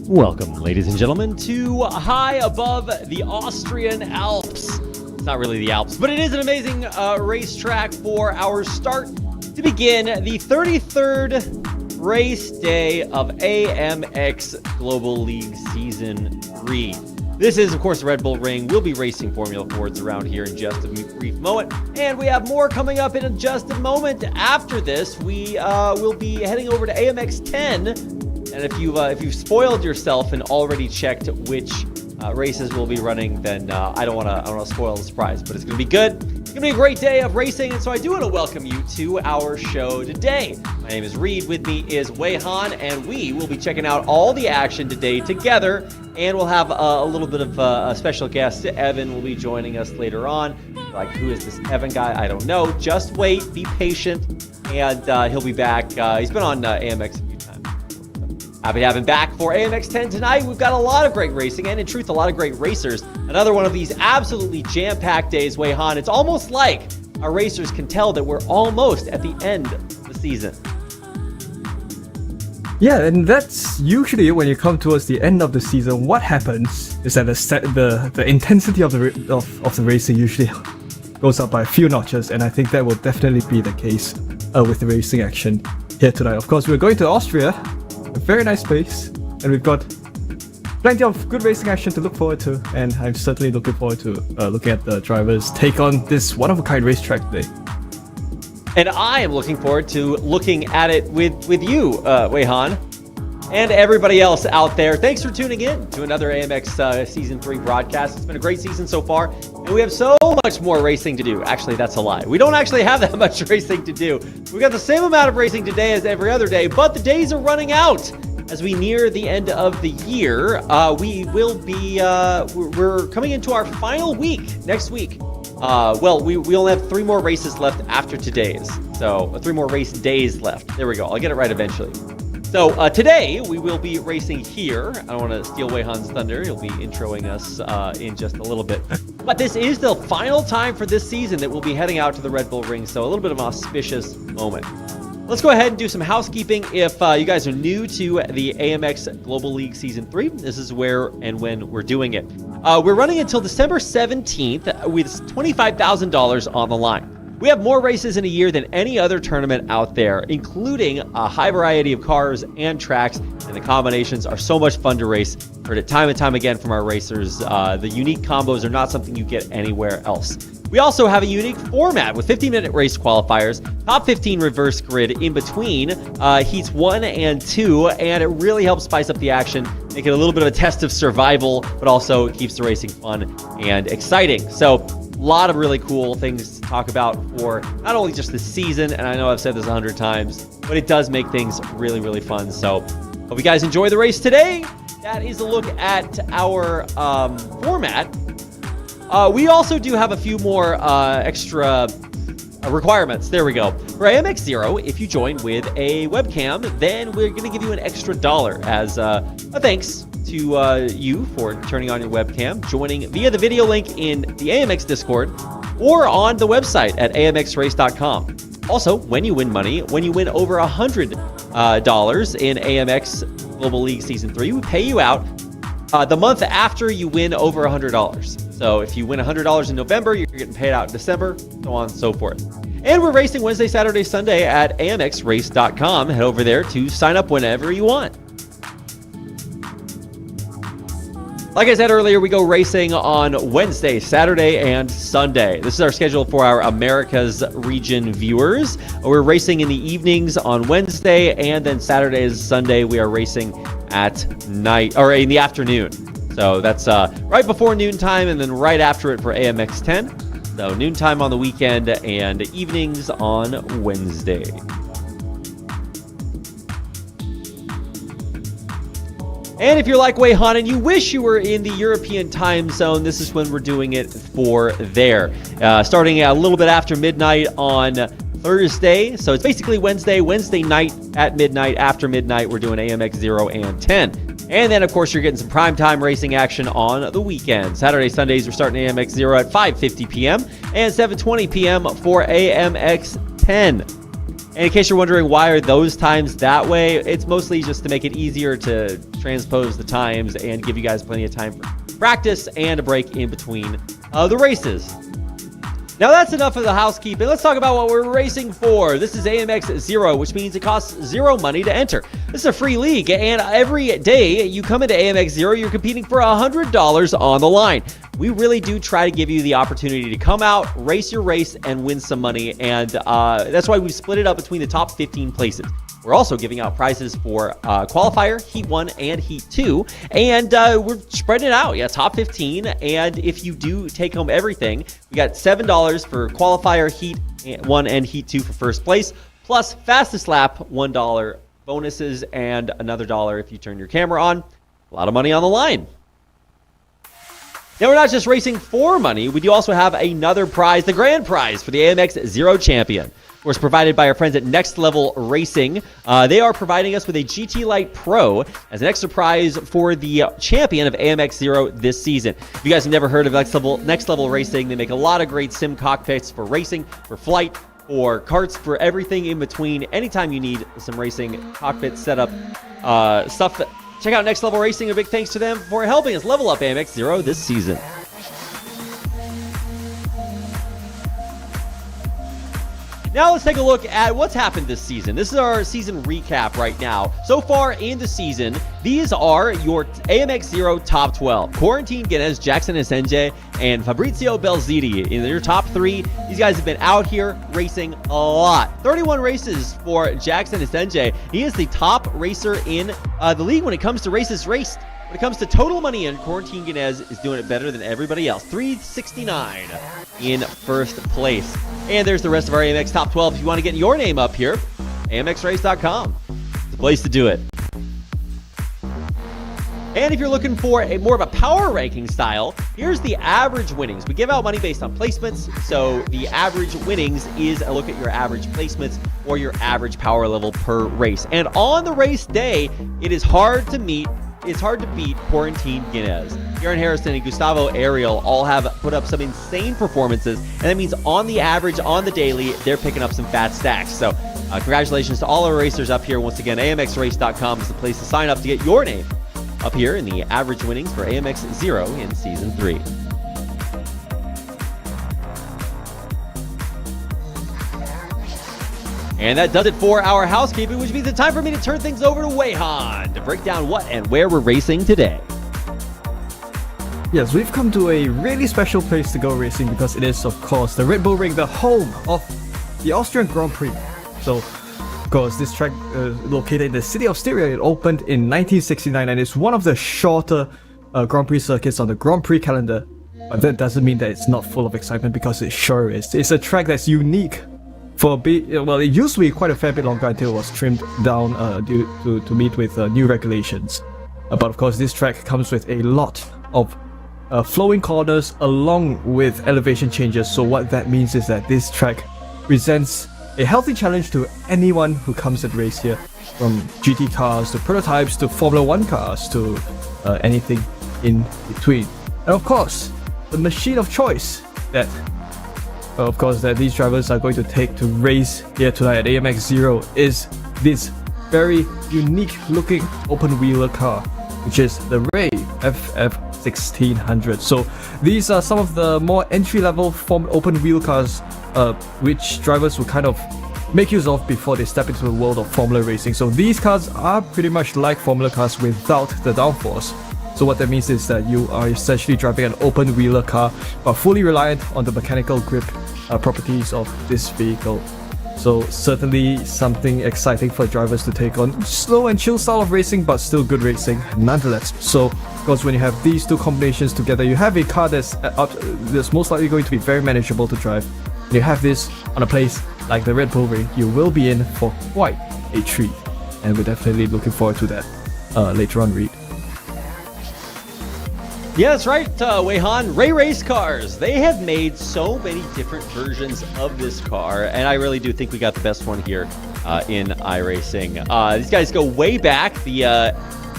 Welcome, ladies and gentlemen, to high above the Austrian Alps. It's not really the Alps, but it is an amazing racetrack for our start to begin the 33rd race day of AMX Global League Season 3. This is, of course, the Red Bull Ring. We'll be racing Formula Fords around here in just a brief moment. And we have more coming up in just a moment. After this, we will be heading over to AMX 10. And if you've spoiled yourself and already checked which races we'll be running, then I don't want to spoil the surprise. But it's going to be good. It's going to be a great day of racing, and so I do want to welcome you to our show today. My name is Reed. With me is Weihan, and we will be checking out all the action today together. And we'll have a little bit of a special guest. Evan will be joining us later on. Like, who is this Evan guy? I don't know. Just wait. Be patient, and he'll be back. He's been on AMX. Happy to have him back for AMX 10 tonight. We've got a lot of great racing and, in truth, a lot of great racers. Another one of these absolutely jam-packed days, Weihan. It's almost like our racers can tell that we're almost at the end of the season. Yeah, and that's usually when you come towards the end of the season, what happens is that the intensity of the racing usually goes up by a few notches, and I think that will definitely be the case with the racing action here tonight. Of course, we're going to Austria. A very nice place, and we've got plenty of good racing action to look forward to, and I'm certainly looking forward to looking at the drivers take on this one-of-a-kind racetrack today. And I am looking forward to looking at it with you, Weihan, and everybody else out there. Thanks for tuning in to another AMX Season 3 broadcast. It's been a great season so far, and we have so much more racing to do. Actually, that's a lie. We don't actually have that much racing to do. We've got the same amount of racing today as every other day, but the days are running out. As we near the end of the year, we will be, we're coming into our final week next week. Well, we only have 3 more races left after today's. So 3 more race days left. There we go. I'll get it right eventually. So today we will be racing here. I don't want to steal Weihan's thunder. He'll be introing us in just a little bit. But this is the final time for this season that we'll be heading out to the Red Bull Ring. So a little bit of an auspicious moment. Let's go ahead and do some housekeeping. If you guys are new to the AMX Global League Season 3, this is where and when we're doing it. We're running until December 17th with $25,000 on the line. We have more races in a year than any other tournament out there, including a high variety of cars and tracks, and the combinations are so much fun to race. Heard it time and time again from our racers. The unique combos are not something you get anywhere else. We also have a unique format with 50-minute race qualifiers, top 15 reverse grid in between heats 1 and 2, and it really helps spice up the action, make it a little bit of a test of survival, but also keeps the racing fun and exciting. So a lot of really cool things to talk about for not only just the season, and I know I've said this 100 times, but it does make things really, really fun. So hope you guys enjoy the race today. That is a look at our format. We also do have a few more extra requirements. There we go. For AMX 0, if you join with a webcam, then we're going to give you an extra $1 as a thanks to you for turning on your webcam, joining via the video link in the AMX Discord, or on the website at amxrace.com. Also, when you win money, when you win over $100 in AMX Global League Season 3, we pay you out the month after you win over $100. So if you win $100 in November, you're getting paid out in December, so on and so forth. And we're racing Wednesday, Saturday, Sunday at amxrace.com. Head over there to sign up whenever you want. Like I said earlier, we go racing on Wednesday, Saturday, and Sunday. This is our schedule for our Americas region viewers. We're racing in the evenings on Wednesday, and then Saturday and Sunday we are racing at night, or in the afternoon. So that's right before noontime and then right after it for AMX 10. So noontime on the weekend and evenings on Wednesday. And if you're like Weihan and you wish you were in the European time zone, this is when we're doing it for there. Starting a little bit after midnight on Thursday. So it's basically Wednesday night at midnight. After midnight, we're doing AMX 0 and 10. And then, of course, you're getting some primetime racing action on the weekend. Saturday, Sundays, we're starting AMX 0 at 5:50 p.m. and 7:20 p.m. for AMX 10. And in case you're wondering why are those times that way, it's mostly just to make it easier to transpose the times and give you guys plenty of time for practice and a break in between the races. Now that's enough of the housekeeping. Let's talk about what we're racing for. This is AMX Zero, which means it costs zero money to enter. This is a free league, and every day you come into AMX Zero, you're competing for $100 on the line. We really do try to give you the opportunity to come out, race your race, and win some money, and that's why we've split it up between the top 15 places. We're also giving out prizes for qualifier, Heat 1, and Heat 2. And we're spreading it out. Yeah, top 15. And if you do take home everything, we got $7 for qualifier, Heat 1, and Heat 2 for first place. Plus fastest lap, $1 bonuses, and another $1 if you turn your camera on. A lot of money on the line. Now, we're not just racing for money. We do also have another prize, the grand prize for the AMX Zero Champion. Of course, provided by our friends at Next Level Racing. They are providing us with a GT Lite Pro as an extra prize for the champion of AMX Zero this season. If you guys have never heard of Next Level Racing, they make a lot of great sim cockpits for racing, for flight, for karts, for everything in between. Anytime you need some racing cockpit setup stuff, check out Next Level Racing. A big thanks to them for helping us level up AMX Zero this season. Now let's take a look at what's happened this season. This is our season recap right now. So far in the season, these are your AMX Zero top 12. Quarantine Guinness, Jackson Esenje, and Fabrizio Belziti in your top 3. These guys have been out here racing a lot. 31 races for Jackson Esenje. He is the top racer in the league when it comes to races raced. When it comes to total money in, Quarantine Guinness is doing it better than everybody else. 369 in first place. And there's the rest of our AMX Top 12. If you want to get your name up here, amxrace.com. It's the place to do it. And if you're looking for more of a power ranking style, here's the average winnings. We give out money based on placements, so the average winnings is a look at your average placements or your average power level per race. And on the race day, it is hard to beat Quarantine Guinness. Aaron Harrison and Gustavo Ariel all have put up some insane performances, and that means on the average, on the daily, they're picking up some fat stacks. So congratulations to all our racers up here. Once again, amxrace.com is the place to sign up to get your name up here in the average winnings for AMX Zero in Season 3. And that does it for our housekeeping, which means it's time for me to turn things over to Wei-Han to break down what and where we're racing today. Yes, we've come to a really special place to go racing because it is, of course, the Red Bull Ring, the home of the Austrian Grand Prix. So, of course, this track located in the city of Styria, it opened in 1969 and it's one of the shorter Grand Prix circuits on the Grand Prix calendar. But that doesn't mean that it's not full of excitement, because it sure is. It's a track that's unique. Well, it used to be quite a fair bit longer until it was trimmed down due to meet with new regulations. But of course, this track comes with a lot of flowing corners along with elevation changes. So what that means is that this track presents a healthy challenge to anyone who comes and race here, from GT cars to prototypes to Formula 1 cars to anything in between. And of course, the machine of choice that these drivers are going to take to race here tonight at AMX Zero is this very unique looking open wheeler car, which is the Ray FF1600. So these are some of the more entry-level open wheel cars which drivers will kind of make use of before they step into the world of Formula racing. So these cars are pretty much like Formula cars without the downforce. So what that means is that you are essentially driving an open wheeler car, but fully reliant on the mechanical grip properties of this vehicle. So certainly something exciting for drivers to take on. Slow and chill style of racing, but still good racing nonetheless. So of course, when you have these two combinations together, you have a car that's most likely going to be very manageable to drive. When you have this on a place like the Red Bull Ring, you will be in for quite a treat. And we're definitely looking forward to that later on, Reed. Yeah, that's right, Wei-Han. Ray Race Cars. They have made so many different versions of this car, and I really do think we got the best one here in iRacing. These guys go way back. The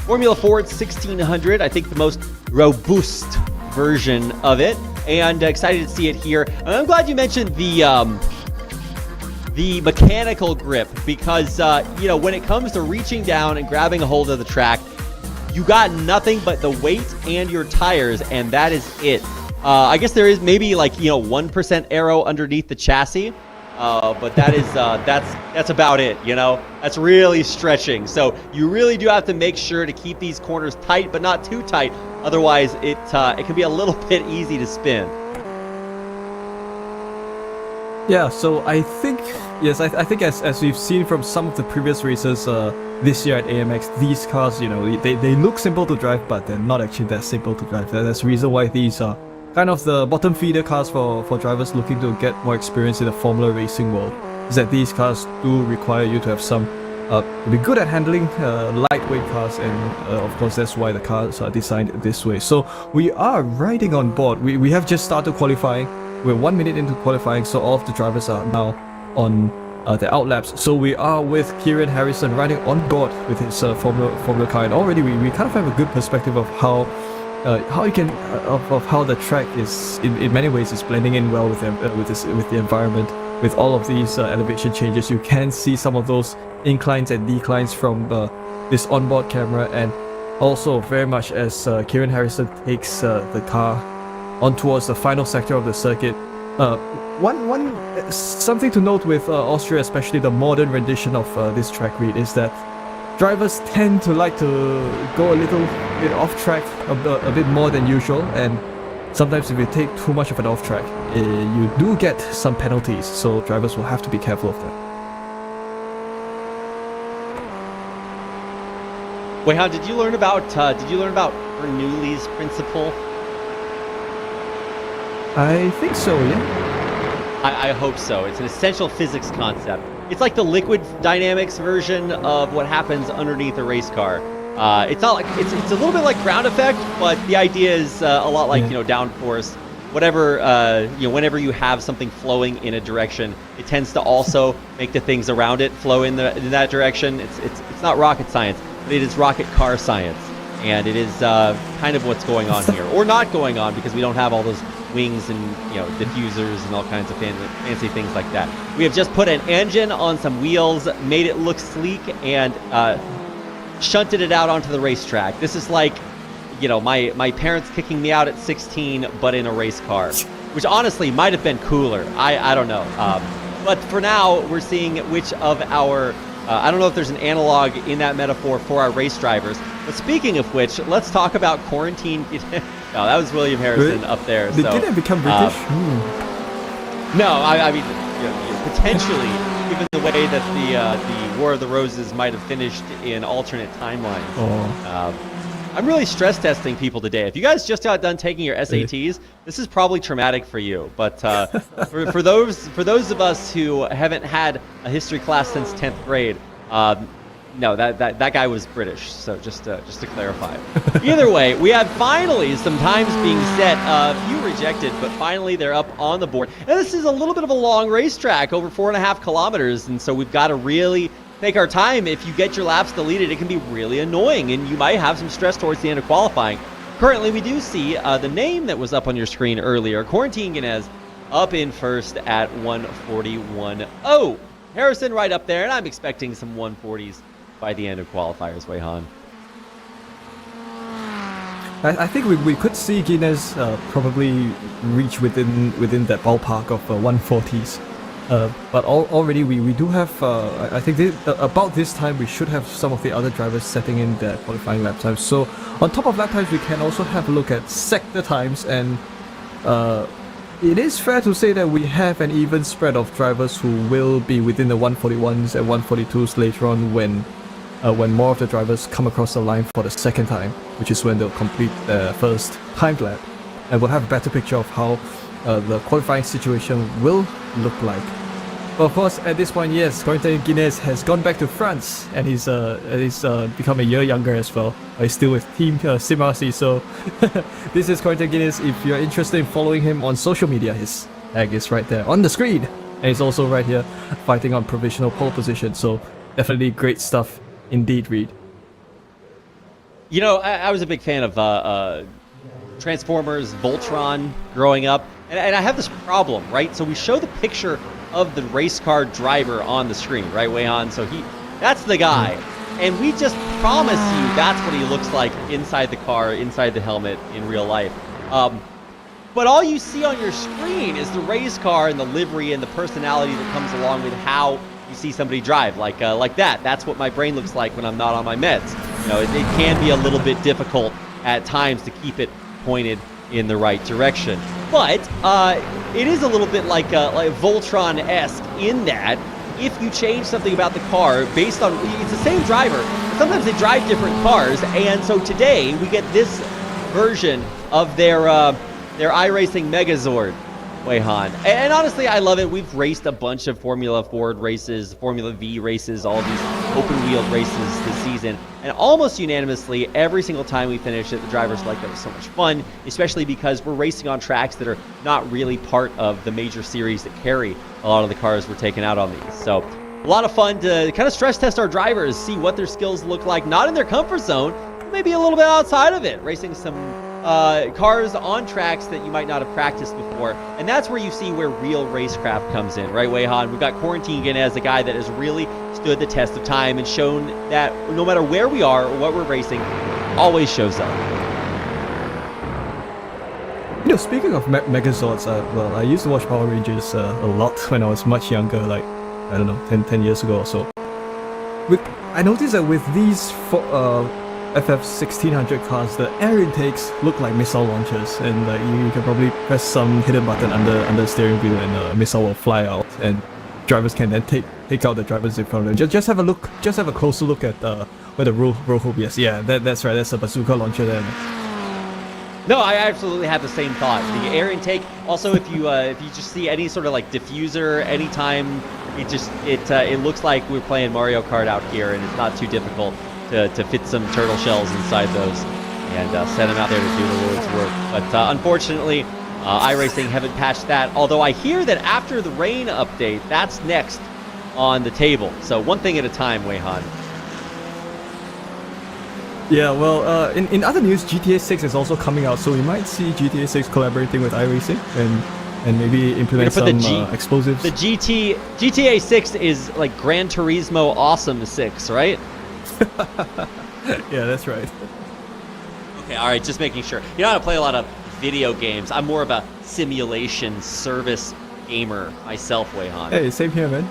Formula Ford 1600, I think the most robust version of it, and excited to see it here. And I'm glad you mentioned the the mechanical grip, because when it comes to reaching down and grabbing a hold of the track, you got nothing but the weight and your tires, and that is it. I guess there is maybe 1% aero underneath the chassis, but that is that's about it. That's really stretching. So you really do have to make sure to keep these corners tight, but not too tight. Otherwise, it can be a little bit easy to spin. Yeah, so I think, yes, I think as we've seen from some of the previous races this year at AMX, these cars, they look simple to drive, but they're not actually that simple to drive. That's the reason why these are kind of the bottom feeder cars for drivers looking to get more experience in the Formula racing world, is that these cars do require you to have some, to be good at handling lightweight cars, and of course that's why the cars are designed this way. So we are riding on board. We have just started qualifying. We're 1 minute into qualifying, so all of the drivers are now on the outlaps. So we are with Kieran Harrison riding on board with his Formula car, and already we kind of have a good perspective of how you can of how the track is in many ways is blending in well with the environment. With all of these elevation changes, you can see some of those inclines and declines from this onboard camera, and also very much as Kieran Harrison takes the car on towards the final sector of the circuit. Something to note with Austria, especially the modern rendition of this track read, is that drivers tend to like to go a little bit off track, a bit more than usual, and sometimes if you take too much of an off track, you do get some penalties, so drivers will have to be careful of that. Wei-Han, did you learn about Bernoulli's principle? I think so, yeah. I hope so. It's an essential physics concept. It's like the liquid dynamics version of what happens underneath a race car. It's not like it's a little bit like ground effect, but the idea is a lot like downforce. Whatever whenever you have something flowing in a direction, it tends to also make the things around it flow in that direction. It's not rocket science, but it is rocket car science, and it is kind of what's going on here, or not going on, because we don't have all those wings and diffusers and all kinds of fancy things like that. We have just put an engine on some wheels, made it look sleek, and shunted it out onto the racetrack. This is like my parents kicking me out at 16, but in a race car, which honestly might have been cooler. I don't know. But for now, we're seeing which of our I don't know if there's an analog in that metaphor for our race drivers. But speaking of which, let's talk about quarantine. No, that was William Harrison up there. Did it become British? No, I mean, potentially, given the way that the War of the Roses might have finished in alternate timelines. I'm really stress testing people today. If you guys just got done taking your SATs, this is probably traumatic for you. But for those of us who haven't had a history class since 10th grade, no, that guy was British. So just to clarify. Either way, we have finally some times being set. A few rejected, but finally they're up on the board. And this is a little bit of a long racetrack, over 4.5 kilometers, and so we've got to really take our time. If you get your laps deleted, it can be really annoying, and you might have some stress towards the end of qualifying. Currently, we do see the name that was up on your screen earlier, Quarantine Guinness, up in first at 141. Oh, Harrison right up there, and I'm expecting some 140s by the end of qualifiers, Wei-Han. I think we could see Guinness probably reach within that ballpark of 140s. But already we do have, I think about this time we should have some of the other drivers setting in their qualifying lap times. So on top of lap times, we can also have a look at sector times, and it is fair to say that we have an even spread of drivers who will be within the 141s and 142s later on when more of the drivers come across the line for the second time, which is when they'll complete their first timed lap, and we'll have a better picture of how the qualifying situation will look like. But of course, at this point, yes, Quarantine Guinness has gone back to France, and he's become a year younger as well. He's still with Team simracing, so this is Quarantine Guinness. If you're interested in following him on social media, his tag is right there on the screen, and he's also right here fighting on provisional pole position. So definitely great stuff indeed, Reed. I was a big fan of Transformers, Voltron growing up, and I have this problem, right? So we show the picture of the race car driver on the screen, right, Weihan? So that's the guy. And we just promise you that's what he looks like inside the car, inside the helmet in real life. But all you see on your screen is the race car and the livery and the personality that comes along with how you see somebody drive, like that. That's what my brain looks like when I'm not on my meds. You know, it can be a little bit difficult at times to keep it pointed in the right direction. But it is a little bit like Voltron-esque in that if you change something about the car based on, it's the same driver, but sometimes they drive different cars, and so today we get this version of their iRacing Megazord, Weihan. And honestly, I love it. We've raced a bunch of Formula Ford races, Formula V races, all these open-wheeled races this season, and almost unanimously, every single time we finish it, the drivers like that was so much fun, especially because we're racing on tracks that are not really part of the major series that carry a lot of the cars we're taking out on these. So a lot of fun to kind of stress test our drivers, see what their skills look like, not in their comfort zone, but maybe a little bit outside of it, racing some cars on tracks that you might not have practiced before. And that's where you see where real racecraft comes in, right, Weihan? We've got Quarantine again as a guy that has really stood the test of time and shown that no matter where we are or what we're racing, always shows up. You know, speaking of Megazords, well, I used to watch Power Rangers a lot when I was much younger, like, I don't know, 10 years ago or so. I noticed that with these FF1600 cars, the air intakes look like missile launchers, and you can probably press some hidden button under the steering wheel and a missile will fly out, and drivers can then take out the drivers in front of them. Just have a closer look at where the roll hoop is. Yeah, that's right. That's a bazooka launcher there. No, I absolutely have the same thought. The air intake. Also, if you just see any sort of like diffuser, anytime it looks like we're playing Mario Kart out here, and it's not too difficult to fit some turtle shells inside those and send them out there to do the Lord's work. But unfortunately, iRacing haven't patched that. Although I hear that after the rain update, that's next on the table. So one thing at a time, Weihan. Yeah, well, in other news, GTA 6 is also coming out, so we might see GTA 6 collaborating with iRacing and maybe implement some explosives. The GTA 6 is like Gran Turismo Awesome 6, right? Yeah, that's right. Okay, all right, just making sure. You know, I play a lot of video games. I'm more of a simulation service gamer myself, Weihan. Hey, same here, man.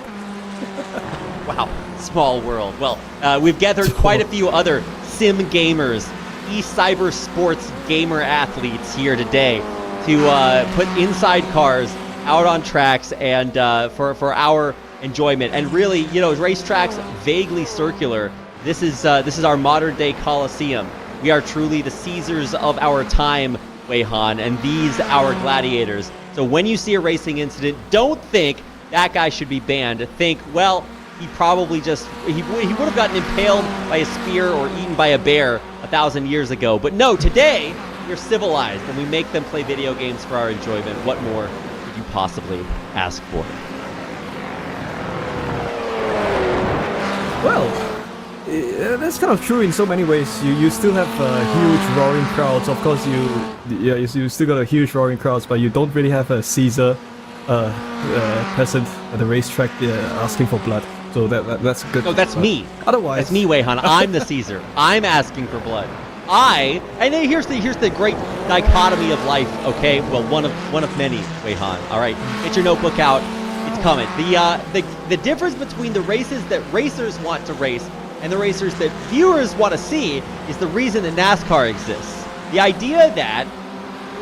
Wow, small world. Well, we've gathered quite a few other sim gamers, cyber sports gamer athletes here today to put inside cars out on tracks and for our enjoyment. And really, you know, racetracks vaguely circular. This is our modern day Coliseum. We are truly the Caesars of our time, Weihan, and these our gladiators. So when you see a racing incident, don't think that guy should be banned. Think, well, he probably he would have gotten impaled by a spear or eaten by a bear 1,000 years ago. But no, today we're civilized and we make them play video games for our enjoyment. What more could you possibly ask for? Well, that's kind of true in so many ways. You still have huge roaring crowds. Of course, you still got a huge roaring crowds, but you don't really have a Caesar present at the racetrack asking for blood. So that's good. No, that's me. Otherwise, that's me, Weihan. I'm the Caesar. I'm asking for blood. And then here's the great dichotomy of life. Okay, well, one of many, Weihan. All right, get your notebook out. It's coming. The difference between the races that racers want to race and the racers that viewers want to see is the reason that NASCAR exists. The idea that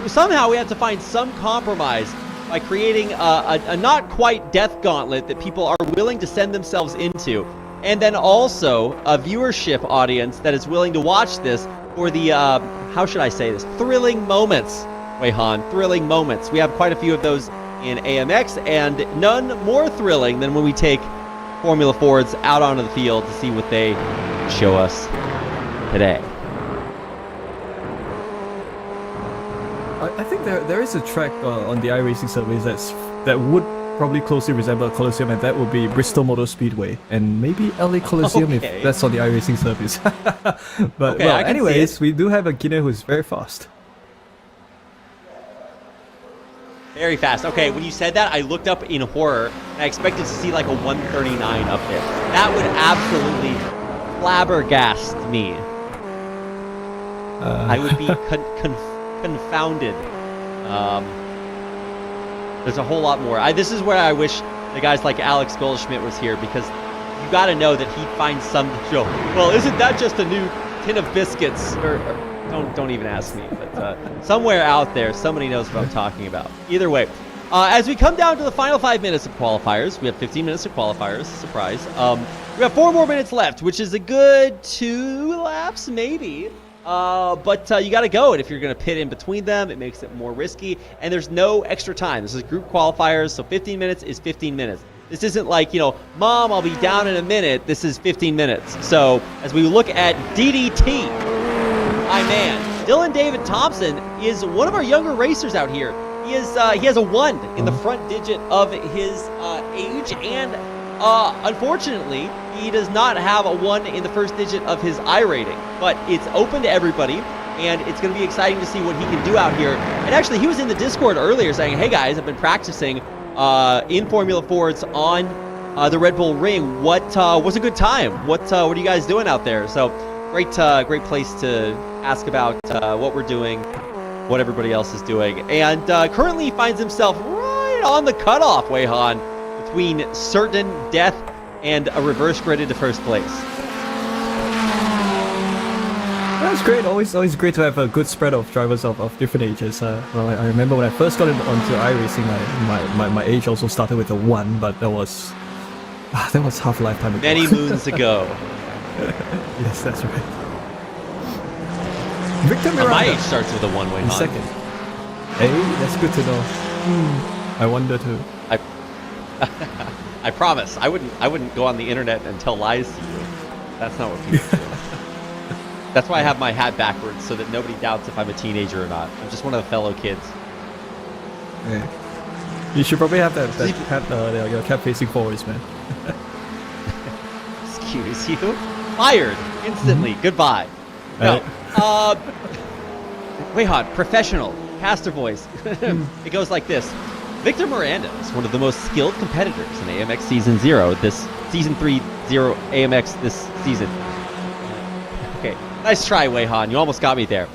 somehow we have to find some compromise by creating a not quite death gauntlet that people are willing to send themselves into, and then also a viewership audience that is willing to watch this for the, how should I say this, thrilling moments, Weihan, thrilling moments. We have quite a few of those in AMX, and none more thrilling than when we take Formula Fords out onto the field to see what they show us today. I think there is a track on the iRacing service that would probably closely resemble a Coliseum, and that would be Bristol Motor Speedway, and maybe LA Coliseum if that's on the iRacing service. But well, anyways, we do have a Guinea who's very fast. Very fast. Okay, when you said that, I looked up in horror, and I expected to see like a 139 up there. That would absolutely flabbergast me. I would be confounded. There's a whole lot more. This is where I wish the guys like Alex Goldschmidt was here, because you got to know that he'd find some show. Well, isn't that just a new tin of biscuits? Or don't even ask me. But somewhere out there, somebody knows what I'm talking about. Either way, as we come down to the final 5 minutes of qualifiers, we have 15 minutes of qualifiers. Surprise. We have 4 more minutes left, which is a good 2 laps, maybe. But you got to go, and if you're going to pit in between them, it makes it more risky, and there's no extra time. This is group qualifiers, so 15 minutes is 15 minutes. This isn't like, Mom, I'll be down in a minute. This is 15 minutes. So as we look at DDT, my man, Dylan David Thompson is one of our younger racers out here. He has a 1 in the front digit of his age, and unfortunately, he does not have a 1 in the first digit of his iRating, but it's open to everybody, and it's going to be exciting to see what he can do out here. And actually, he was in the Discord earlier saying, hey guys, I've been practicing in Formula Fords on the Red Bull Ring. What's a good time? What are you guys doing out there? So great place to ask about what we're doing, what everybody else is doing. And currently he finds himself right on the cutoff, Weihan, between certain death and a reverse grid into first place. That's great. Always great to have a good spread of drivers of different ages. Well, I remember when I first got onto iRacing, my age also started with a 1, but that was half a lifetime ago. Many moons ago. Yes, that's right. Victor Miranda. My age starts with a 1 way. Second. Hey, that's good to know. I wonder too. I promise, I wouldn't go on the internet and tell lies to you. That's not what people do. That's why I have my hat backwards, so that nobody doubts if I'm a teenager or not. I'm just one of the fellow kids. Yeah. You should probably have that hat, your cap facing forwards, man. Excuse you? Fired instantly. Goodbye. No. Weihan, professional, caster voice. It goes like this. Victor Miranda is one of the most skilled competitors in AMX Season 0, this Season 3 0 AMX this season. Okay, nice try, Weihan. You almost got me there.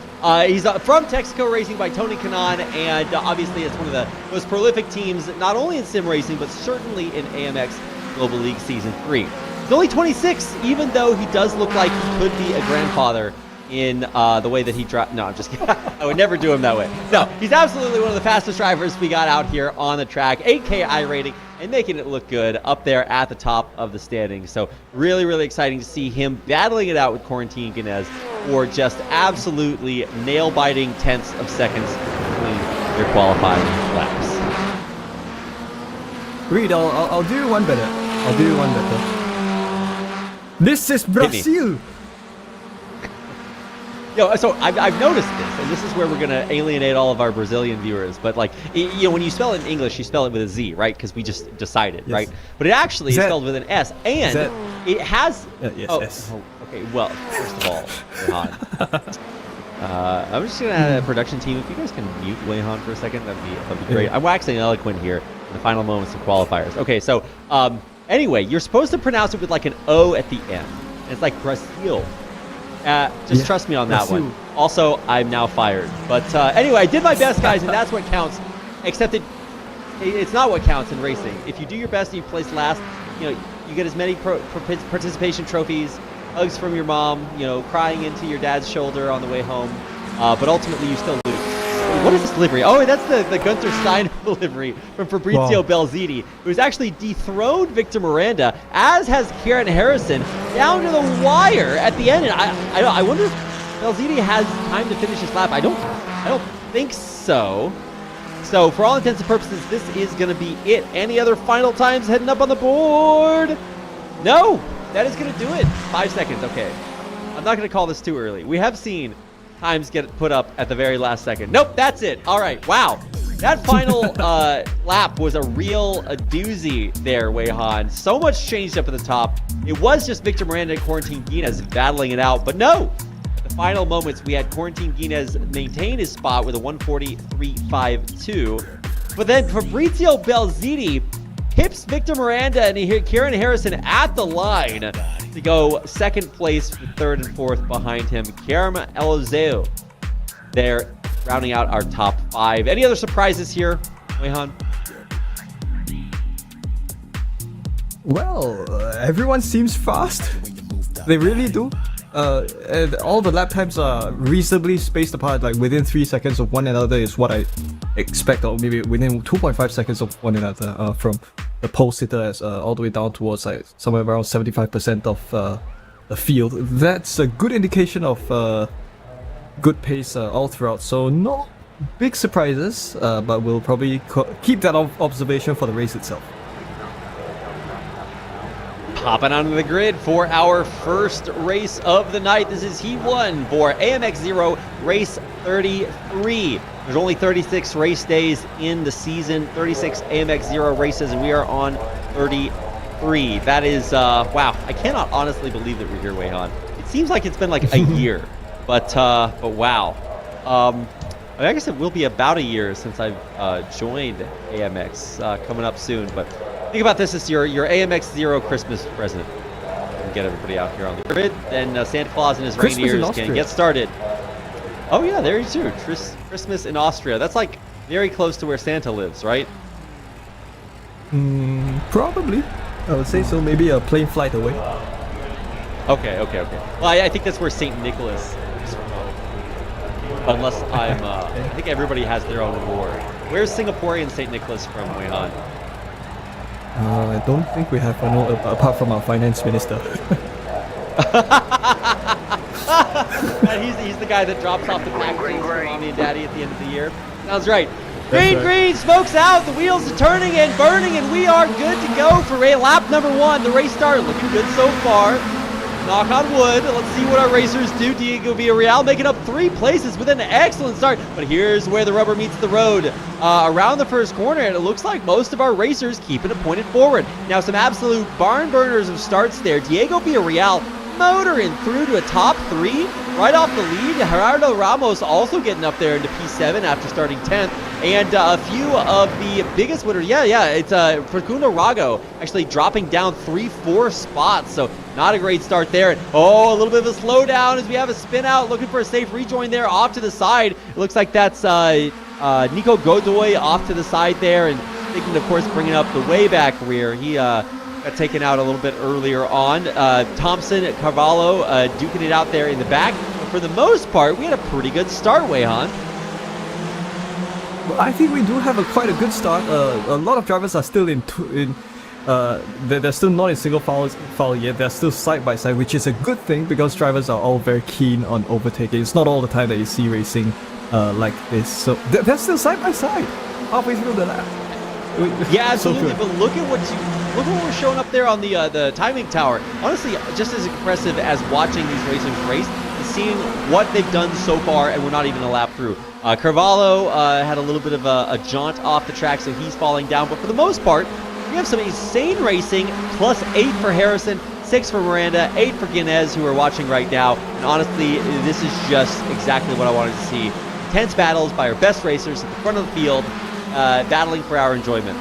He's from Texaco Racing by Tony Kanaan, and obviously it's one of the most prolific teams, not only in sim racing, but certainly in AMX Global League Season 3. He's only 26, even though he does look like he could be a grandfather in the way that he drives. No, I'm just kidding. I would never do him that way. No, he's absolutely one of the fastest drivers we got out here on the track. 8K iRating and making it look good up there at the top of the standings. So really, really exciting to see him battling it out with Quarantine Guinness for just absolutely nail-biting tenths of seconds between their qualifying laps. Reed, I'll do one better. This is Brazil. Yo, so I've noticed this, and this is where we're going to alienate all of our Brazilian viewers, but like, when you spell it in English, you spell it with a Z, right? Because we just decided, right? But it actually is spelled with an S, and it has... yes. Oh, okay, well, first of all, Weihan. I'm just going to add a production team. If you guys can mute Weihan for a second, that'd be great. I'm waxing eloquent here in the final moments of qualifiers. Okay, so anyway, you're supposed to pronounce it with like an O at the end. And it's like Brazil. Just trust me on that one. Also, I'm now fired. But anyway, I did my best, guys, and that's what counts. Except it's not what counts in racing. If you do your best and you place last, you get as many participation trophies, hugs from your mom, crying into your dad's shoulder on the way home. But ultimately, you still lose. What is this livery? Oh, that's the Gunther Steiner livery from Fabrizio Belziti, who's actually dethroned Victor Miranda, as has Kieran Harrison, down to the wire at the end. And I wonder if Belziti has time to finish his lap. I don't think so. So for all intents and purposes, this is going to be it. Any other final times heading up on the board? No, that is going to do it. 5 seconds. Okay, I'm not going to call this too early. We have seen times get put up at the very last second. Nope, that's it. All right, wow. That final lap was a real doozy there, Weihan. So much changed up at the top. It was just Victor Miranda and Quarantine Guinness battling it out, but no. At the final moments, we had Quarantine Guinness maintain his spot with a 1:43.52. But then Fabrizio Belziti hips Victor Miranda and Kieran Harrison at the line to go second place with third and fourth behind him. Kerem Elozeo there rounding out our top 5. Any other surprises here, Weihan? Well, everyone seems fast. They really do. And all the lap times are reasonably spaced apart, like within 3 seconds of one another is what I expect, or maybe within 2.5 seconds of one another, from the pole sitter all the way down towards like somewhere around 75% of the field. That's a good indication of good pace all throughout. So no big surprises, but we'll probably keep that observation for the race itself. Hopping onto the grid for our first race of the night. This is Heat 1 for AMX 0 Race 33. There's only 36 race days in the season, 36 AMX 0 races, and we are on 33. That is, wow. I cannot honestly believe that we're here, Weihan. It seems like it's been like a year, but wow. I guess it will be about a year since I've joined AMX, coming up soon, but think about this as your AMX 0 Christmas present. And get everybody out here on the grid. Then Santa Claus and his reindeers can get started. Oh yeah, there you too. Christmas in Austria. That's like very close to where Santa lives, right? Probably. I would say so. Maybe a plane flight away. Okay. Well, I think that's where St. Nicholas is from. Unless I think everybody has their own award. Where's Singaporean St. Nicholas from, Weihan? I don't think we have one apart from our finance minister. He's the guy that drops off the packages for mommy and daddy at the end of the year. Sounds right. Green, smokes out, the wheels are turning and burning, and we are good to go for lap number 1. The race started looking good so far. Knock on wood. Let's see what our racers do. Diego Villarreal making up 3 places with an excellent start. But here's where the rubber meets the road. Around the first corner, and it looks like most of our racers keeping it pointed forward. Now, some absolute barn burners of starts there. Diego Villarreal motoring through to a top 3. Right off the lead, Gerardo Ramos also getting up there into P7 after starting 10th. And a few of the biggest winners, it's Facundo Rago actually dropping down 3-4 spots. So not a great start there. Oh, a little bit of a slowdown as we have a spin out, looking for a safe rejoin there off to the side. It looks like that's Nico Godoy off to the side there, and thinking, of course, bringing up the way back rear. He got taken out a little bit earlier on. Thompson, Carvalho duking it out there in the back. But for the most part, we had a pretty good start, Weihan. I think we do have quite a good start. A lot of drivers are still they're still not in single file yet. They're still side by side, which is a good thing because drivers are all very keen on overtaking. It's not all the time that you see racing like this. So they're still side by side, halfway through the lap. Yeah, absolutely. But look at what we're showing up there on the timing tower. Honestly, just as impressive as watching these racers race is seeing what they've done so far, and we're not even a lap through. Carvalho had a little bit of a jaunt off the track, so he's falling down. But for the most part, we have some insane racing, plus 8 for Harrison, 6 for Miranda, 8 for Guinness, who are watching right now. And honestly, this is just exactly what I wanted to see. Intense battles by our best racers at the front of the field, battling for our enjoyment.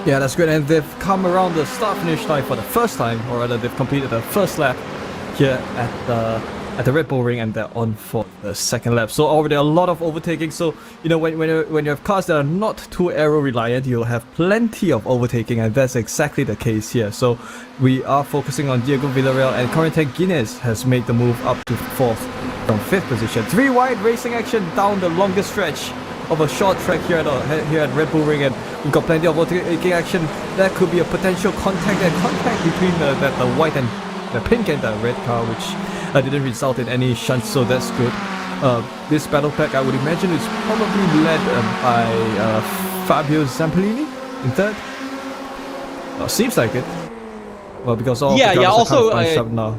Yeah, that's good. And they've come around the start-finish line for the first time, or rather they've completed the first lap here at the Red Bull Ring, and they're on for the second lap. So already a lot of overtaking. So, you know, when you have cars that are not too aero reliant, you'll have plenty of overtaking, and that's exactly the case here. So we are focusing on Diego Villarreal, and Corentin Guinness has made the move up to 4th from 5th position. 3 wide racing action down the longest stretch of a short track here at Red Bull Ring, and we've got plenty of overtaking action. That could be a potential contact between the white and the pink and the red car, which didn't result in any shunts, so that's good. This battle pack, I would imagine, is probably led by Fabio Zampolini in 3rd. Seems like it. Well, because all the drivers are kind of bunched up now.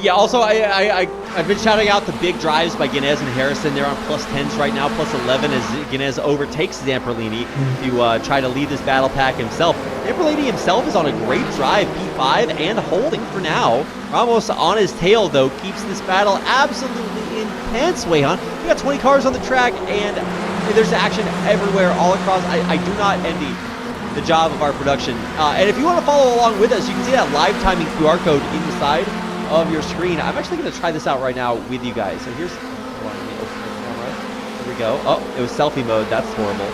Yeah, also, I've been shouting out the big drives by Guinness and Harrison. They're on plus 10s right now, plus 11 as Guinness overtakes Zamperlini to try to lead this battle pack himself. Zamperlini himself is on a great drive, P5, and holding for now. Ramos on his tail, though, keeps this battle absolutely intense, Wayhan. We got 20 cars on the track, and there's action everywhere, all across. I do not envy the job of our production. And if you want to follow along with us, you can see that live timing QR code inside of your screen. I'm actually going to try this out right now with you guys. So here's, hold on, let me open the camera. Here we go. Oh, it was selfie mode. That's horrible.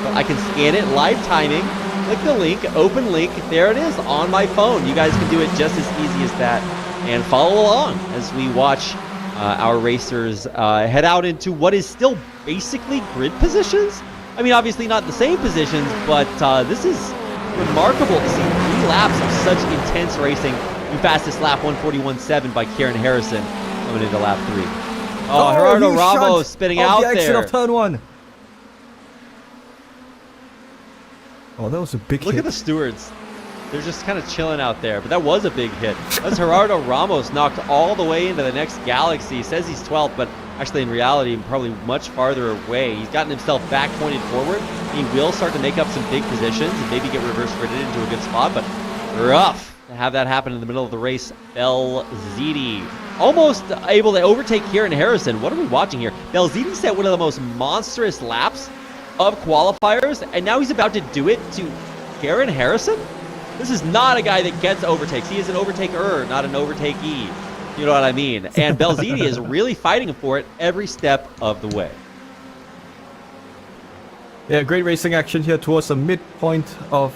But I can scan it, live timing, click the link, open link. There it is on my phone. You guys can do it just as easy as that and follow along as we watch our racers head out into what is still basically grid positions. I mean, obviously not the same positions, but this is remarkable to see 3 laps of such intense racing. The fastest lap, 1:41.7 by Kieran Harrison, coming into lap 3. Oh, Gerardo Ramos spinning out the exit there. of turn 1. Oh, that was a big hit. Look at the stewards. They're just kind of chilling out there, but that was a big hit. That's Gerardo Ramos knocked all the way into the next galaxy. He says he's 12th, but actually in reality, probably much farther away. He's gotten himself back pointed forward. He will start to make up some big positions and maybe get reverse gridded into a good spot, but rough to have that happen in the middle of the race. Belziti almost able to overtake Kieran Harrison. What are we watching here? Belziti set one of the most monstrous laps of qualifiers, and now he's about to do it to Kieran Harrison? This is not a guy that gets overtakes. He is an overtaker, not an overtakee. You know what I mean? And Belziti is really fighting for it every step of the way. Yeah, great racing action here towards the midpoint of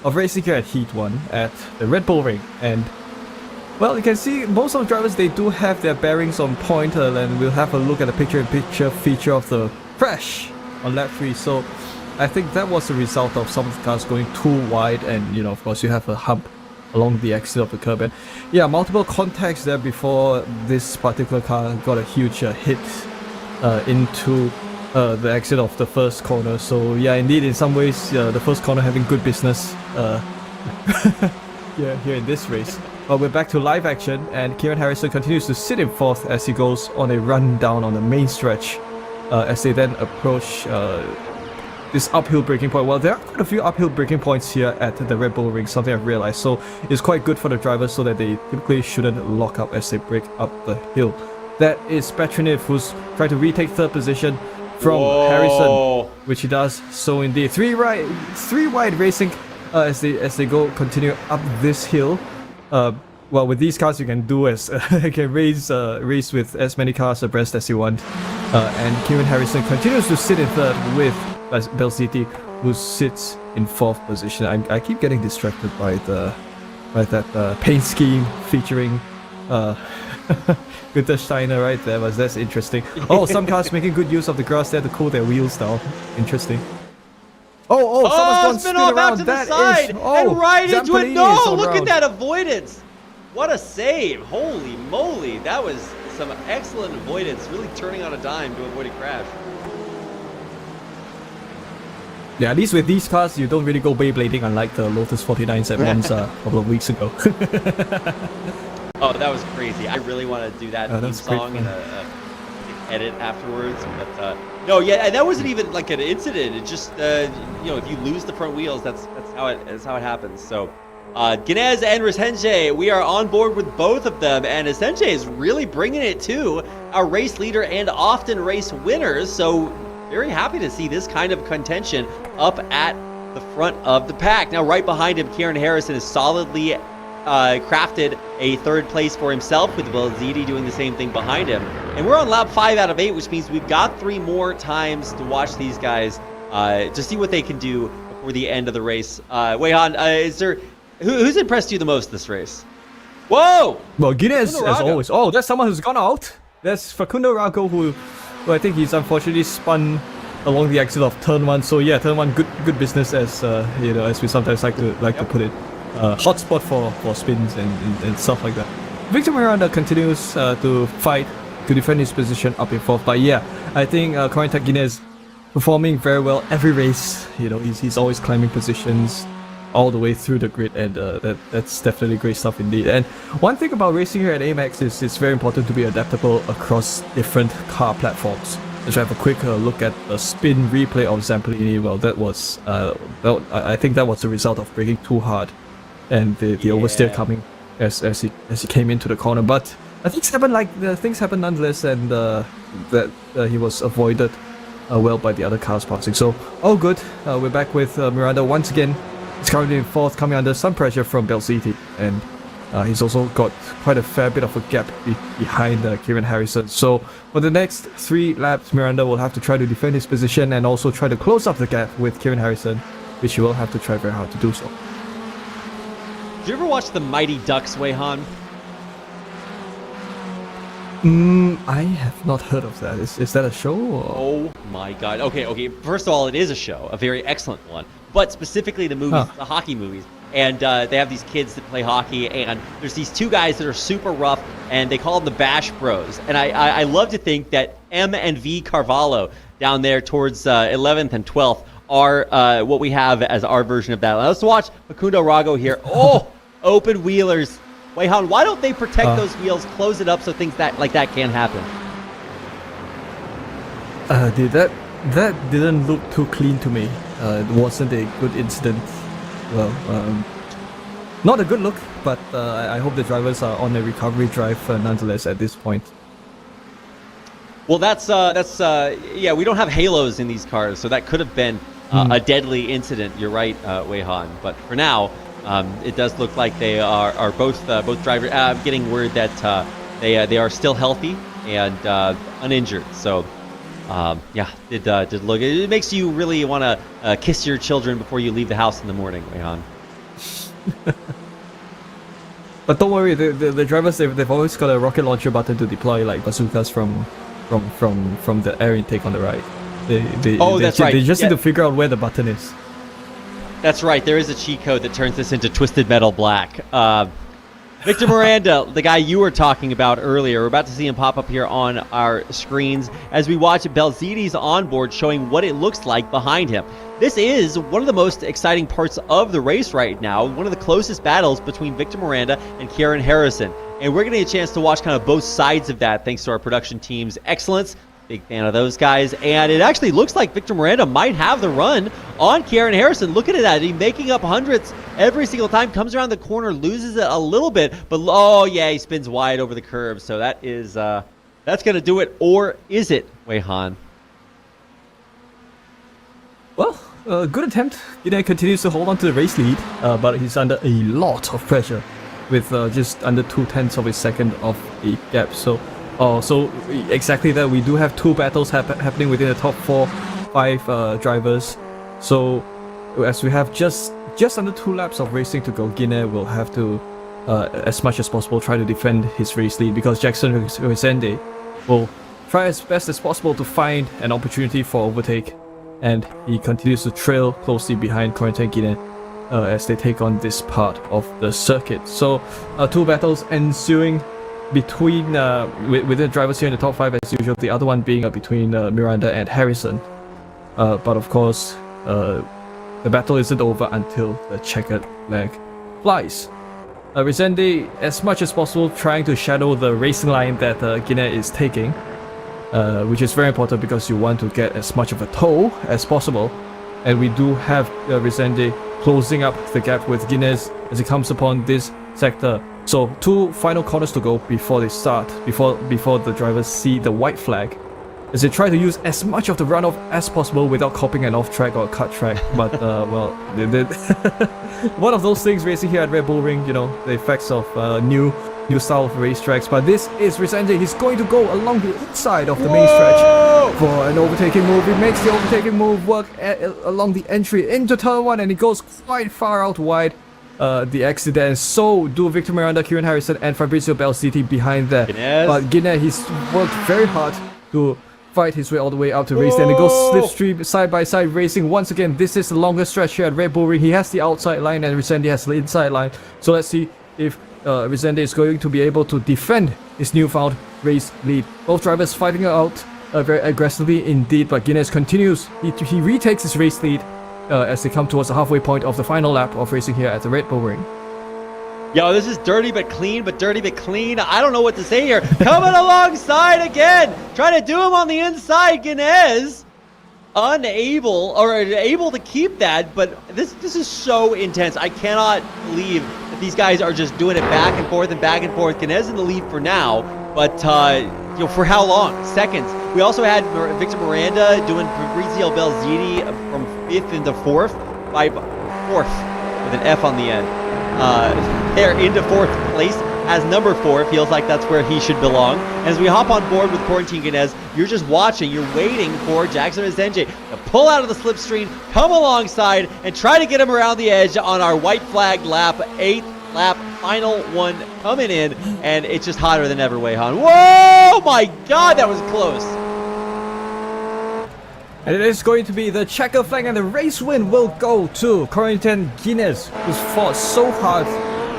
racing here at Heat 1 at the Red Bull Ring. And, well, you can see most of the drivers, they do have their bearings on point, and we'll have a look at the picture-in-picture feature of the crash on lap 3. So I think that was the result of some of the cars going too wide, and you know, of course, you have a hump along the exit of the curb. And yeah, multiple contacts there before this particular car got a huge hit into the exit of the first corner. So yeah, indeed, in some ways, the first corner having good business here in this race. But we're back to live action, and Kieran Harrison continues to sit in 4th as he goes on a run down on the main stretch as they then approach this uphill braking point. Well, there are quite a few uphill braking points here at the Red Bull Ring, something I've realized. So it's quite good for the drivers so that they typically shouldn't lock up as they brake up the hill. That is Petroniv, who's trying to retake 3rd position from Harrison, which he does. So indeed, three wide racing as they continue up this hill. Well, with these cars, you can do as you can race with as many cars abreast as you want. And Kieran Harrison continues to sit in 3rd with Belziti, who sits in 4th position. I keep getting distracted by that paint scheme featuring Günther Steiner right there, but that's interesting. Oh, some cars making good use of the grass there to cool their wheels down. Interesting. Oh, someone's spin gone off spin around. out to That the side is, and right into it. Zampolini No, is look around. at that avoidance. What a save. Holy moly. That was some excellent avoidance, really turning on a dime to avoid a crash. Yeah, at least with these cars, you don't really go Beyblading, unlike the Lotus 49s at Monza a couple of weeks ago. Oh, that was crazy. I really want to do that theme that's great song fun. and a edit afterwards. But no, yeah, and that wasn't even like an incident. It just, you know, if you lose the front wheels, that's how it happens. So, Ginez and Resenje, we are on board with both of them, and Resenje is really bringing it too. Our race leader and often race winners. So, very happy to see this kind of contention up at the front of the pack. Now, right behind him, Kieran Harrison is solidly crafted a 3rd place for himself, with Belziti doing the same thing behind him. And we're on lap 5 out of 8, which means we've got 3 more times to watch these guys to see what they can do before the end of the race. Wayhan, is there who's impressed you the most this race? Whoa! Well, Guinness, as always. Oh, that's someone who's gone out. That's Facundo Rago, who I think he's unfortunately spun along the exit of turn 1. So yeah, turn 1, good business, as you know, as we sometimes like to put it. Hotspot for spins and stuff like that. Victor Miranda continues to fight to defend his position up in 4th. But yeah, I think Corentin Guinness performing very well every race. You know, he's always climbing positions all the way through the grid, and that's definitely great stuff indeed. And one thing about racing here at AMX is it's very important to be adaptable across different car platforms. Let's have a quick look at the spin replay of Zampolini. Well, that was I think that was the result of braking too hard and the oversteer coming as he came into the corner. But things happened nonetheless, and that he was avoided well by the other cars passing. So all good. We're back with Miranda once again. He's currently in fourth, coming under some pressure from Belciti, and he's also got quite a fair bit of a gap behind Kieran Harrison. So for the next 3 laps, Miranda will have to try to defend his position and also try to close up the gap with Kieran Harrison, which he will have to try very hard to do so. Did you ever watch the Mighty Ducks, Wei-Han? I have not heard of that. Is that a show? Or? Oh my god. Okay. First of all, it is a show, a very excellent one. But specifically the movies, the hockey movies. And they have these kids that play hockey, and there's these 2 guys that are super rough, and they call them the Bash Bros. And I love to think that M and V Carvalho down there towards 11th and 12th are what we have as our version of that. Let's watch Facundo Rago here. Oh, open wheelers. Wei-Han, why don't they protect those wheels, close it up so things like that can't happen? Dude, that didn't look too clean to me. It wasn't a good incident. Well, not a good look, but I hope the drivers are on a recovery drive nonetheless at this point. Well, that's yeah, we don't have halos in these cars, so that could have been a deadly incident. You're right, Wei-Han. But for now, it does look like they are both drivers. I'm getting word that they are still healthy and uninjured. So yeah, it did look. It makes you really want to kiss your children before you leave the house in the morning, Wei-Han. But don't worry, the drivers they've always got a rocket launcher button to deploy like bazookas from the air intake on the right. That's right. They just need to figure out where the button is. That's right. There is a cheat code that turns this into Twisted Metal Black. Victor Miranda, the guy you were talking about earlier, we're about to see him pop up here on our screens as we watch Belziti's onboard showing what it looks like behind him. This is one of the most exciting parts of the race right now, one of the closest battles between Victor Miranda and Kieran Harrison. And we're getting a chance to watch kind of both sides of that thanks to our production team's excellence. Big fan of those guys. And it actually looks like Victor Miranda might have the run on Kieran Harrison. Look at that. He's making up hundreds every single time. Comes around the corner, loses it a little bit. But, oh, yeah, he spins wide over the curb. So that is, that's going to do it. Or is it, Wei-Han? Well, good attempt. Guinea continues to hold on to the race lead. But he's under a lot of pressure with just under 0.2 of a second of a gap. So exactly that. We do have 2 battles happening within the top 4-5 drivers. So as we have just under 2 laps of racing to go, Guinea will have to, as much as possible, try to defend his race lead because Jackson Resende will try as best as possible to find an opportunity for overtake, and he continues to trail closely behind Corentin Guinea as they take on this part of the circuit. So 2 battles ensuing between with the drivers here in the top 5 as usual, the other one being between Miranda and Harrison. But of course, the battle isn't over until the checkered flag flies. Resende, as much as possible, trying to shadow the racing line that Guinea is taking, which is very important because you want to get as much of a tow as possible. And we do have Resende closing up the gap with Guinea as he comes upon this sector. So 2 final corners to go before they start, before the drivers see the white flag, as they try to use as much of the runoff as possible without copying an off track or a cut track. But well, one of those things racing here at Red Bull Ring, you know, the effects of new style of racetracks. But this is Resende. He's going to go along the inside of the main stretch for an overtaking move. He makes the overtaking move work along the entry into turn 1, and he goes quite far out wide. The accident, and so do Victor Miranda, Kieran Harrison, and Fabrizio Belciti behind there. But Guinea, he's worked very hard to fight his way all the way up to race, and he goes slipstream side by side racing once again. This is the longest stretch here at Red Bull Ring. He has the outside line, and Resende has the inside line. So let's see if Resende is going to be able to defend his newfound race lead. Both drivers fighting it out very aggressively indeed, but Guinea continues. He retakes his race lead as they come towards the halfway point of the final lap of racing here at the Red Bull Ring. Yo, this is dirty but clean, I don't know what to say here. Coming alongside again, trying to do him on the inside, Guinez. unable or able to keep that, but this is so intense. I cannot believe that these guys are just doing it back and forth. Guinness in the lead for now, but for how long? Seconds. We also had Victor Miranda doing Fabrizio Belziti from 5th into 4th by 4th with an F on the end. They're into 4th place as number 4. Feels like that's where he should belong. As we hop on board with Quarantine Guinness, you're just watching, you're waiting for Jackson Asenje to pull out of the slipstream, come alongside, and try to get him around the edge on our white flag lap, 8th lap, final one coming in, and it's just hotter than ever, Wei-Han. Whoa, my God, that was close. And it is going to be the checker flag, and the race win will go to Quarantine Guinness, who's fought so hard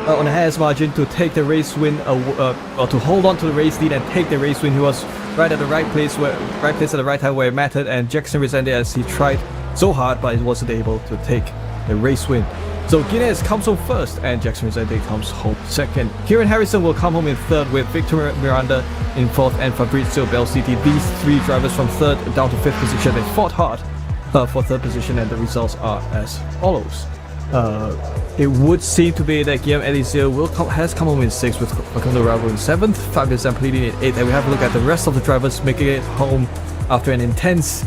on a hair's margin to take the race win, or to hold on to the race lead and take the race win. He was right at the right place at the right time where it mattered, and Jackson resented as he tried so hard, but he wasn't able to take the race win. So Guinness comes home first, and Jackson Resende comes home second. Kieran Harrison will come home in third, with Victor Miranda in fourth and Fabrizio Belziti. These three drivers from third down to fifth position. They fought hard for third position, and the results are as follows. It would seem to be that Guillaume Eliseo has come home in sixth, with Facundo Rabo in seventh, Fabio Zampolini in eighth, and we have a look at the rest of the drivers making it home after an intense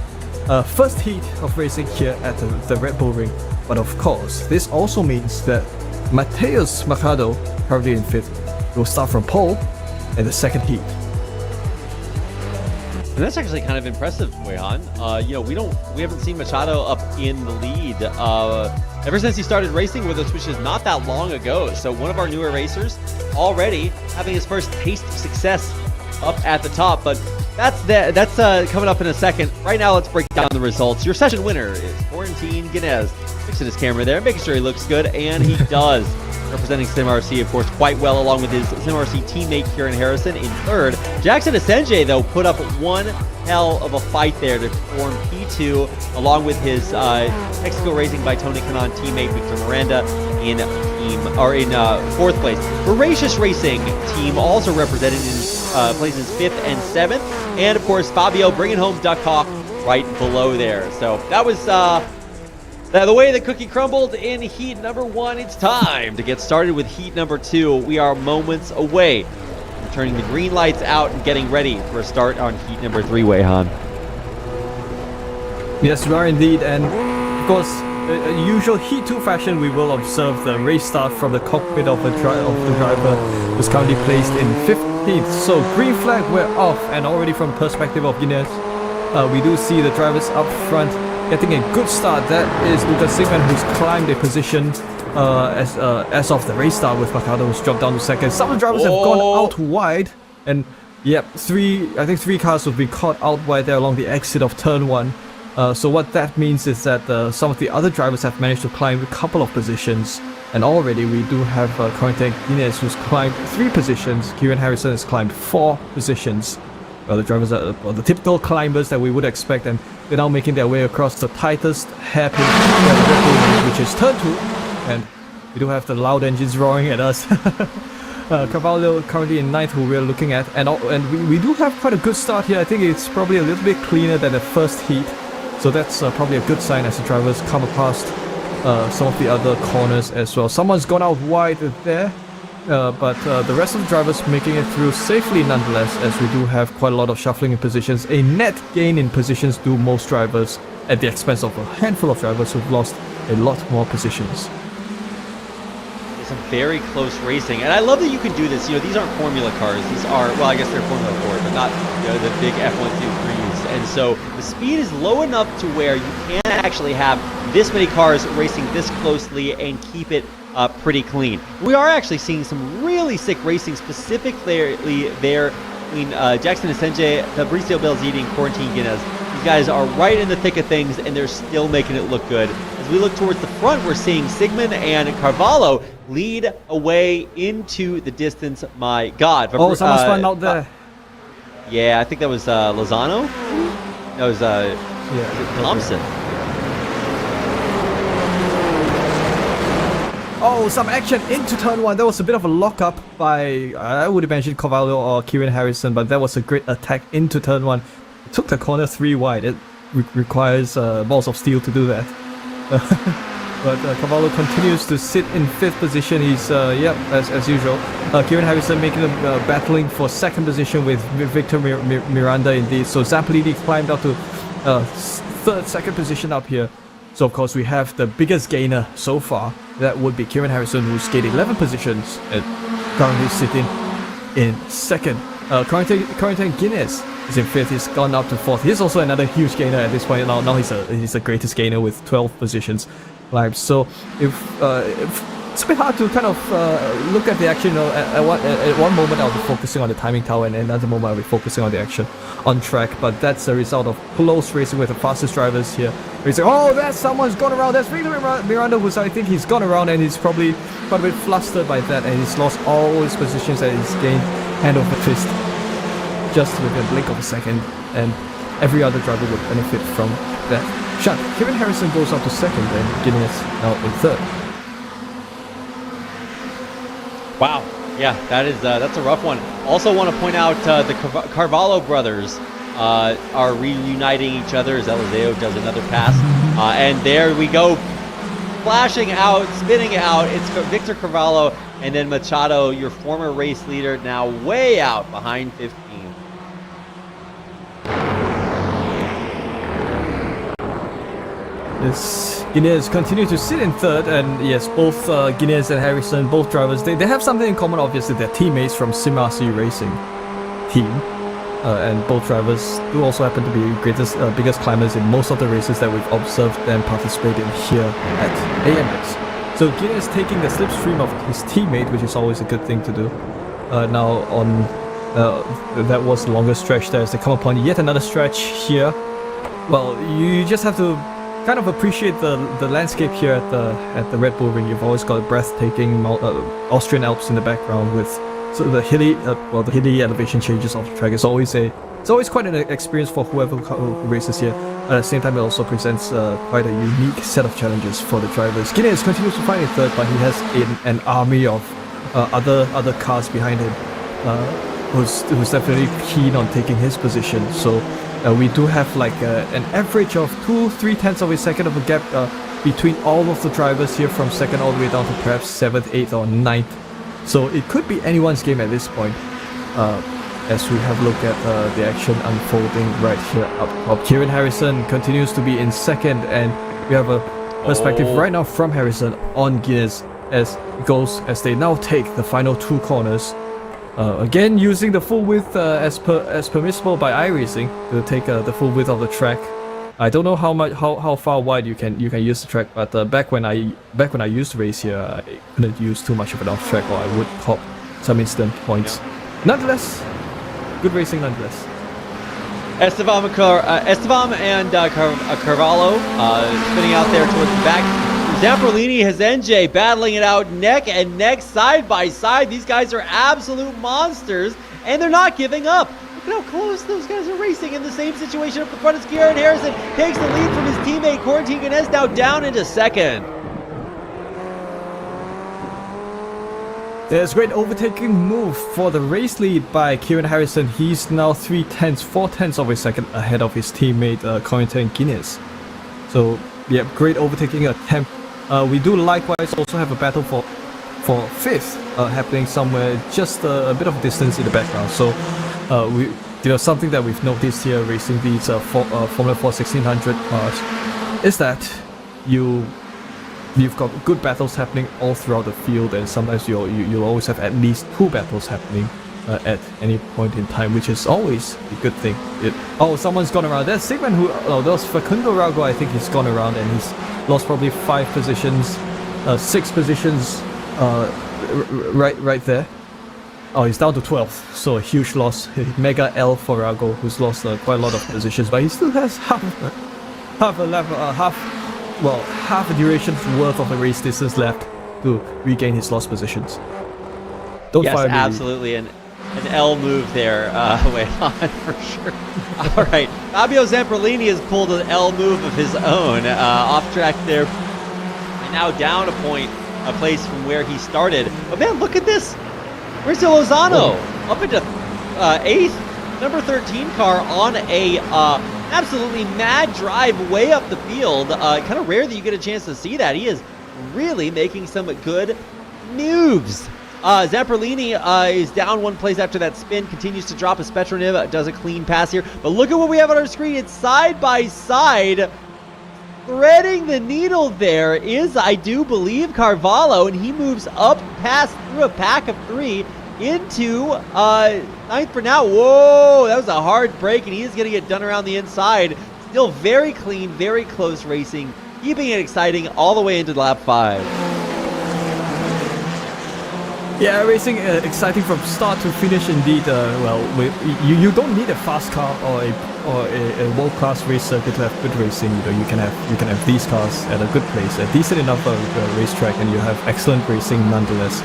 first heat of racing here at the Red Bull Ring. But of course, this also means that Mateus Machado, currently in 5th, will start from pole in the second heat. And that's actually kind of impressive, Wei-Han. We haven't seen Machado up in the lead ever since he started racing with us, which is not that long ago. So one of our newer racers already having his first taste of success up at the top. But that's coming up in a second. Right now, let's break down the results. Your session winner is Quarantine Guinness. Fixing his camera there, making sure he looks good, and he does. Representing SimRC, of course, quite well, along with his SimRC teammate Kieran Harrison in third. Jackson Asenje, though, put up one hell of a fight there to form P2, along with his Mexico Racing by Tony Kanaan teammate Victor Miranda in fourth place. Voracious Racing team also represented in places 5th and 7th, and of course Fabio bringing home Duck Hawk right below there. So that was the way the cookie crumbled in heat number 1. It's time to get started with heat number 2. We are moments away from turning the green lights out and getting ready for a start on heat number 3, Wei-Han. Yes, we are indeed, and of course, usual heat 2 fashion, we will observe the race start from the cockpit of the driver, who's currently placed in 15th. So green flag, we're off, and already from perspective of Guinness, we do see the drivers up front getting a good start. That is Lucas Sigman, who's climbed a position as of the race start, with Mercado, who's dropped down to second. Some of the drivers have gone out wide, and yep, I think three cars have been caught out wide there along the exit of turn 1. So what that means is that some of the other drivers have managed to climb a couple of positions, and already we do have Quarantine Guinness, who's climbed 3 positions. Kieran Harrison has climbed 4 positions. The drivers are the typical climbers that we would expect, and they're now making their way across the tightest hairpin, which is turn 2, and we do have the loud engines roaring at us. Carvalho currently in 9th, who we're looking at, and we do have quite a good start here. I think it's probably a little bit cleaner than the first heat, so that's probably a good sign as the drivers come past some of the other corners as well. Someone's gone out wide there, but the rest of the drivers making it through safely nonetheless, as we do have quite a lot of shuffling in positions. A net gain in positions do most drivers, at the expense of a handful of drivers who've lost a lot more positions. Some very close racing, and I love that you can do this. These aren't Formula cars. These are, well, I guess they're Formula 4, but not the big F1, 2, 3s. And so the speed is low enough to where you can actually have this many cars racing this closely and keep it pretty clean. We are actually seeing some really sick racing, specifically there between Jackson Asenje, Fabrizio Belziti, and Quarantine Guinness. These guys are right in the thick of things, and they're still making it look good. As we look towards the front, we're seeing Sigmund and Carvalho lead away into the distance. My God. Someone's spun out there. Yeah, I think that was Lozano. That was Thompson. Oh, some action into turn 1. There was a bit of a lock-up by, I would imagine, Carvalho or Kieran Harrison, but that was a great attack into turn 1. It took the corner 3 wide. requires balls of steel to do that. But Cavallo continues to sit in 5th position. He's, as usual. Kieran Harrison making them battling for 2nd position with Victor Miranda indeed. So Zampolini climbed up to 2nd position up here. So of course we have the biggest gainer so far. That would be Kieran Harrison, who's gained 11 positions and currently sitting in 2nd. Corentin Guinness is in 5th. He's gone up to 4th. He's also another huge gainer at this point. Now he's the greatest gainer with 12 positions. So if it's a bit hard to kind of look at the action. At one moment I'll be focusing on the timing tower, and another moment I'll be focusing on the action on track. But that's a result of close racing with the fastest drivers here. We say, oh, that's someone's gone around. That's Victor Miranda, who's I think he's gone around, and he's probably quite a bit flustered by that, and he's lost all his positions and he's gained hand over fist just with a blink of a second, and every other driver would benefit from that shot. Kevin Harrison goes up to 2nd, and Guinness now in 3rd. Wow, yeah, that's a rough one. Also want to point out the Carvalho brothers are reuniting each other as Eliseo does another pass. And there we go, flashing out, spinning out. It's Victor Carvalho, and then Machado, your former race leader, now way out behind 15. Yes, Guinness continue to sit in 3rd, and yes, both Guinness and Harrison, both drivers, they have something in common. Obviously, they're teammates from simracing racing team, and both drivers do also happen to be biggest climbers in most of the races that we've observed and participated in here at AMX. So Guinness taking the slipstream of his teammate, which is always a good thing to do. Now on that was the longest stretch there as they come upon yet another stretch here. Well, you just have to kind of appreciate the landscape here at the Red Bull Ring. You've always got breathtaking Austrian Alps in the background with the hilly elevation changes of the track. It's always quite an experience for whoever races here. At the same time, it also presents quite a unique set of challenges for the drivers. Guinness continues to find in 3rd, but he has an army of other cars behind him, who's definitely keen on taking his position. So we do have like an average of 2-3 tenths of a second of a gap between all of the drivers here, from 2nd all the way down to perhaps 7th, 8th or 9th. So it could be anyone's game at this point, as we have a look at the action unfolding right here up top. Kieran Harrison continues to be in 2nd, and we have a perspective right now from Harrison on Guinness as they now take the final 2 corners. Again, using the full width as permissible by iRacing to take the full width of the track. I don't know how far wide you can use the track, but back when I used to race here, I couldn't use too much of it off track, or I would cop some instant points. Nonetheless, good racing nonetheless. Esteban and Carvalho spinning out there towards the back. Zampolini has NJ battling it out neck and neck, side by side. These guys are absolute monsters, and they're not giving up. Look at how close those guys are racing. In the same situation up the front as Kieran Harrison takes the lead from his teammate Corentin Guinness, now down into 2nd. There's a great overtaking move for the race lead by Kieran Harrison. He's now 4 tenths of a second ahead of his teammate Corentin Guinness. So yeah, great overtaking attempt. We do likewise also have a battle for 5th happening somewhere just a bit of distance in the background. So something that we've noticed here racing these Formula 4 1600 cars is that you've got good battles happening all throughout the field, and sometimes you'll always have at least 2 battles happening at any point in time, which is always a good thing. Someone's gone around. There's Sigmund that was Facundo Rago. I think he's gone around and he's lost probably 5 positions, 6 positions right there. Oh, he's down to 12th, so a huge loss. Mega L for Rago, who's lost quite a lot of positions, but he still has half a duration's worth of the race distance left to regain his lost positions. Don't fire me. Yes, absolutely, an L move there, wait on for sure. All right, Fabio Zampolini has pulled an L move of his own, off track there, and now down a place from where he started. But man, look at this. Rizzo Lozano up into 8th, number 13 car on a absolutely mad drive way up the field. Kind of rare that you get a chance to see that. He is really making some good moves. Zamperlini is down one place after that spin, continues to drop. As Petroniv does a clean pass here. But look at what we have on our screen. It's side by side. Threading the needle there is, I do believe, Carvalho, and he moves up past through a pack of 3 into ninth for now. Whoa, that was a hard break, and he is going to get done around the inside. Still very clean, very close racing, keeping it exciting all the way into lap 5. Yeah, racing exciting from start to finish indeed. You don't need a fast car or a world-class race circuit to have good racing. You know, you can have these cars at a good place, a decent enough racetrack, and you have excellent racing nonetheless.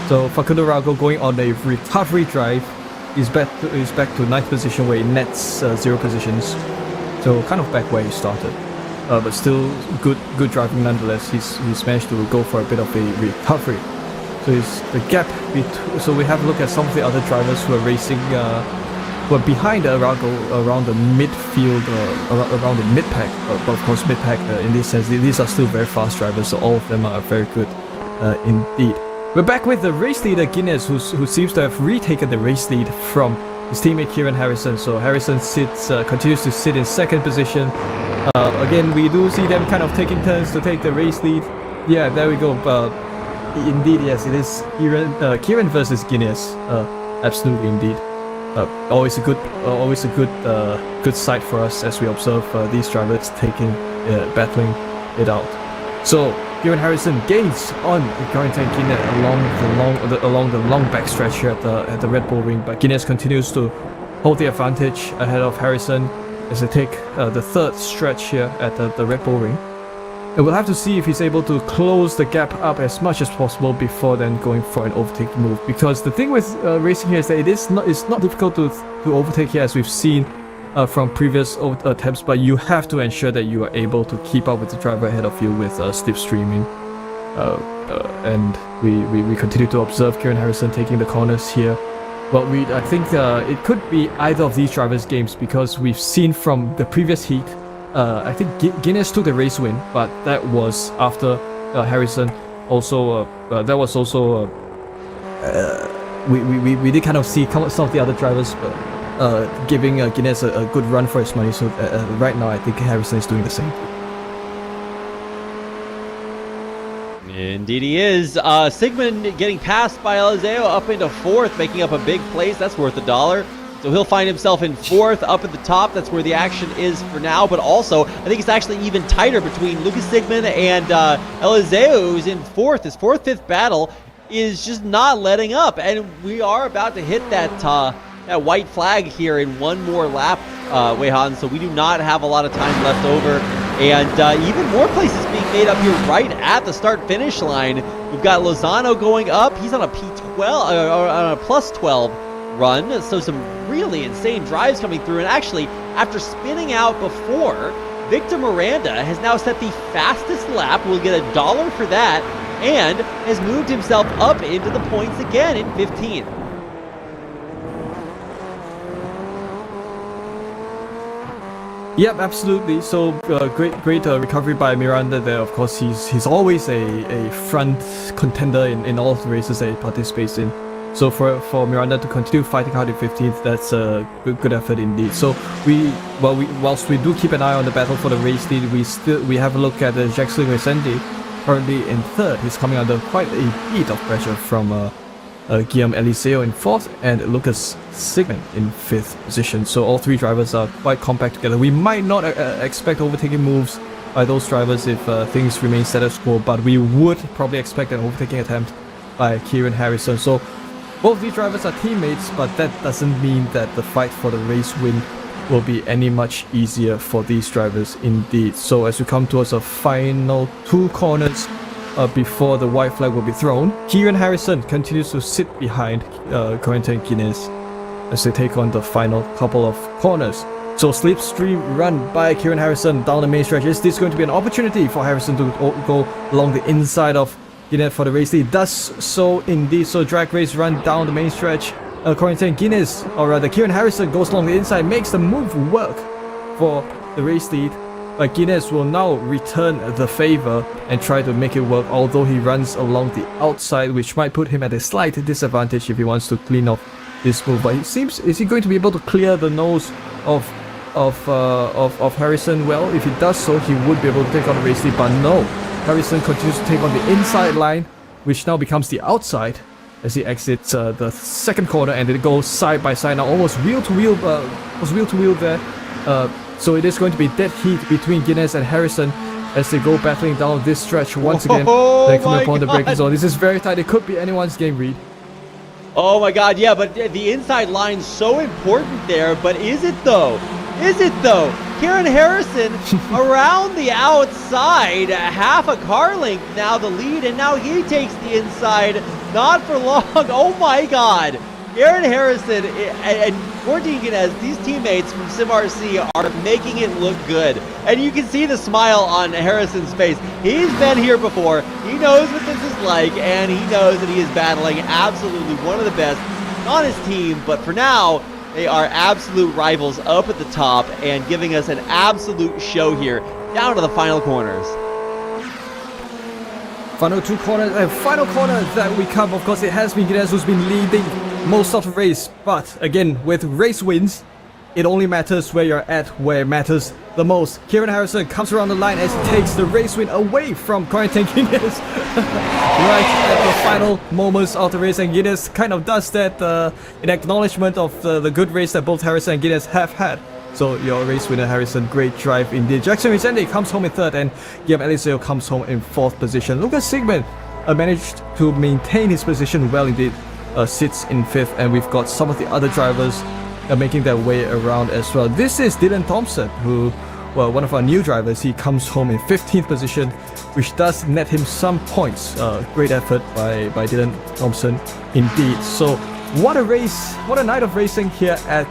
So Facundo Rago going on a recovery drive is back to 9th position where he nets 0 positions. So kind of back where he started, but still good driving nonetheless. He's managed to go for a bit of a recovery. So it's the gap so we have a look at some of the other drivers who are racing, who are behind Arago around the midfield, around the mid-pack. But of course, mid-pack in this sense, these are still very fast drivers, so all of them are very good indeed. We're back with the race leader Guinness, who seems to have retaken the race lead from his teammate Kieran Harrison. So Harrison continues to sit in 2nd position. Again, we do see them kind of taking turns to take the race lead. Yeah, there we go. Indeed, yes, it is Kieran versus Guinness. Absolutely, indeed. Always a good sight for us as we observe these drivers battling it out. So Kieran Harrison gains on Carrington Guinness along the long backstretch here at the Red Bull Ring, but Guinness continues to hold the advantage ahead of Harrison as they take the 3rd stretch here at the Red Bull Ring. And we'll have to see if he's able to close the gap up as much as possible before then going for an overtake move. Because the thing with racing here is that it's not difficult to overtake here, as we've seen from previous attempts, but you have to ensure that you are able to keep up with the driver ahead of you with slipstreaming. And we continue to observe Kieran Harrison taking the corners here. Well, I think it could be either of these drivers' games, because we've seen from the previous heat, I think Guinness took the race win, but that was after Harrison also. That was also we did kind of see some of the other drivers giving Guinness a good run for his money. So right now, I think Harrison is doing the same. Indeed he is. Sigmund getting passed by Eliseo up into 4th, making up a big place. That's worth $1. So he'll find himself in 4th up at the top. That's where the action is for now. But also, I think it's actually even tighter between Lucas Sigmund and Eliseo, who's in 4th. His 4th, 5th battle is just not letting up. And we are about to hit that white flag here in one more lap, Weihan. So we do not have a lot of time left over. And even more places being made up here right at the start-finish line. We've got Lozano going up. He's on a P12, on a plus 12 run. So some really insane drives coming through. And actually, after spinning out before, Victor Miranda has now set the fastest lap. We'll get $1 for that. And has moved himself up into the points again in 15th. Yep, absolutely. So great recovery by Miranda there. Of course, he's always a front contender in all of the races that he participates in. So for Miranda to continue fighting out in 15th, that's a good effort indeed. So whilst we do keep an eye on the battle for the race lead, we have a look at Jackson Resendi, currently in 3rd. He's coming under quite a heat of pressure from Guillaume Eliseo in 4th and Lucas Sigmund in 5th position. So all 3 drivers are quite compact together. We might not expect overtaking moves by those drivers if things remain status quo, but we would probably expect an overtaking attempt by Kieran Harrison. So both these drivers are teammates, but that doesn't mean that the fight for the race win will be any much easier for these drivers indeed. So as we come towards the final 2 corners before the white flag will be thrown, Kieran Harrison continues to sit behind Corentin Guinness as they take on the final couple of corners. So slipstream run by Kieran Harrison down the main stretch. Is this going to be an opportunity for Harrison to go along the inside of Guinness for the race lead? Does so indeed. So drag race run down the main stretch. Corentin Guinness, or rather Kieran Harrison, goes along the inside, makes the move work. for the race lead. But Guinness will now return the favor and try to make it work, although he runs along the outside, which might put him at a slight disadvantage if he wants to clean off this move. But it seems, is he going to be able to clear the nose of Harrison? Well, if he does so, he would be able to take on the race lead, but no. Harrison continues to take on the inside line, which now becomes the outside as he exits the second corner, and it goes side by side now, almost wheel to wheel there. So it is going to be dead heat between Guinness and Harrison as they go battling down this stretch once again. They're coming upon the braking zone. This is very tight. It could be anyone's game, Reed. Oh my god, yeah, but the inside line's so important there, but is it though? Is it though? Kieran Harrison around the outside, half a car length now the lead, and now he takes the inside, not for long. Oh my god. Kieran Harrison and Cortine Guinness, these teammates from SimRC are making it look good. And you can see the smile on Harrison's face. He's been here before. He knows what this is like, and he knows that he is battling absolutely one of the best on his team. But for now, they are absolute rivals up at the top and giving us an absolute show here down to the final corners. Final two corners, final corner that we come. Of course, it has been Guinness who's been leading most of the race, but again, with race wins, it only matters where you're at, where it matters the most. Kieran Harrison comes around the line as he takes the race win away from Cortine Guinness right at the final moments of the race, and Guinness kind of does that in acknowledgement of the good race that both Harrison and Guinness have had. So your race winner Harrison, great drive indeed. Jackson Vicente comes home in third, and Guillaume Eliseo comes home in fourth position. Lucas Sigmund managed to maintain his position well indeed, sits in fifth, and we've got some of the other drivers making their way around as well. This is Dylan Thompson, who, well, one of our new drivers. He comes home in 15th position, which does net him some points. Great effort by Dylan Thompson indeed. So what a race, what a night of racing here at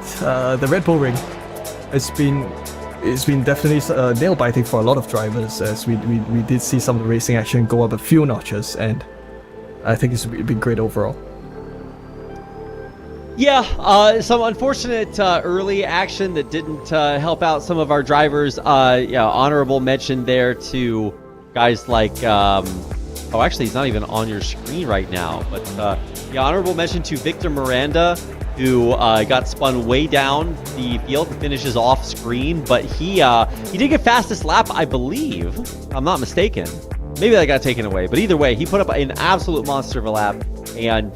the Red Bull Ring. It's been definitely nail biting for a lot of drivers, as we did see some of the racing action go up a few notches, and I think it's been great overall. Yeah, some unfortunate early action that didn't help out some of our drivers. Yeah, honorable mention there to guys like, oh, actually, he's not even on your screen right now, but yeah, honorable mention to Victor Miranda, who got spun way down the field and finishes off screen, but he did get fastest lap, I believe, if I'm not mistaken. Maybe that got taken away, but either way, he put up an absolute monster of a lap, and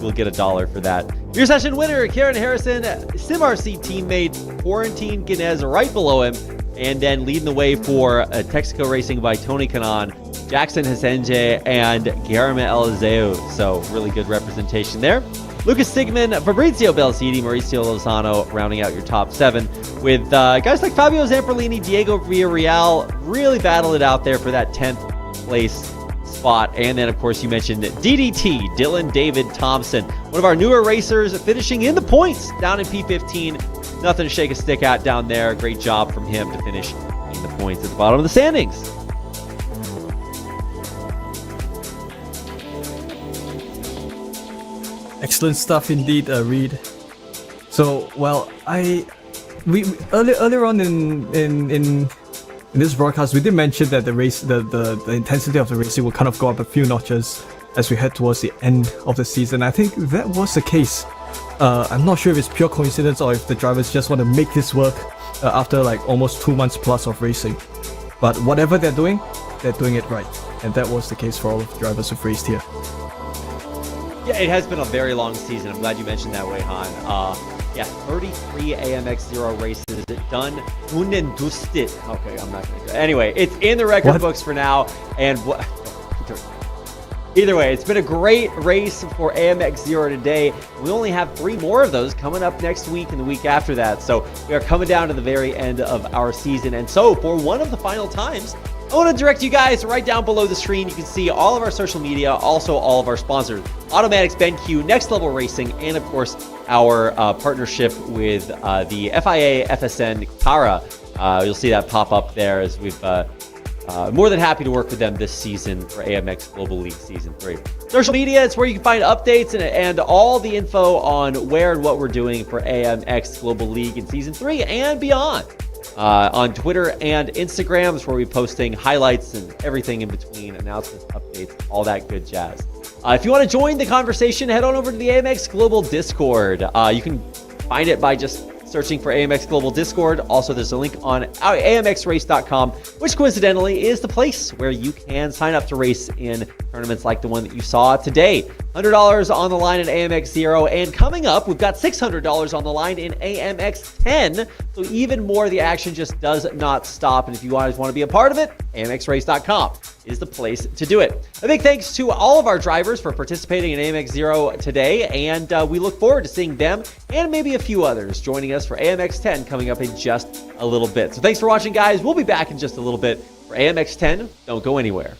we'll get $1 for that. Your session winner, Kieran Harrison, SimRC teammate Cortine Guinness right below him, and then leading the way for Texaco Racing by Tony Kanaan, Jackson Hasenje, and Guillermo Eliseo. So really good representation there. Lucas Sigmund, Fabrizio Belcidi, Mauricio Lozano rounding out your top 7, with guys like Fabio Zamperlini, Diego Villarreal really battle it out there for that 10th place spot. And then, of course, you mentioned DDT, Dylan David Thompson, one of our newer racers, finishing in the points down in P15. Nothing to shake a stick at down there. Great job from him to finish in the points at the bottom of the standings. Excellent stuff indeed, Reed. So, well, we earlier on in this broadcast, we did mention that the race, the intensity of the racing will kind of go up a few notches as we head towards the end of the season. I think that was the case. I'm not sure if it's pure coincidence or if the drivers just want to make this work after like almost 2 months plus of racing. But whatever they're doing it right, and that was the case for all of the drivers who've raced here. Yeah, it has been a very long season. I'm glad you mentioned that, Weihan. Yeah, 33 AMX 0 races done. Unendusted. Okay, I'm not going to do it. Anyway, it's in the record books for now. And either way, it's been a great race for AMX 0 today. We only have 3 more of those coming up next week and the week after that. So we are coming down to the very end of our season. And so for one of the final times, I want to direct you guys right down below the screen. You can see all of our social media, also all of our sponsors, Automatics, BenQ, Next Level Racing, and of course, our partnership with the FIA FSN Kara. You'll see that pop up there, as we've more than happy to work with them this season for AMX Global League Season 3. Social media, it's where you can find updates and all the info on where and what we're doing for AMX Global League in Season 3 and beyond. on Twitter and Instagram is where we're posting highlights and everything in between, announcements, updates, all that good jazz. If you want to join the conversation, head on over to the AMX Global Discord. You can find it by just searching for AMX Global Discord. Also, there's a link on amxrace.com, which coincidentally is the place where you can sign up to race in tournaments like the one that you saw today. $100 on the line in AMX 0, and coming up, we've got $600 on the line in AMX 10. So even more of the action just does not stop. And if you guys want to be a part of it, amxrace.com is the place to do it. A big thanks to all of our drivers for participating in AMX 0 today, and we look forward to seeing them and maybe a few others joining us for AMX 10 coming up in just a little bit. So thanks for watching, guys. We'll be back in just a little bit for AMX 10. Don't go anywhere.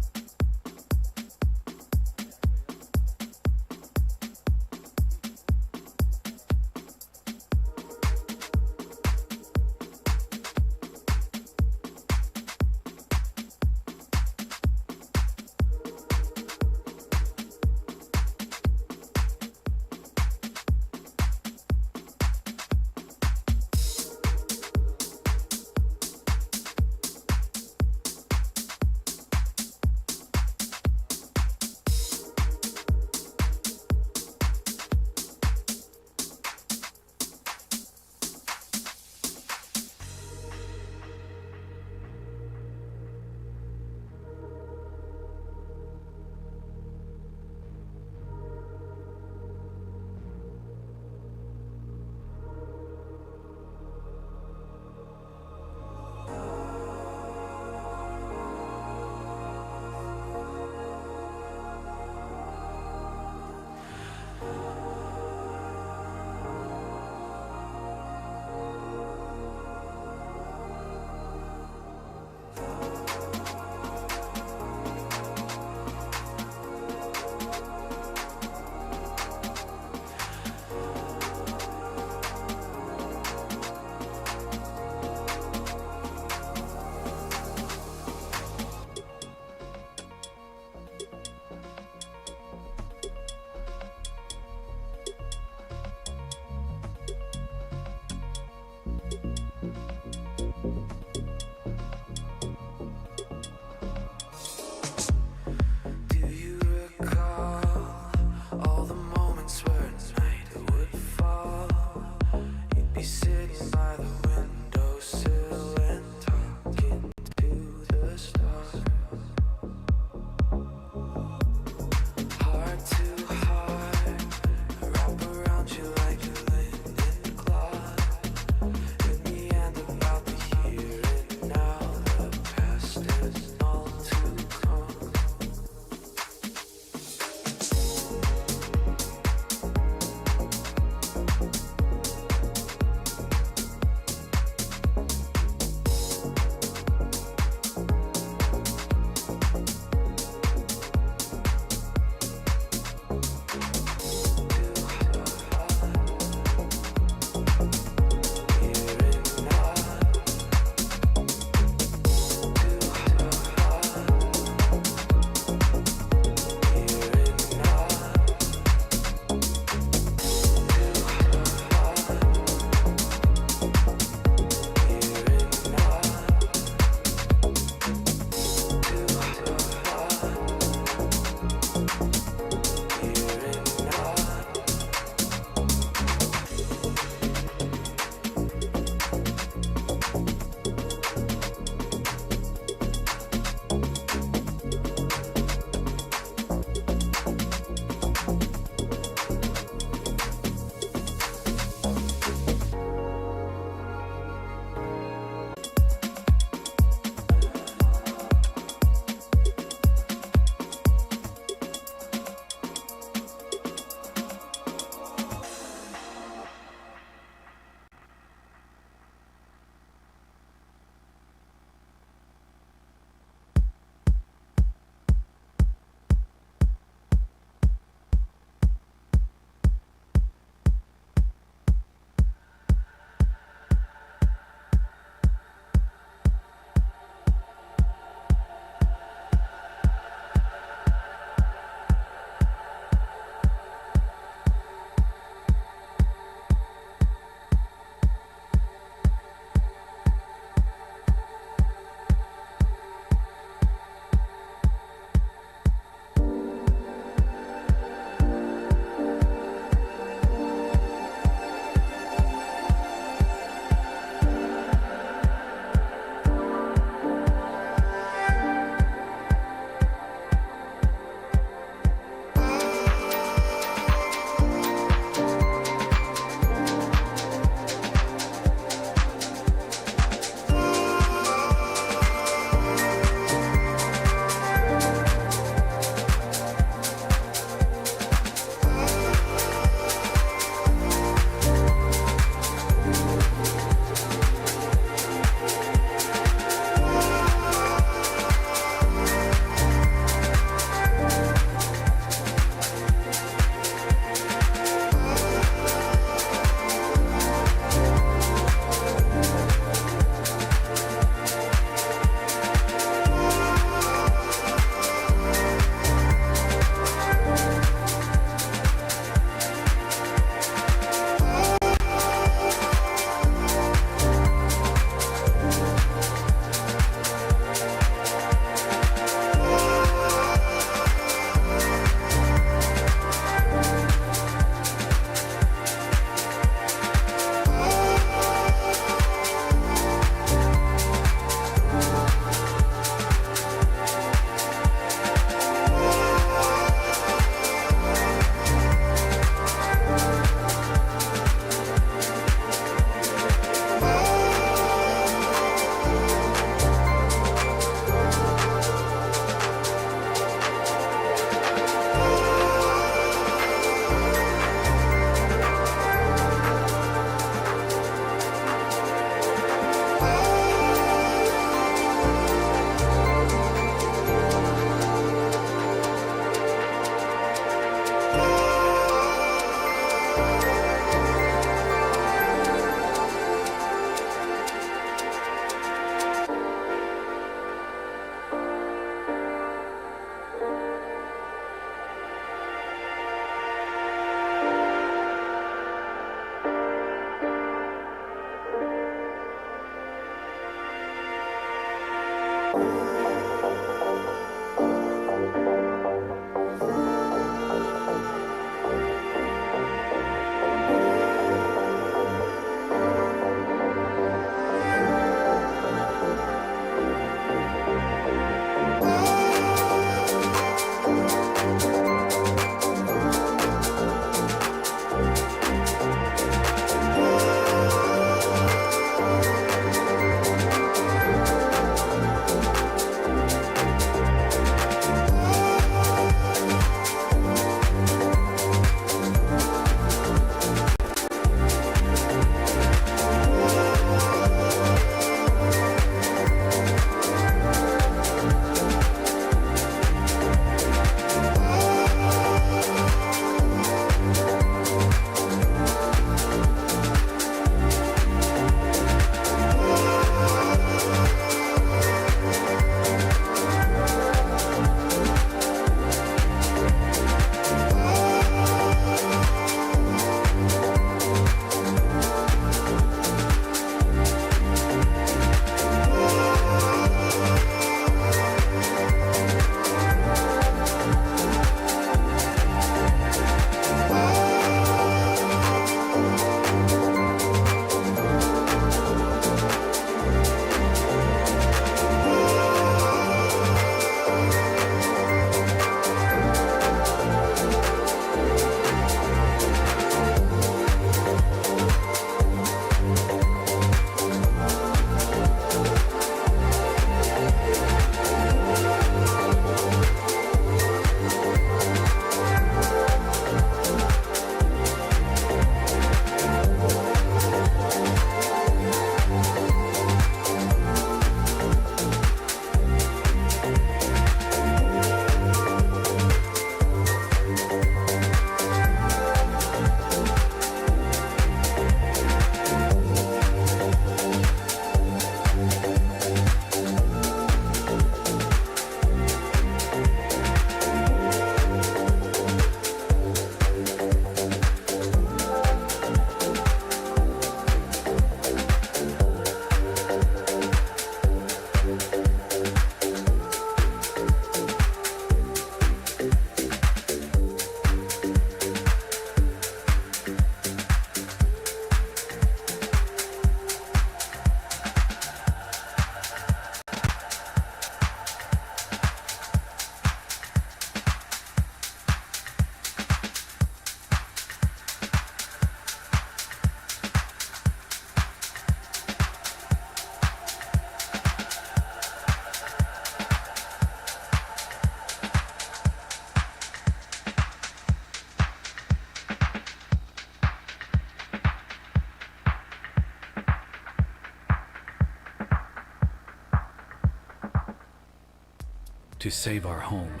to save our home.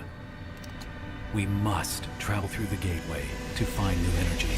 We must travel through the gateway to find new energy.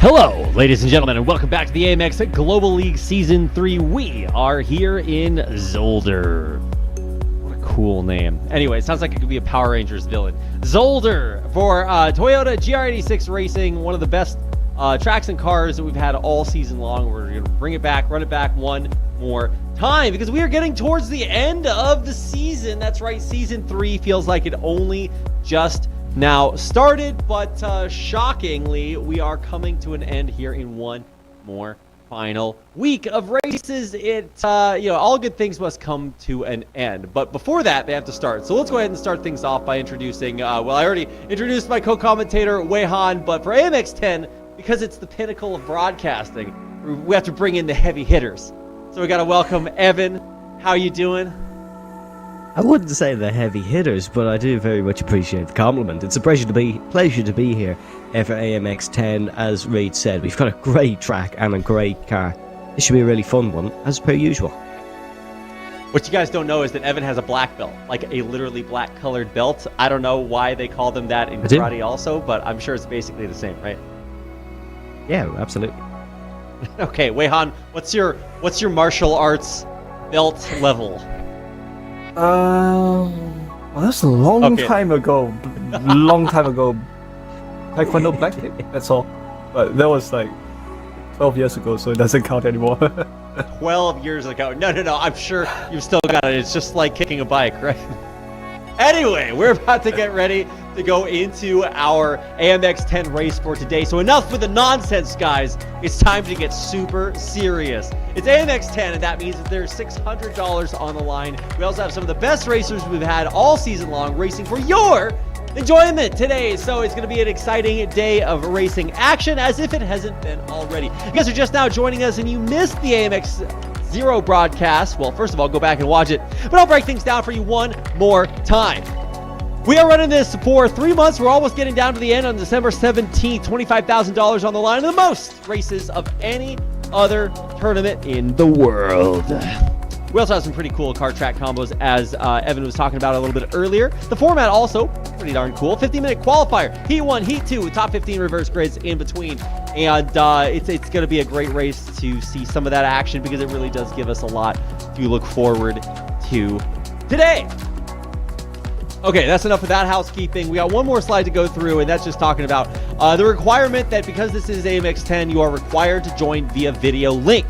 Hello, ladies and gentlemen, and welcome back to the AMX Global League Season 3. We are here in Zolder. What a cool name. Anyway, it sounds like it could be a Power Rangers villain. Zolder for Toyota GR86 Racing, one of the best tracks and cars that we've had all season long. We're going to bring it back, run it back one more time, because we are getting towards the end of the season. That's right, Season 3 feels like it only just now started, but shockingly, we are coming to an end here in one more final week of races. All good things must come to an end, but before that, they have to start. So let's go ahead and start things off by introducing, I already introduced my co-commentator, Weihan, but for AMX 10, because it's the pinnacle of broadcasting, we have to bring in the heavy hitters. So we got to welcome Evan. How you doing? I wouldn't say they're heavy hitters, but I do very much appreciate the compliment. It's a pleasure to be here for AMX 10. As Reed said, we've got a great track and a great car. This should be a really fun one, as per usual. What you guys don't know is that Evan has a black belt, like a literally black colored belt. I don't know why they call them that in karate also, but I'm sure it's basically the same, right? Yeah, absolutely. Okay, Weihan, what's your martial arts belt level? Well, that's a long time ago. Long time ago. Taekwondo black belt, that's all. But that was like 12 years ago, so it doesn't count anymore. 12 years ago. No, I'm sure you've still got it. It's just like kicking a bike, right? Anyway, we're about to get ready to go into our AMX 10 race for today. So enough with the nonsense, guys. It's time to get super serious. It's AMX 10, and that means that there's $600 on the line. We also have some of the best racers we've had all season long racing for your enjoyment today. So it's going to be an exciting day of racing action, as if it hasn't been already. You guys are just now joining us and you missed the AMX 0 broadcast. Well, first of all, go back and watch it, but I'll break things down for you one more time. We are running this for 3 months. We're almost getting down to the end on December 17th. $25,000 on the line, and the most races of any other tournament in the world. We also have some pretty cool car track combos, as Evan was talking about a little bit earlier. The format also pretty darn cool. 15-minute qualifier, Heat 1, Heat 2, with top 15 reverse grids in between. And it's going to be a great race to see some of that action, because it really does give us a lot to look forward to today. Okay, that's enough of that housekeeping. We got one more slide to go through, and that's just talking about the requirement that because this is AMX 10, you are required to join via video link.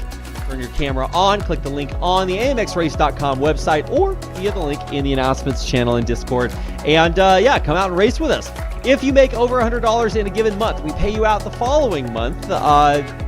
Turn your camera on, click the link on the amxrace.com website, or via the link in the announcements channel in Discord. And come out and race with us. If you make over $100 in a given month, we pay you out the following month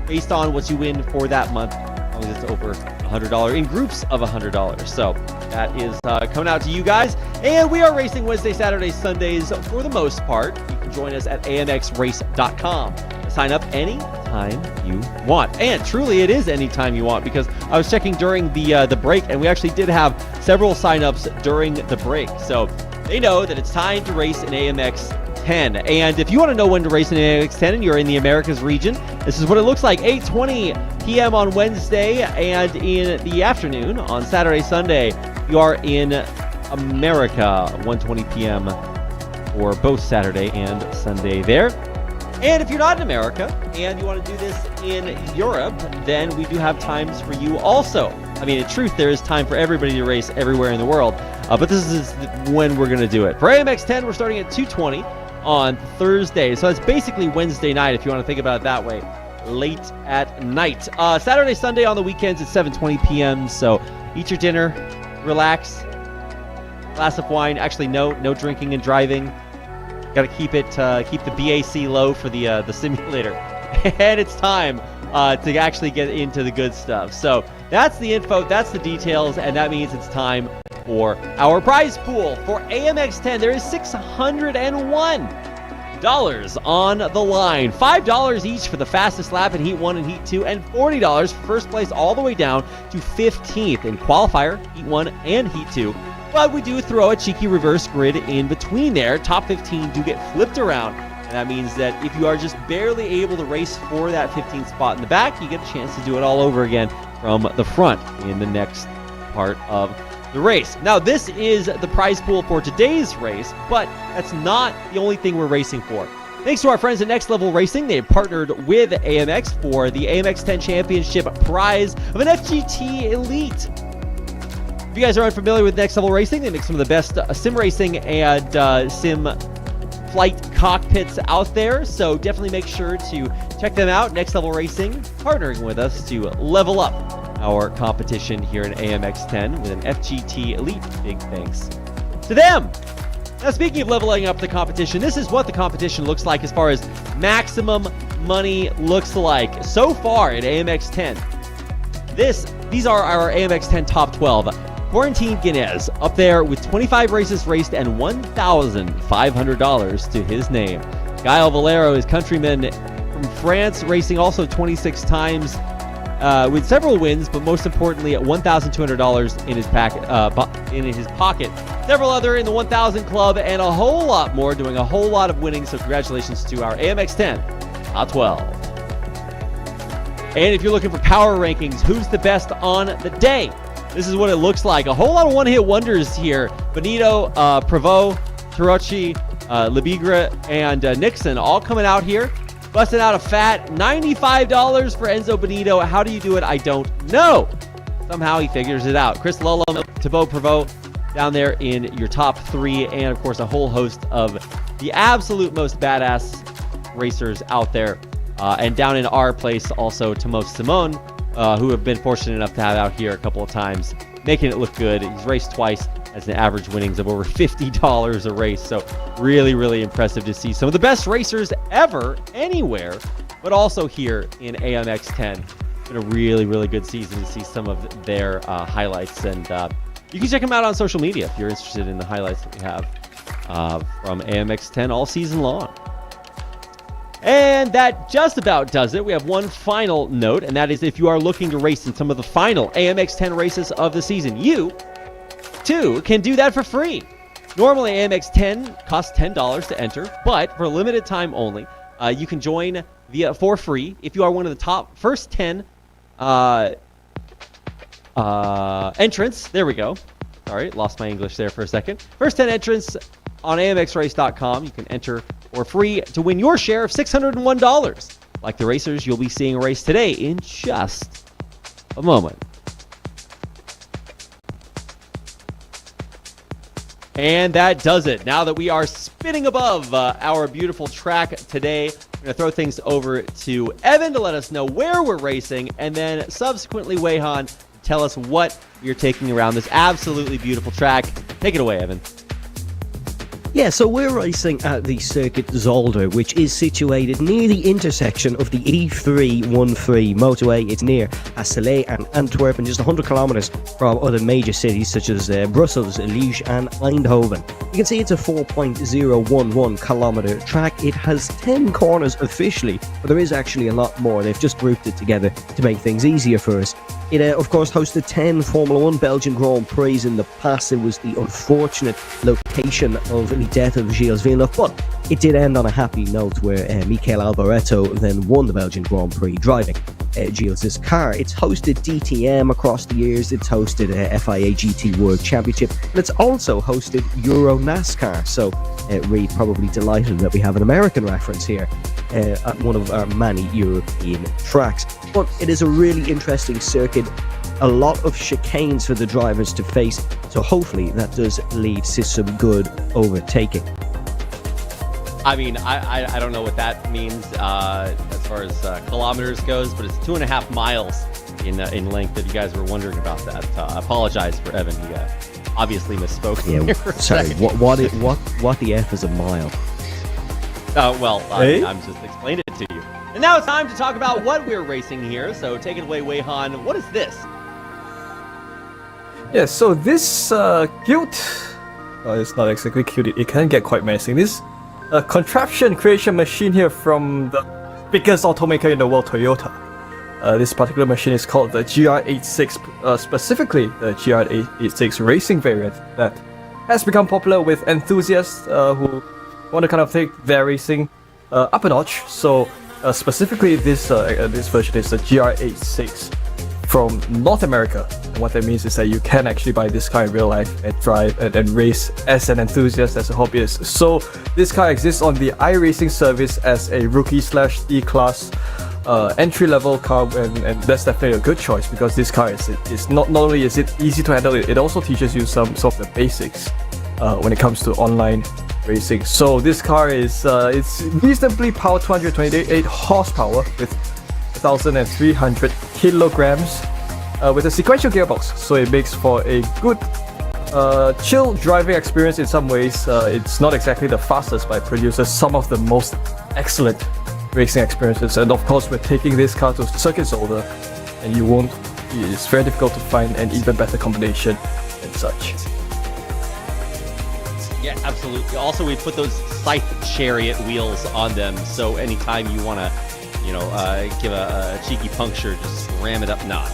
based on what you win for that month, as long as it's over $100 in groups of $100. So that is coming out to you guys. And we are racing Wednesday, Saturdays, Sundays for the most part. You can join us at amxrace.com. Sign up anytime you want. And truly, it is anytime you want, because I was checking during the break, and we actually did have several signups during the break. So they know that it's time to race in AMX 10. And if you want to know when to race in AMX 10 and you're in the Americas region, this is what it looks like. 8:20 p.m. on Wednesday, and in the afternoon on Saturday, Sunday, you are in America, 1:20 p.m. for both Saturday and Sunday there. And if you're not in America and you want to do this in Europe, then we do have times for you also. I mean, in truth, there is time for everybody to race everywhere in the world, but this is when we're going to do it. For AMX 10, we're starting at 2:20 on Thursday, so it's basically Wednesday night if you want to think about it that way, late at night. Saturday, Sunday on the weekends at 7:20 p.m., so eat your dinner, relax, glass of wine. Actually, no drinking and driving. Got to keep the BAC low for the simulator. And it's time to actually get into the good stuff. So that's the info, that's the details, and that means it's time for our prize pool. For AMX 10, there is $601 on the line. $5 each for the fastest lap in Heat 1 and Heat 2, and $40 for first place all the way down to 15th in qualifier, Heat 1 and Heat 2. But we do throw a cheeky reverse grid in between there. Top 15 do get flipped around. And that means that if you are just barely able to race for that 15th spot in the back, you get a chance to do it all over again from the front in the next part of the race. Now, this is the prize pool for today's race, but that's not the only thing we're racing for. Thanks to our friends at Next Level Racing, they have partnered with AMX for the AMX 10 Championship prize of an FGT Elite. If you guys are unfamiliar with Next Level Racing, they make some of the best sim racing and sim flight cockpits out there, so definitely make sure to check them out. Next Level Racing partnering with us to level up our competition here in AMX 10 with an FGT Elite. Big thanks to them. Now, speaking of leveling up the competition, this is what the competition looks like as far as maximum money looks like so far at AMX 10. These are our AMX 10 top 12. Quarantine Guinness up there with 25 races raced and $1,500 to his name. Gael Valero, his countryman from France, racing also 26 times with several wins, but most importantly at $1,200 in his pocket. Several other in the 1,000 club and a whole lot more doing a whole lot of winning. So congratulations to our AMX 10 top 12. And if you're looking for power rankings, who's the best on the day? This is what it looks like. A whole lot of one-hit wonders here. Benito, Prevost, Tarochi, Lebigre, and Nixon all coming out here. Busting out a fat $95 for Enzo Benito. How do you do it? I don't know. Somehow he figures it out. Chris Lolo, Thibaut Prevost down there in your top 3. And, of course, a whole host of the absolute most badass racers out there. And down in our place, also Tomás Simón, who have been fortunate enough to have out here a couple of times, making it look good. He's raced twice, has an average winnings of over $50 a race. So really, really impressive to see some of the best racers ever, anywhere, but also here in AMX 10. It's been a really, really good season to see some of their highlights. And you can check them out on social media if you're interested in the highlights that we have from AMX 10 all season long. And that just about does it. We have one final note, and that is if you are looking to race in some of the final AMX 10 races of the season, you, too, can do that for free. Normally, AMX 10 costs $10 to enter, but for a limited time only, you can join for free if you are one of the first 10 entrants. There we go. Sorry, lost my English there for a second. First 10 entrants on AMXRace.com. You can enter for free to win your share of $601. Like the racers you'll be seeing race today in just a moment. And that does it. Now that we are spinning above our beautiful track today, we're going to throw things over to Evan to let us know where we're racing, and then subsequently Weyhan to tell us what you're taking around this absolutely beautiful track. Take it away, Evan. Yeah, so we're racing at the Circuit Zolder, which is situated near the intersection of the E313 motorway. It's near Asselet and Antwerp, and just 100 kilometers from other major cities such as Brussels, Liège and Eindhoven. You can see it's a 4.011 kilometer track. It has 10 corners officially, but there is actually a lot more. They've just grouped it together to make things easier for us. It, of course, hosted 10 Formula 1 Belgian Grand Prix in the past. It was the unfortunate location of the death of Gilles Villeneuve, but it did end on a happy note where Michael Alboreto then won the Belgian Grand Prix driving Gilles' car. It's hosted DTM across the years. It's hosted FIA GT World Championship, and it's also hosted Euro NASCAR. So we're probably delighted that we have an American reference here at one of our many European tracks. But it is a really interesting circuit, a lot of chicanes for the drivers to face, so hopefully that does lead to some good overtaking. I mean, I don't know what that means as far as kilometers goes, but it's 2.5 miles in length. If you guys were wondering about that, I apologize for Evan. He obviously misspoke. Yeah, sorry. What the F is a mile? Well, I'm just explaining it to you. And now it's time to talk about what we're racing here. So take it away, Weyhan. What is this? Yeah, so this guild, it's not exactly cute. It can get quite messy. This contraption creation machine here from the biggest automaker in the world, Toyota. This particular machine is called the GR86, specifically the GR86 racing variant that has become popular with enthusiasts who want to kind of take their racing up a notch. So specifically this version is the GR86 from North America. And what that means is that you can actually buy this car in real life and drive and race as an enthusiast, as a hobbyist. So this car exists on the iRacing service as a rookie/E-class entry-level car, and that's definitely a good choice, because this car is not only is it easy to handle, it also teaches you some of the basics when it comes to online racing. So this car is it's reasonably powered, 228 horsepower with 1,300 kilograms with a sequential gearbox, so it makes for a good chill driving experience in some ways. It's not exactly the fastest, but it produces some of the most excellent racing experiences. And of course, we're taking this car to Circuit Zolder, and it's very difficult to find an even better combination and such. Yeah, absolutely. Also, we put those Scythe Chariot wheels on them, so anytime you want to, give a cheeky puncture, just ram it up. Nah,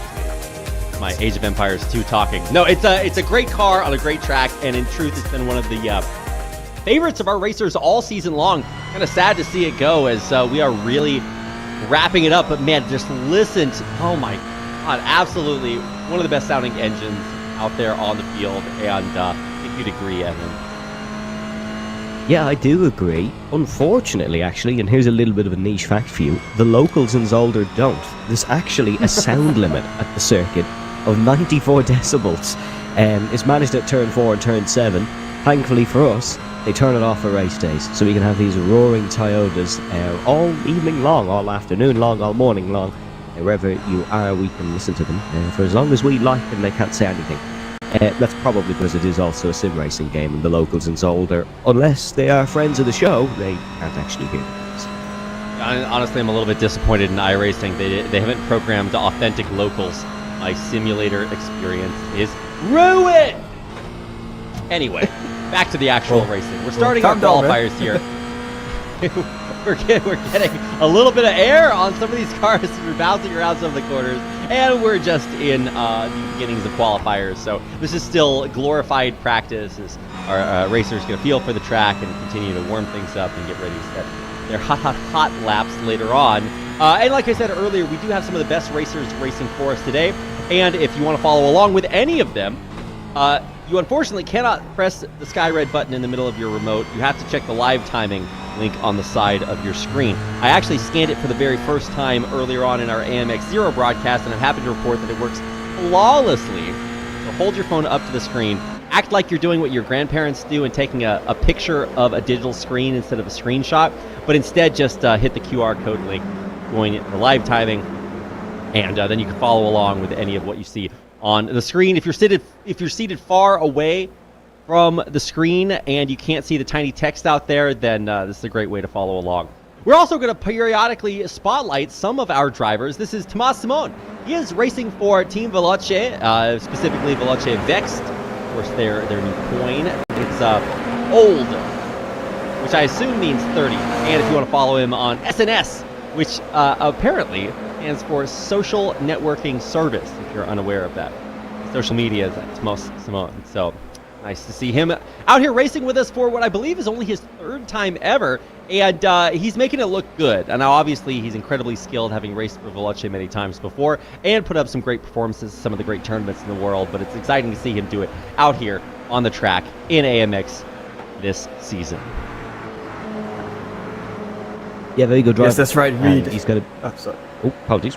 my Age of Empires 2 talking. No, it's a great car on a great track, and in truth, it's been one of the favorites of our racers all season long. Kind of sad to see it go, as we are really wrapping it up. But man, just listen to, oh my God, absolutely one of the best sounding engines out there on the field, and I think you'd agree, Evan. Yeah, I do agree. Unfortunately, actually, and here's a little bit of a niche fact for you, the locals in Zolder don't. There's actually a sound limit at the circuit of 94 decibels. It's managed at turn 4 and turn 7. Thankfully for us, they turn it off for race days, so we can have these roaring Toyotas all evening long, all afternoon long, all morning long. Wherever you are, we can listen to them for as long as we like, and they can't say anything. That's probably because it is also a sim racing game, and the locals in Zolder, unless they are friends of the show, they can't actually hear it. Honestly, I'm a little bit disappointed in iRacing. They haven't programmed authentic locals. My simulator experience is ruined! Anyway, back to the actual racing. We're starting our qualifiers here. We're getting a little bit of air on some of these cars. We're bouncing around some of the corners, and we're just in the beginnings of qualifiers. So this is still glorified practice as our racers get a feel for the track and continue to warm things up and get ready to set their hot laps later on. And like I said earlier, we do have some of the best racers racing for us today. And if you want to follow along with any of them, you unfortunately cannot press the sky red button in the middle of your remote. You have to check the live timing link on the side of your screen. I actually scanned it for the very first time earlier on in our AMX Zero broadcast, and I'm happy to report that it works flawlessly. So hold your phone up to the screen. Act like you're doing what your grandparents do and taking a picture of a digital screen instead of a screenshot, but instead just hit the QR code link going into the live timing, and then you can follow along with any of what you see on the screen. If you're seated far away from the screen and you can't see the tiny text out there, then this is a great way to follow along. We're also going to periodically spotlight some of our drivers. This is Tomas Simon. He is racing for Team Veloce, specifically Veloce Vexed. Of course, their new coin. It's old, which I assume means 30. And if you want to follow him on SNS, which apparently stands for Social Networking Service, if you're unaware of that. Social media is at Tomas Simon. So nice to see him out here racing with us for what I believe is only his third time ever, and he's making it look good. And now obviously he's incredibly skilled, having raced for Veloce many times before and put up some great performances in some of the great tournaments in the world, but it's exciting to see him do it out here on the track in AMX this season. Yeah, very good driver. Yes, that's right, Reed. He's got a... Oh, sorry. Oh, apologies.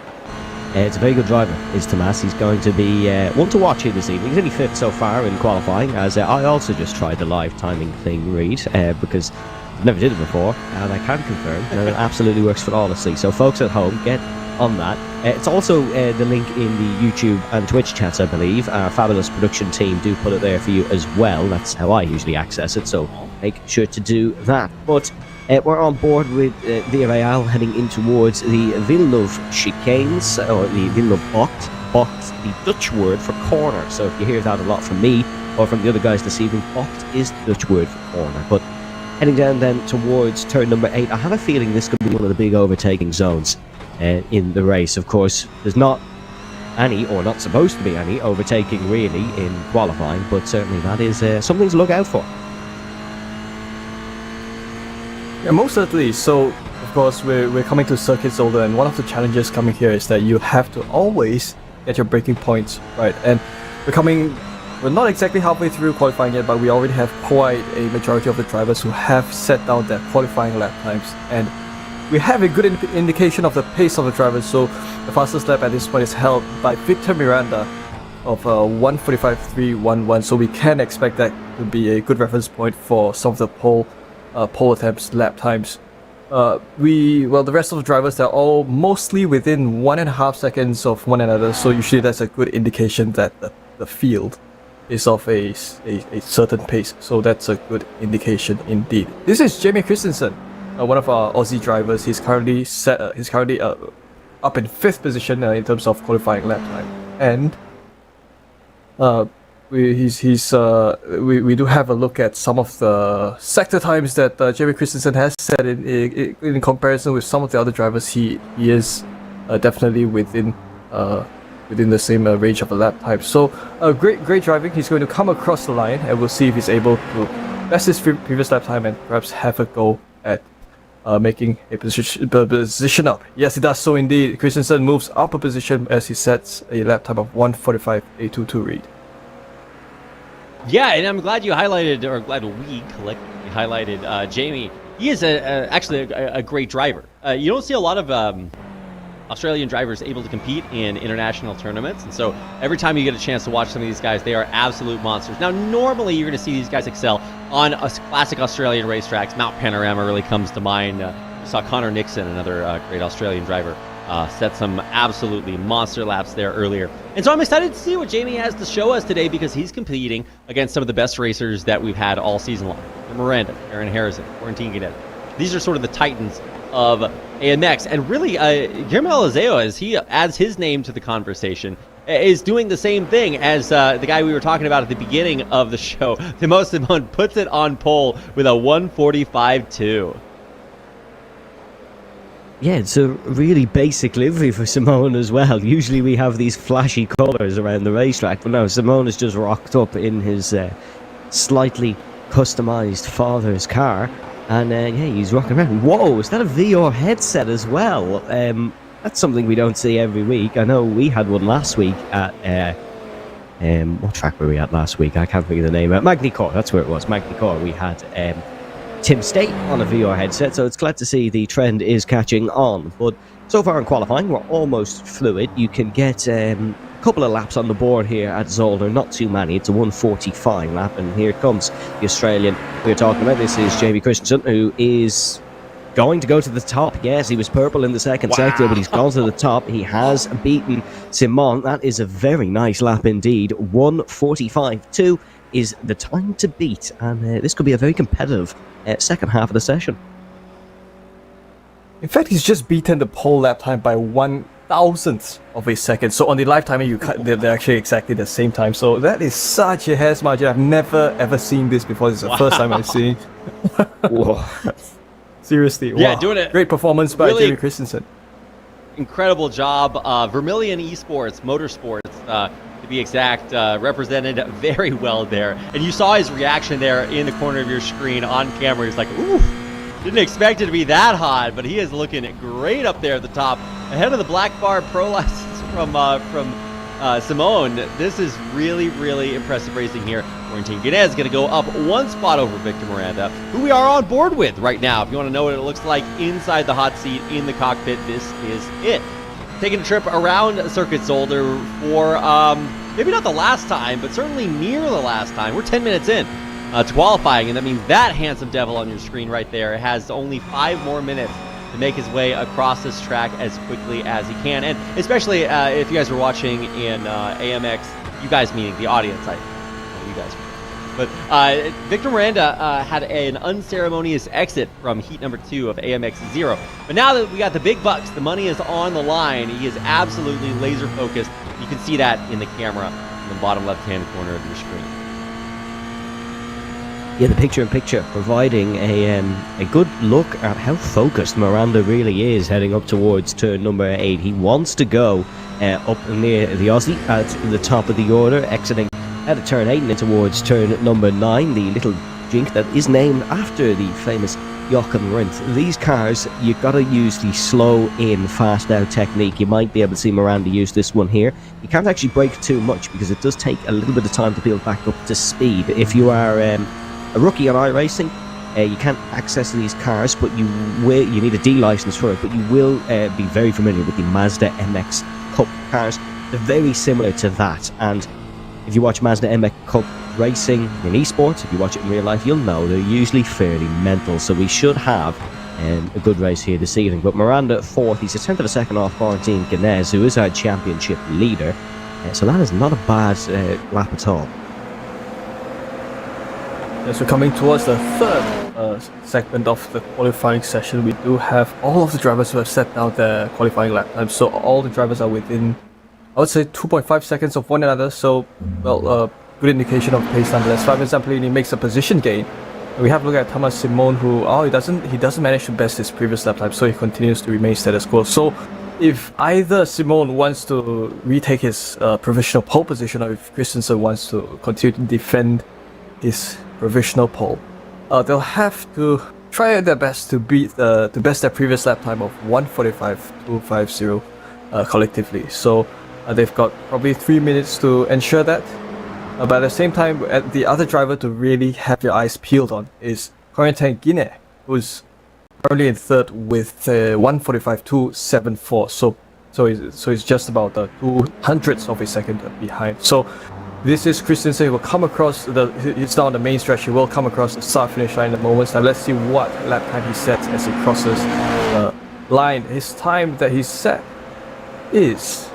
It's a very good driver, is Tomas. He's going to be one to watch here this evening. He's only fifth so far in qualifying, as I also just tried the live timing thing, Reed, because I've never did it before, and I can confirm that it absolutely works flawlessly. So folks at home, get on that. It's also the link in the YouTube and Twitch chats, I believe. Our fabulous production team do put it there for you as well. That's how I usually access it, so make sure to do that. But we're on board with Villarreal heading in towards the Villeneuve chicanes, or the Villeneuve bocht, the Dutch word for corner. So if you hear that a lot from me or from the other guys this evening, bocht is the Dutch word for corner. But heading down then towards turn number 8, I have a feeling this could be one of the big overtaking zones in the race. Of course, there's not any, or not supposed to be any, overtaking really in qualifying, but certainly that is something to look out for. Yeah, most certainly. So, of course, we're coming to Circuit Zolder, and one of the challenges coming here is that you have to always get your braking points right. And we're not exactly halfway through qualifying yet, but we already have quite a majority of the drivers who have set down their qualifying lap times, and we have a good indication of the pace of the drivers. So the fastest lap at this point is held by Victor Miranda of 1:45.311, so we can expect that to be a good reference point for some of the pole attempts lap times. The rest of the drivers, they're all mostly within 1.5 seconds of one another, so usually that's a good indication that the field is of a certain pace, so that's a good indication indeed. This is Jamie Christensen, one of our Aussie drivers. He's currently up in 5th position in terms of qualifying lap time, and we do have a look at some of the sector times that Jamie Christensen has set in comparison with some of the other drivers. He is definitely within the same range of a lap time. So great driving. He's going to come across the line, and we'll see if he's able to best his previous lap time and perhaps have a go at making a position up. Yes, he does so indeed. Christensen moves up a position as he sets a lap time of 1:45.822 read. Yeah, and I'm glad you highlighted, or glad we collectively highlighted Jamie. He is actually a great driver. You don't see a lot of Australian drivers able to compete in international tournaments, and so every time you get a chance to watch some of these guys, they are absolute monsters. Now, normally you're going to see these guys excel on classic Australian racetracks. Mount Panorama really comes to mind. We saw Connor Nixon, another great Australian driver, set some absolutely monster laps there earlier. And so I'm excited to see what Jamie has to show us today, because he's competing against some of the best racers that we've had all season long. Miranda, Aaron Harrison, Quarantine Cadet. These are sort of the titans of AMX, and really Guillermo Eliseo, as he adds his name to the conversation, is doing the same thing as the guy we were talking about at the beginning of the show. Timo Simon puts it on pole with a 1:45.2. Yeah, it's a really basic livery for Simone as well. Usually we have these flashy colours around the racetrack, but no, Simone has just rocked up in his slightly customised father's car. And he's rocking around. Whoa, is that a VR headset as well? That's something we don't see every week. I know we had one last week at what track were we at last week? I can't figure the name out. Magny-Cours, that's where it was. Magny-Cours. We had Tim State on a VR headset, so it's glad to see the trend is catching on. But so far in qualifying, we're almost fluid. You can get couple of laps on the board here at Zolder, not too many. It's a 1:45 lap, and here comes the Australian we're talking about. This is Jamie Christensen, who is going to go to the top. Yes, he was purple in the second sector, but he's gone to the top. He has beaten Simon. That is a very nice lap indeed. 1:45.2 is the time to beat, and this could be a very competitive second half of the session. In fact, he's just beaten the pole lap time by 1/1000th of a second. So on the live timer, they're actually exactly the same time. So that is such a hair's margin. I've never ever seen this before. This is the first time I've seen. Whoa. Seriously, yeah, wow. Doing it. Great performance by really Jamie Christensen. Incredible job. Vermilion Esports, Motorsports, to be exact, represented very well there. And you saw his reaction there in the corner of your screen on camera. He's like, ooh. Didn't expect it to be that hot, but he is looking great up there at the top. Ahead of the Black Bar Pro license from Simone. This is really, really impressive racing here. Quarantine Guinez is going to go up one spot over Victor Miranda, who we are on board with right now. If you want to know what it looks like inside the hot seat in the cockpit, this is it. Taking a trip around Circuit Zolder for maybe not the last time, but certainly near the last time. We're 10 minutes in to qualifying, and that means that handsome devil on your screen right there has only 5 more minutes to make his way across this track as quickly as he can. And especially if you guys were watching in AMX, you guys meaning the audience, I know you guys were. But Victor Miranda had an unceremonious exit from heat number 2 of AMX 0. But now that we got the big bucks, the money is on the line, he is absolutely laser focused. You can see that in the camera in the bottom left-hand corner of your screen. Yeah, the picture-in-picture providing a good look at how focused Miranda really is heading up towards turn number 8. He wants to go up near the Aussie at the top of the order, exiting out of turn 8 and in towards turn number 9. The little jink that is named after the famous Jochen Rindt. These cars, you've got to use the slow in, fast out technique. You might be able to see Miranda use this one here. You can't actually brake too much because it does take a little bit of time to build back up to speed. If you are a rookie on iRacing, you can't access these cars, but you need a D license for it, but you will be very familiar with the Mazda MX Cup cars. They're very similar to that, and if you watch Mazda MX Cup racing in esports, if you watch it in real life, you'll know they're usually fairly mental, so we should have a good race here this evening. But Miranda 4th, he's a tenth of a second off Quarantine Guinness, who is our championship leader, so that is not a bad lap at all. As we're coming towards the third segment of the qualifying session, we do have all of the drivers who have set down their qualifying lap time, so all the drivers are within, I would say, 2.5 seconds of one another, so, well, good indication of pace nonetheless. Fabian Zampolini makes a position gain. We have a look at Thomas Simon, who, he doesn't manage to best his previous lap time, so he continues to remain status quo. So, if either Simon wants to retake his provisional pole position, or if Christensen wants to continue to defend his provisional pole, they'll have to try their best to best their previous lap time of 1:45.250 collectively. So they've got probably 3 minutes to ensure that. But at the same time, the other driver to really have your eyes peeled on is Corentin Guinet, who's currently in third with 1:45.274. So he's just about 200ths of a second behind. So this is Christensen. He will come across it's now on the main stretch. He will come across the start finish line in a moment. Now let's see what lap time he sets as he crosses the line. His time that he set is,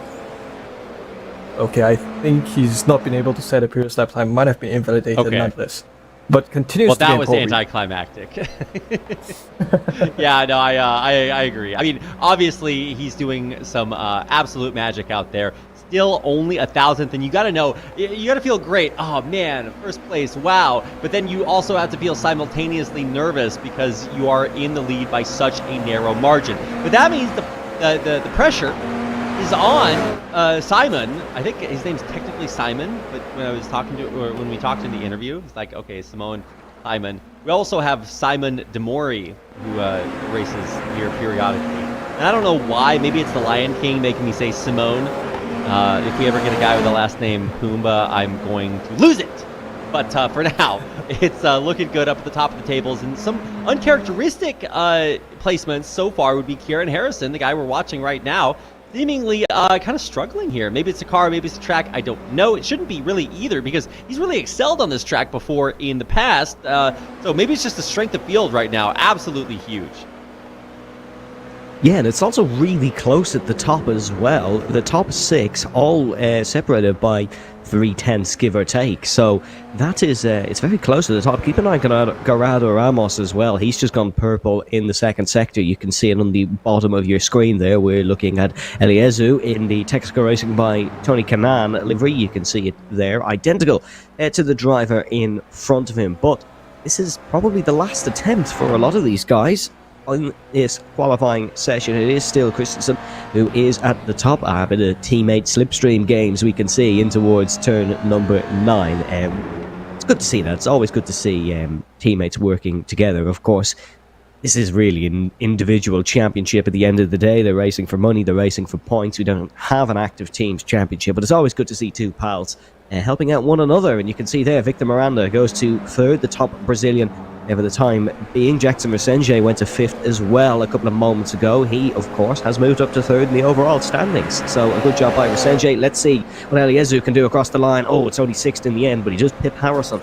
okay, I think he's not been able to set a previous lap time. Might have been invalidated nonetheless. But continues to that was anticlimactic. Yeah, no, I agree. I mean, obviously he's doing some absolute magic out there. Still only 1,000th, and you got to know, you got to feel great. Oh man, first place, wow! But then you also have to feel simultaneously nervous because you are in the lead by such a narrow margin. But that means the pressure is on Simon. I think his name's technically Simon, but when we talked in the interview, it's like, okay, Simone, Simon. We also have Simon Demori, who races here periodically. And I don't know why. Maybe it's the Lion King making me say Simone. If we ever get a guy with the last name Pumbaa, I'm going to lose it. But for now, it's looking good up at the top of the tables. And some uncharacteristic placements so far would be Kieran Harrison, the guy we're watching right now, seemingly kind of struggling here. Maybe it's a car, maybe it's a track, I don't know. It shouldn't be really either because he's really excelled on this track before in the past. So maybe it's just the strength of field right now. Absolutely huge. Yeah, and it's also really close at the top as well. The top 6 all separated by 3/10, give or take. So that is, it's very close to the top. Keep an eye on Gerardo Ramos as well. He's just gone purple in the second sector. You can see it on the bottom of your screen there. We're looking at Eliezu in the Texaco Racing by Tony Kanaan livery. You can see it there, identical to the driver in front of him. But this is probably the last attempt for a lot of these guys in this qualifying session. It is still Christensen who is at the top. A bit of teammate slipstream games we can see in towards turn number 9. It's good to see that. It's always good to see teammates working together. Of course, this is really an individual championship at the end of the day. They're racing for money, they're racing for points. We don't have an active teams championship, but it's always good to see two pals helping out one another. And you can see there, Victor Miranda goes to 3rd, the top Brazilian for the time being. Jackson Resenge went to 5th as well a couple of moments ago. He, of course, has moved up to 3rd in the overall standings. So a good job by Resenge. Let's see what Eliezu can do across the line. Oh, it's only 6th in the end, but he just pipped Harrison.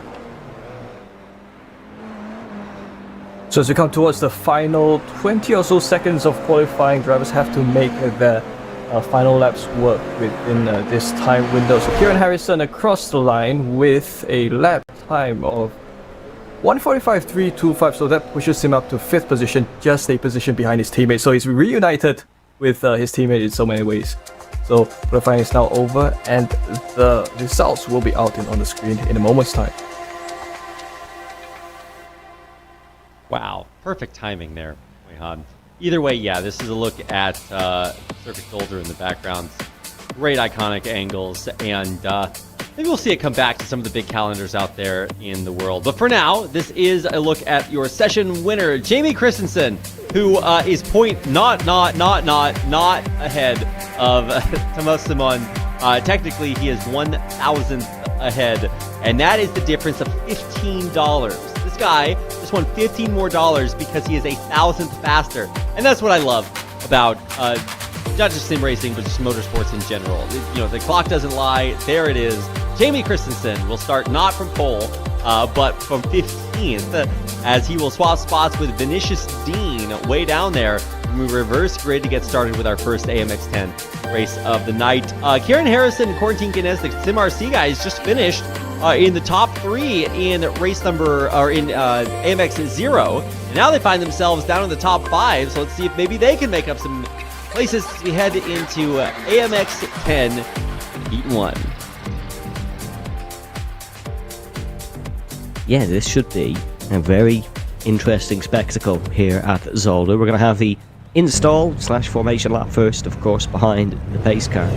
So as we come towards the final 20 or so seconds of qualifying, drivers have to make their final laps work within this time window. So Kieran Harrison across the line with a lap time of 1:45.325, so that pushes him up to 5th position, just a position behind his teammate. So he's reunited with his teammate in so many ways. So qualifying is now over, and the results will be out on the screen in a moment's time. Wow, perfect timing there, Weihan. Either way, yeah, this is a look at Circuit Shoulder in the background. Great iconic angles, and maybe we'll see it come back to some of the big calendars out there in the world. But for now, this is a look at your session winner, Jamie Christensen, who is not ahead of Thomas Simon. Technically, he is 1,000th ahead, and that is the difference of $15. This guy just won $15 more because he is 1,000th faster, and that's what I love about not just sim racing, but just motorsports in general. You know, the clock doesn't lie. There it is. Jamie Christensen will start not from pole, but from 15th, as he will swap spots with Vinicius Dean way down there. We reverse grid to get started with our first AMX 10 race of the night. Kieran Harrison and Quarantine Kinetics SimRC guys just finished in the top 3 in race number, or in AMX 0. And now they find themselves down in the top 5. So let's see if maybe they can make up some places as we head into AMX 10 Heat 1. Yeah, this should be a very interesting spectacle here at Zolder. We're going to have the install/formation lap first, of course, behind the pace car.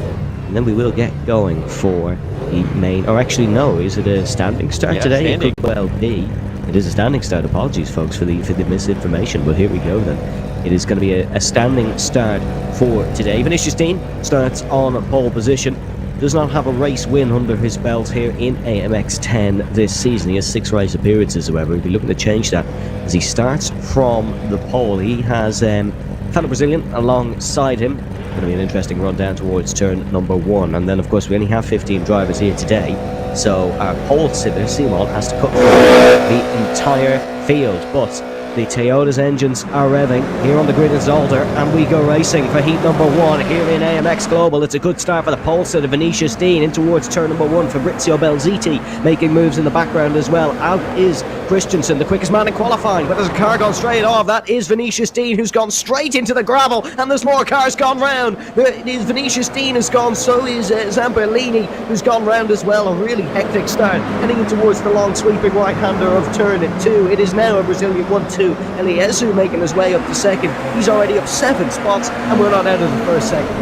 And then we will get going for the main, or actually no, is it a standing start today? Standing. It could well be. It is a standing start. Apologies, folks, for the misinformation, but here we go then. It is going to be a standing start for today. Vinicius Dean starts on pole position. Does not have a race win under his belt here in AMX 10 this season. He has 6 race appearances, however. He'll be looking to change that as he starts from the pole. He has fellow Brazilian alongside him. Going to be an interesting run down towards turn number 1. And then, of course, we only have 15 drivers here today. So our pole sitter, Simon, has to cut through the entire field. But the Toyota's engines are revving here on the grid at Zolder, and we go racing for heat number 1 here in AMX Global. It's a good start for the pole sitter, Vinicius Dean, in towards turn number 1. Fabrizio Belziti making moves in the background as well. Out is Christensen, the quickest man in qualifying, but there's a car gone straight off. That is Vinicius Dean, who's gone straight into the gravel, and there's more cars gone round. It is Vinicius Dean has gone, so is Zamperlini, who's gone round as well. A really hectic start, heading in towards the long sweeping right-hander of turn 2. It is now a Brazilian 1-2. Eliezu making his way up to second. He's already up 7 spots, and we're not out of the first second.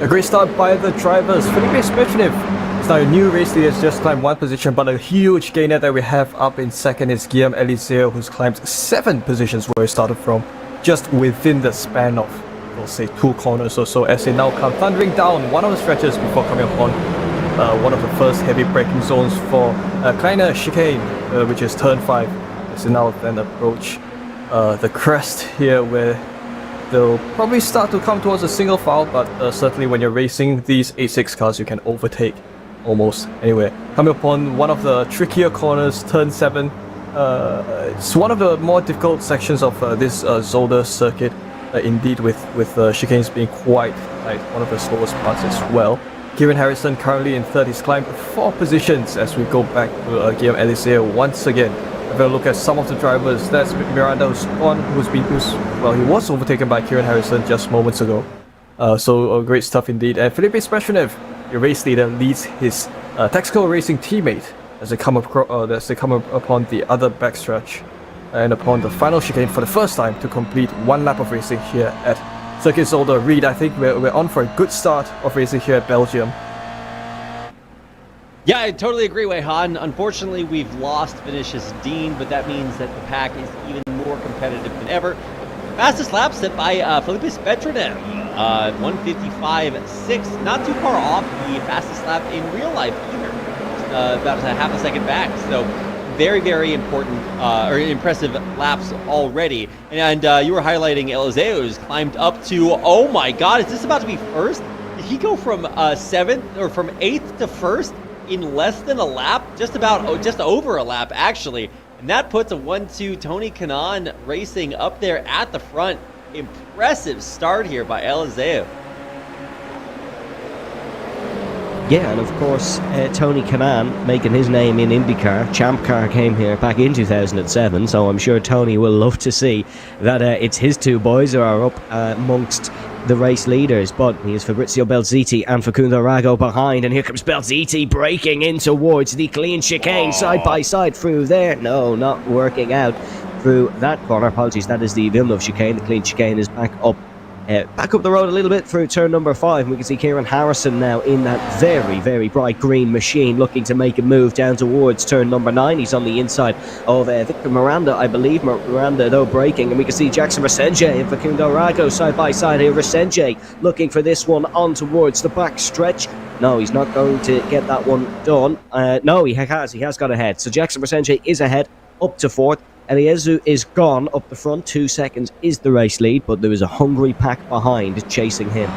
A great start by the drivers. Felipe Spechnev is now a new race leader, has just climbed 1 position, but a huge gainer that we have up in second is Guillaume Eliseo, who's climbed 7 positions where he started from, just within the span of, we'll say, 2 corners or so, as they now come thundering down one of the stretches before coming upon one of the first heavy braking zones for Kleiner Chicane, which is turn 5. As they now then approach the crest here, where they'll probably start to come towards a single file, but certainly when you're racing these A6 cars, you can overtake almost anywhere. Coming upon one of the trickier corners, turn 7. It's one of the more difficult sections of this Zolder circuit, indeed, with chicanes being quite tight, one of the slowest parts as well. Kieran Harrison currently in 3rd. He's climbed 4 positions as we go back to Guillaume Eliseo once again. Have a look at some of the drivers. That's Miranda he was overtaken by Kieran Harrison just moments ago. So great stuff indeed. And Felipe Spechnev, your race leader, leads his Texaco Racing teammate as they come upon the other backstretch and upon the final chicane for the first time to complete 1 lap of racing here at Circuit Zolder. Reed, I think we're on for a good start of racing here at Belgium. Yeah, I totally agree, Wei-Han. Unfortunately, we've lost Vinicius Dean, but that means that the pack is even more competitive than ever. Fastest lap set by Felipe Spechnev, 1:55.6. Not too far off the fastest lap in real life either. About a half a second back. So very, very important or impressive laps already. And you were highlighting Eliseo, who's climbed up to, oh my God, is this about to be first? Did he go from 7th or from 8th to 1st? In less than a lap, just over a lap actually, and that puts a 1-2 Tony Kanaan racing up there at the front. Impressive start here by Eliseo. Yeah, and of course, Tony Kanaan making his name in IndyCar. Champ Car came here back in 2007, so I'm sure Tony will love to see that it's his 2 boys who are up amongst the race leaders. But he has Fabrizio Belziti and Facundo Rago behind, and here comes Belziti breaking in towards the clean chicane, side by side through there. No, not working out through that corner. Apologies, that is the Villeneuve chicane. The clean chicane is back up Back up the road a little bit through turn number 5, and we can see Kieran Harrison now in that very, very bright green machine, looking to make a move down towards turn number 9. He's on the inside of Victor Miranda, I believe. Miranda, though, braking, and we can see Jackson Resenje and Facundo Rago side by side here. Resenje looking for this one on towards the back stretch. No, he's not going to get that one done. No, he has got ahead. So Jackson Resenje is ahead, up to 4th. Eliezu is gone up the front. 2 seconds is the race lead, but there is a hungry pack behind chasing him.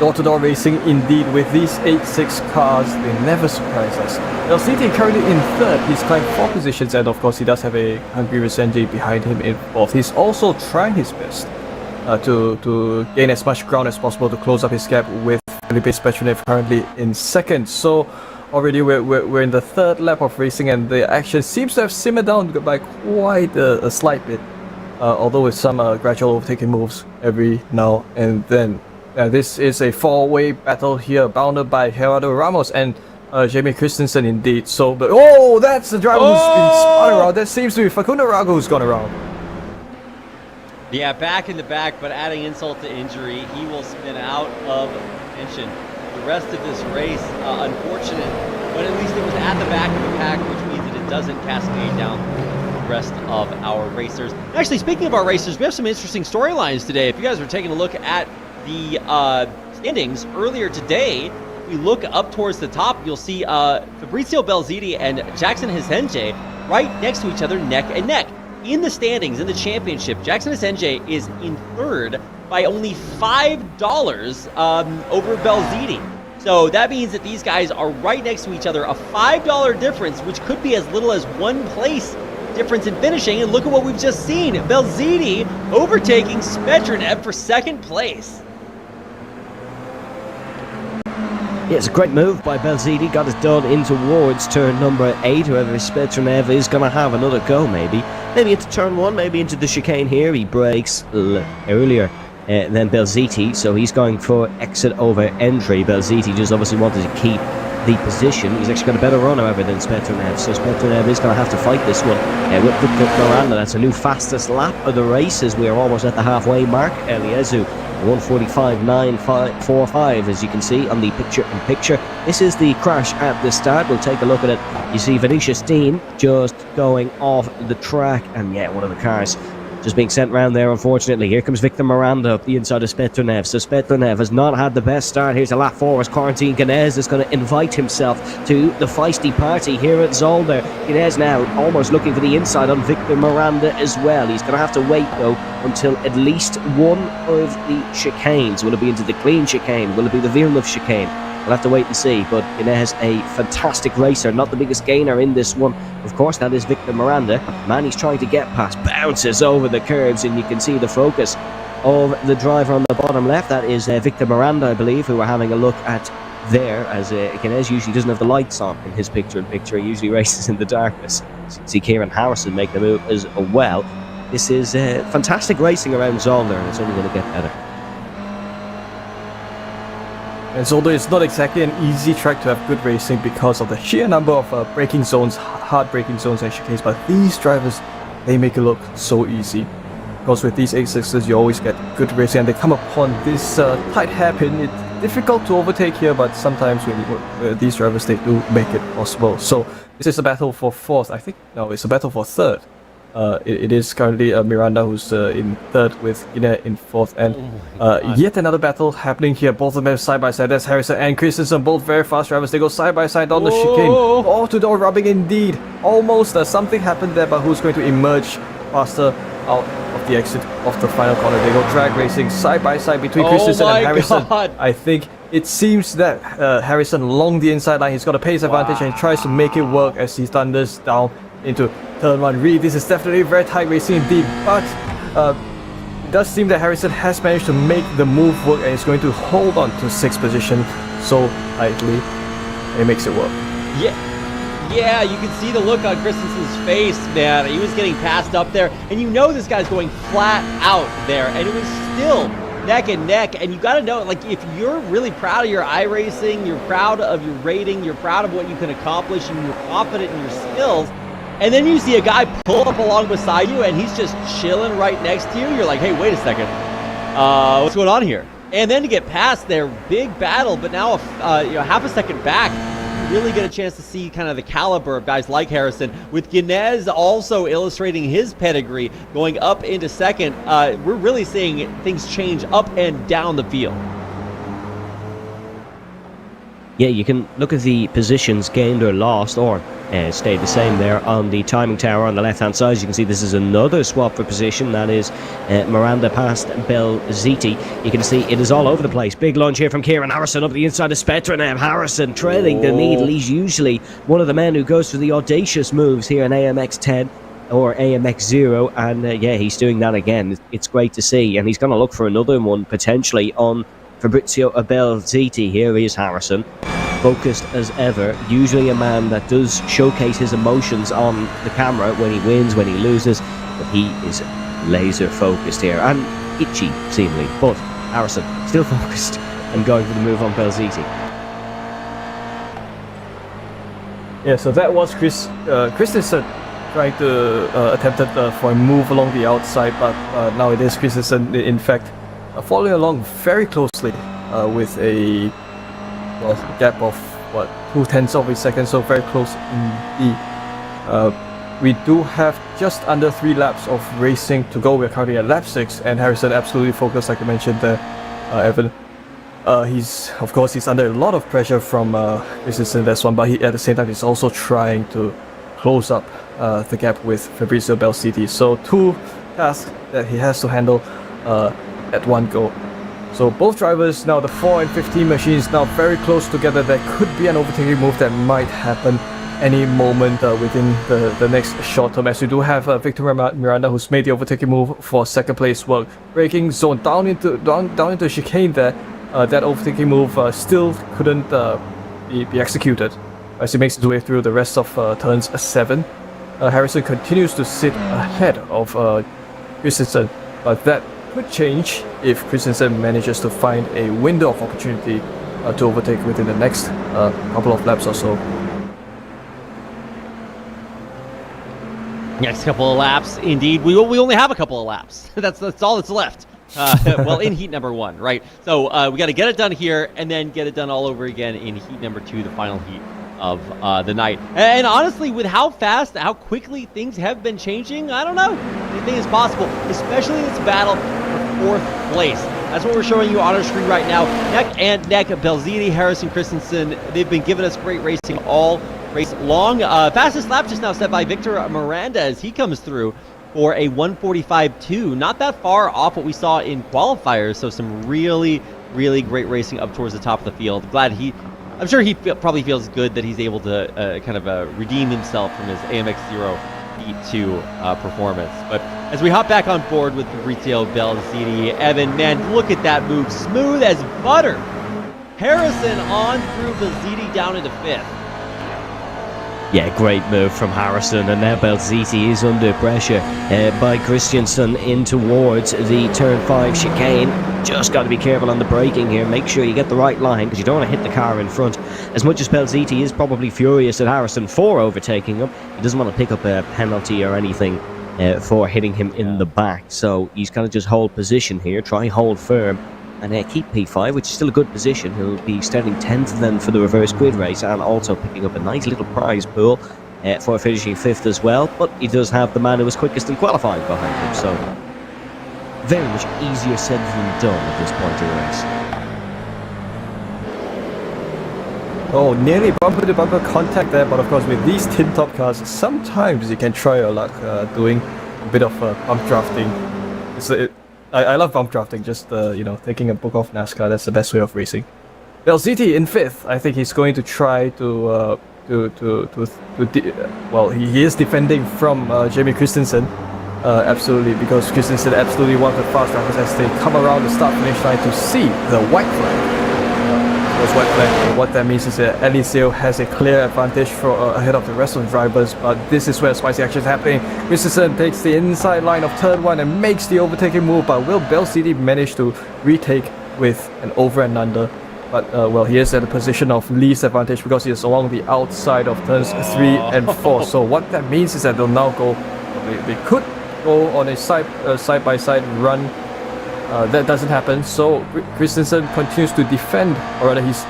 Door-to-door racing indeed. With these 8-6 cars, they never surprise us. LCT currently in 3rd. He's climbed 4 positions, and of course he does have a hungry Resenje behind him in 4th. He's also trying his best to gain as much ground as possible to close up his gap with Felipe Petrunev currently in 2nd. So already we're in the 3rd lap of racing, and the action seems to have simmered down by quite a slight bit, although with some gradual overtaking moves every now and then. This is a 4-way battle here, bounded by Gerardo Ramos and Jamie Christensen indeed. So, but that's the driver who's been spun around. That seems to be Facundo Rago who's gone around. Yeah, back in the back, but adding insult to injury, he will spin out of contention. The rest of this race, unfortunate, but at least it was at the back of the pack, which means that it doesn't cascade down the rest of our racers. Actually, speaking of our racers, we have some interesting storylines today. If you guys were taking a look at the standings earlier today, we look up towards the top, you'll see Fabrizio Belziti and Jackson Resenje right next to each other, neck and neck. In the standings, in the championship, Jackson Resenje is in 3rd by only $5 over Belziti. So that means that these guys are right next to each other, a $5 difference, which could be as little as 1 place difference in finishing. And look at what we've just seen. Belziti overtaking Petrunev for 2nd place. Yeah, it's a great move by Belziti. Got it done in towards turn number 8. Whoever Petrunev is going to have another go, maybe into turn 1, maybe into the chicane here. He brakes earlier than Belziti, so he's going for exit over entry. Belziti just obviously wanted to keep the position. He's actually got a better run, however, than Petrunev, so Petrunev is going to have to fight this one with Victor Miranda. That's a new fastest lap of the race as we are almost at the halfway mark. Eliezu 1:45.945, as you can see on the picture-in-picture. This is the crash at the start. We'll take a look at it. You see Vinicius Dean just going off the track, and yeah, one of the cars just being sent round there, unfortunately. Here comes Victor Miranda up the inside of Petrunev. So Petrunev has not had the best start. Here's a lap 4 as Quarantine Ganez is going to invite himself to the feisty party here at Zolder. Ganez now almost looking for the inside on Victor Miranda as well. He's going to have to wait, though, until at least one of the chicanes. Will it be into the clean chicane? Will it be the Villeneuve chicane? We'll have to wait and see, but Ganez, a fantastic racer, not the biggest gainer in this one. Of course, that is Victor Miranda. Man, he's trying to get past, bounces over the curbs, and you can see the focus of the driver on the bottom left. That is Victor Miranda, I believe, who we're having a look at there, as Ganez usually doesn't have the lights on in his picture-in-picture. He usually races in the darkness. So you can see Kieran Harrison make the move as well. This is fantastic racing around Zolder, and it's only going to get better. And so it's not exactly an easy track to have good racing because of the sheer number of braking zones, hard braking zones and chicanes, but these drivers, they make it look so easy. Because with these 8.6s, you always get good racing, and they come upon this tight hairpin. It's difficult to overtake here, but sometimes when these drivers, they do make it possible. So this is a battle for 4th. I think, no, it's a battle for 3rd. It is currently Miranda who's in 3rd with Ine in 4th, and yet another battle happening here. Both of them side by side. That's Harrison and Christensen, both very fast drivers. They go side by side on the chicane. Door-to-door rubbing indeed. Almost something happened there, but who's going to emerge faster out of the exit of the final corner? They go drag racing side by side between Christensen and Harrison. I think it seems that Harrison along the inside line, he's got a pace advantage and he tries to make it work as he thunders down into turn 1. Really, this is definitely very tight racing indeed, but it does seem that Harrison has managed to make the move work and is going to hold on to 6th position so tightly. It makes it work. Yeah, you can see the look on Christensen's face, man. He was getting passed up there, and you know this guy's going flat out there, and it was still neck and neck. And you got to know, like, if you're really proud of your iRacing, you're proud of your rating, you're proud of what you can accomplish, and you're confident in your skills, and then you see a guy pull up along beside you, and he's just chilling right next to you. You're like, hey, wait a second. What's going on here? And then to get past their big battle, but now half a second back, you really get a chance to see kind of the caliber of guys like Harrison. With Guinness also illustrating his pedigree, going up into second, we're really seeing things change up and down the field. Yeah, you can look at the positions gained or lost, or stayed the same there on the timing tower on the left-hand side. As you can see, this is another swap for position. That is Miranda past Belziti. You can see it is all over the place. Big lunge here from Kieran Harrison up the inside of Spectre now. Harrison trailing the needle. He's usually one of the men who goes for the audacious moves here in AMX 10 or AMX 0, and yeah, he's doing that again. It's great to see, and he's going to look for another one potentially on Fabrizio Belziti. Here is Harrison, focused as ever, usually a man that does showcase his emotions on the camera when he wins, when he loses, but he is laser focused here, and itchy seemingly, but Harrison still focused and going for the move on Belziti. Yeah, so that was Christensen trying to attempted for a move along the outside, but now it is Christensen in fact following along very closely with a gap of 0.2 of a second, so very close indeed. We do have just under 3 laps of racing to go. We're currently at lap 6, and Harrison absolutely focused, like I mentioned there, Evan. He's under a lot of pressure from Christensen in this one, but at the same time he's also trying to close up the gap with Fabrizio Belziti. So 2 tasks that he has to handle at one go. So both drivers now, the 4 and 15 machines now very close together. There could be an overtaking move that might happen any moment within the next short term, as we do have Victor Miranda, who's made the overtaking move for second place work. Braking zone down into chicane there. That overtaking move still couldn't be executed as he makes his way through the rest of turns 7. Harrison continues to sit ahead of Christensen, but that could change if Christensen manages to find a window of opportunity to overtake within the next couple of laps or so. Next couple of laps, indeed. We only have a couple of laps. That's all that's left. Well, in heat number 1, right? So we got to get it done here and then get it done all over again in heat number 2, the final heat of the night. And honestly, with how how quickly things have been changing, I don't know. Anything is possible, especially in this battle for 4th place. That's what we're showing you on our screen right now. Neck and neck, Belziti, Harrison, Christensen. They've been giving us great racing all race long. Fastest lap just now set by Victor Miranda as he comes through for a 1:45.2. Not that far off what we saw in qualifiers. So some really, really great racing up towards the top of the field. I'm sure he probably feels good that he's able to kind of redeem himself from his AMX 0 Heat 2 performance. But as we hop back on board with Fabrizio Belziti, Evan, man, look at that move. Smooth as butter. Harrison on through Belziti down into 5th. Yeah, great move from Harrison, and now Belziti is under pressure by Christensen in towards the turn 5 chicane. Just got to be careful on the braking here. Make sure you get the right line, because you don't want to hit the car in front. As much as Belziti is probably furious at Harrison for overtaking him, he doesn't want to pick up a penalty or anything for hitting him in the back. So he's got to just hold position here, try hold firm, and keep P5, which is still a good position. He'll be starting 10th then for the reverse grid race, and also picking up a nice little prize pool for finishing 5th as well. But he does have the man who was quickest in qualifying behind him, so very much easier said than done at this point in the race. Oh, nearly bumper-to-bumper contact there, but of course with these tin-top cars, sometimes you can try your luck doing a bit of bump drafting. I love bump drafting, just taking a book off NASCAR. That's the best way of racing. Belziti in 5th. I think he's going to try he is defending from Jamie Christensen, absolutely, because Christensen absolutely one of the fast drivers as they come around the start-finish line to see the white flag. White flag. What that means is that Eliseo has a clear advantage ahead of the rest of the drivers, but this is where spicy action is happening. Christensen takes the inside line of turn 1 and makes the overtaking move, but will Belziti manage to retake with an over and under But well, he is at a position of least advantage because he is along the outside of turns 3 and 4. So what that means is that they'll now go. They could go on a side-by-side run. That doesn't happen. So Christensen continues to defend, or rather, he's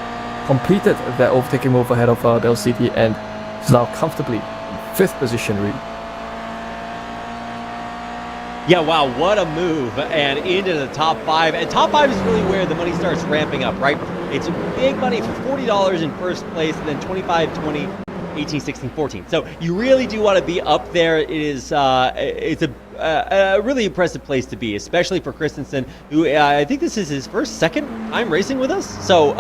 completed that overtaking move ahead of Bell City and is now comfortably in 5th position. Really. Yeah, wow, what a move, and into the top 5. And top 5 is really where the money starts ramping up, right? It's big money for $40 in first place, and then 25, 20, 18, 16, 14. So you really do want to be up there. It's a really impressive place to be, especially for Christensen, who I think this is his second time racing with us. So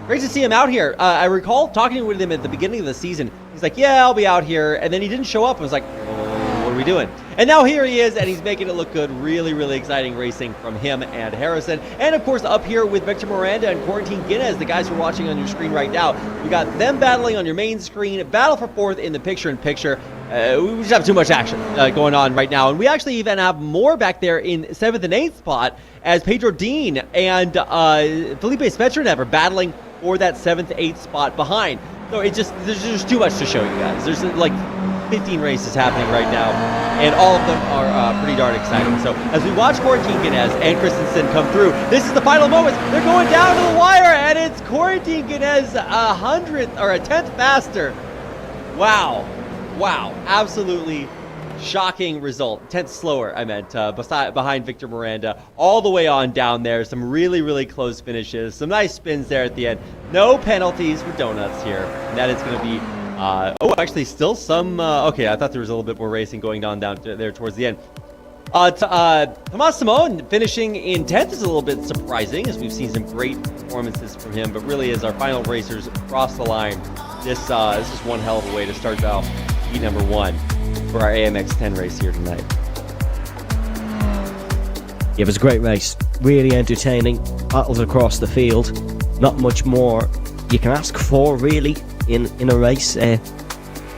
great to see him out here. I recall talking with him at the beginning of the season. He's like, yeah, I'll be out here. And then he didn't show up. I was like, what are we doing? And now here he is, and he's making it look good. Really, really exciting racing from him and Harrison. And, of course, up here with Victor Miranda and Quarantine Guinness, the guys who are watching on your screen right now. We got them battling on your main screen, battle for 4th in the picture-in-picture. We just have too much action going on right now. And we actually even have more back there in 7th and 8th spot as Pedro Dean and Felipe Spetrunev are battling for that 7th, 8th spot behind. So there's just too much to show you guys. There's like 15 races happening right now, and all of them are pretty darn exciting. So as we watch Quarantine Guinness and Christensen come through, this is the final moments. They're going down to the wire, and it's Quarantine Guinness 100th or a 10th faster. Wow, absolutely shocking result. 10th slower, I meant, behind Victor Miranda, all the way on down there. Some really, really close finishes, some nice spins there at the end. No penalties for donuts here, and that is going to be actually still some, okay, I thought there was a little bit more racing going on down there towards the end. Tomas Simon finishing in 10th is a little bit surprising, as we've seen some great performances from him, but really as our final racers cross the line, this is one hell of a way to start out heat number 1 for our AMX 10 race here tonight. Yeah, it was a great race, really entertaining, battles across the field, not much more you can ask for really in a race. Yeah,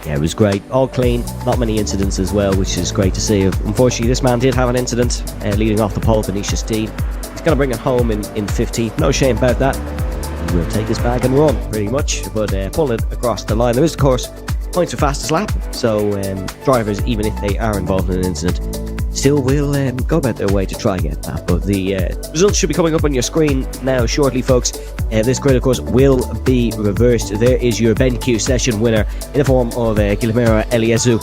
it was great, all clean, not many incidents as well, which is great to see. Unfortunately, this man did have an incident leading off the pole, Vinicius Dean. He's going to bring it home in 15th, no shame about that. He will take his bag and run pretty much, but pull it across the line. There is, of course, points for fastest lap, so drivers, even if they are involved in an incident, still will go about their way to try and get that. But the results should be coming up on your screen now shortly, folks. This grid, of course, will be reversed. There is your BenQ session winner in the form of Guillermo Eliezu.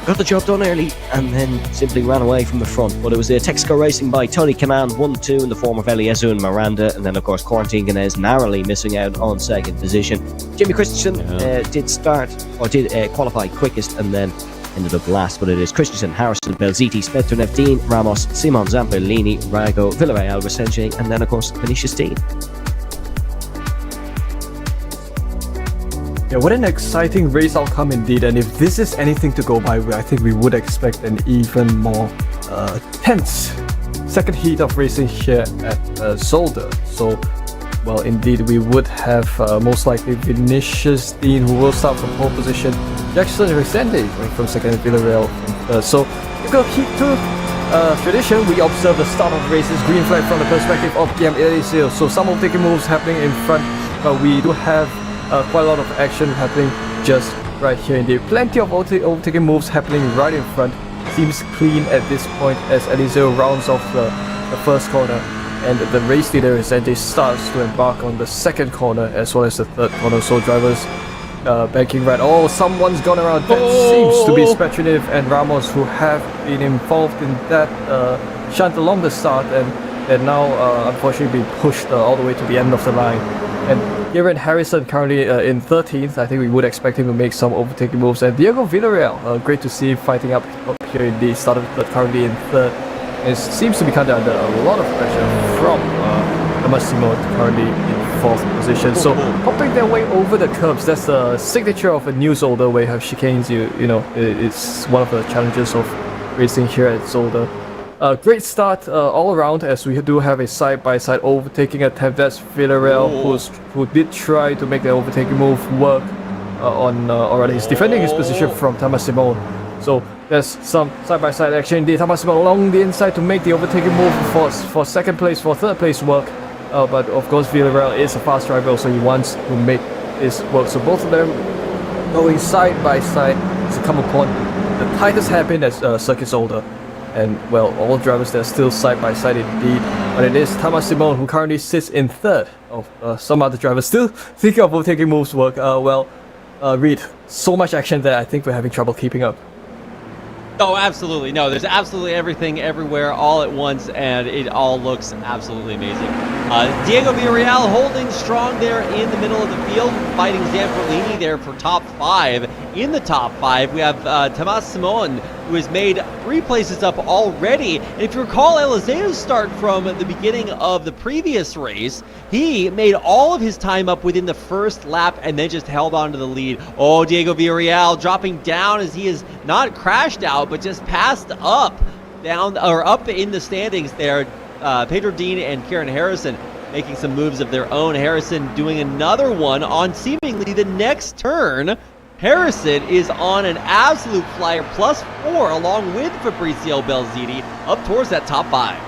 Got the job done early and then simply ran away from the front. But it was Texaco Racing by Tony Canan 1-2 in the form of Eliezu and Miranda. And then, of course, Quarantine Guinness narrowly missing out on 2nd position. Jimmy Christensen did qualify quickest and then ended up last, but it is Christensen, Harrison, Belziti, Spetrunev, Dean, Ramos, Simon, Zamperlini, Rago, Villarreal, Resenche, and then, of course, Vinicius Dean. Yeah, what an exciting race outcome indeed, and if this is anything to go by, I think we would expect an even more tense second heat of racing here at Zolder. So, well, indeed, we would have most likely Vinicius Dean, who will start from pole position, Jackson Resende from 2nd, Villarreal from 3rd. So, we've got heat 2 tradition. We observe the start of races, green flag from the perspective of Guillaume Eliezu. So, some overtaking moves happening in front, but we do have quite a lot of action happening just right here indeed. Plenty of overtaking moves happening right in front. Seems clean at this point as Eliezu rounds off the first corner, and the race leader Resende starts to embark on the 2nd corner as well as the 3rd corner. So drivers banking right. Oh, someone's gone around. That seems to be Spetrunev and Ramos, who have been involved in that shunt along the start, and now unfortunately being pushed all the way to the end of the line. And Kieran Harrison currently in 13th. I think we would expect him to make some overtaking moves. And Diego Villarreal, great to see him fighting up here in the start of the 3rd, currently in 3rd. It seems to be kind of under a lot of pressure from Massimo, currently in 4th position. So hopping their way over the curbs, that's the signature of a new Zolder, where you have chicanes. You know, it's one of the challenges of racing here at Zolder. Great start all around, as we do have a side-by-side overtaking attempt. That's Villarreal, who did try to make the overtaking move work already. He's defending his position from Thomas Simon. So there's some side-by-side action indeed. Thomas Simon along the inside to make the overtaking move for 2nd place, for 3rd place work. but of course Villarreal is a fast driver, so he wants to make this work. So both of them going side by side to come upon the tightest hairpin as Circuit's older. And well, all drivers they're still side by side indeed. But it is Thomas Simon who currently sits in third of some other drivers still thinking of overtaking moves work. Reed, so much action there, I think we're having trouble keeping up. Oh, absolutely. No, there's absolutely everything everywhere all at once, and it all looks absolutely amazing. Diego Villarreal holding strong there in the middle of the field, fighting Zamperlini there for top 5. In the top 5, we have Tomas Simon, who has made 3 places up already. And if you recall Eliseo's start from the beginning of the previous race, he made all of his time up within the first lap and then just held on to the lead. Oh, Diego Villarreal dropping down as he has not crashed out, but just passed up in the standings there. Pedro Dean and Kieran Harrison making some moves of their own. Harrison doing another one on seemingly the next turn. Harrison is on an absolute flyer, +4 along with Fabrizio Belziti up towards that top 5.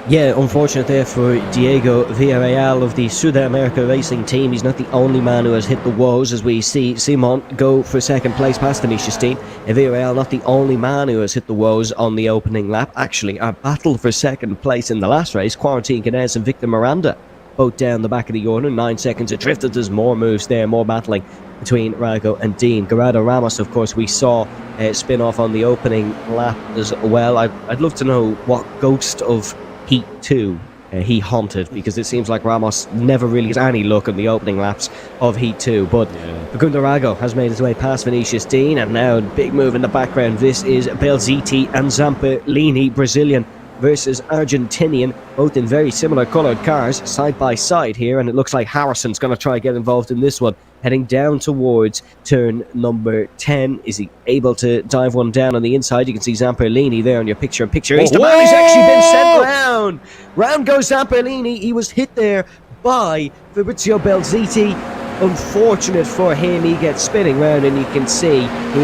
Yeah, unfortunate there for Diego Villarreal of the Sudamerica Racing team. He's not the only man who has hit the woes, as we see Simon go for second place past Anisha Steen. And Villarreal not the only man who has hit the woes on the opening lap. Actually, our battle for second place in the last race, Quarantine Canes and Victor Miranda, both down the back of the order, 9 seconds adrift. There's more moves there, more battling between Rago and Dean. Gerardo Ramos, of course, we saw spin off on the opening lap as well. I'd love to know what ghost of Heat 2 he haunted, because it seems like Ramos never really has any luck in the opening laps of Heat 2. But Facundo Rago has made his way past Vinicius Dean, and now big move in the background. This is Belziti and Zamperlini, Brazilian versus Argentinian, both in very similar coloured cars, side by side here, and it looks like Harrison's going to try to get involved in this one, heading down towards turn number 10. Is he able to dive one down on the inside? You can see Zamperlini there on your picture-in-picture. He's the man who's actually been sent round. Round goes Zamperlini. He was hit there by Fabrizio Belziti. Unfortunate for him, he gets spinning round, and you can see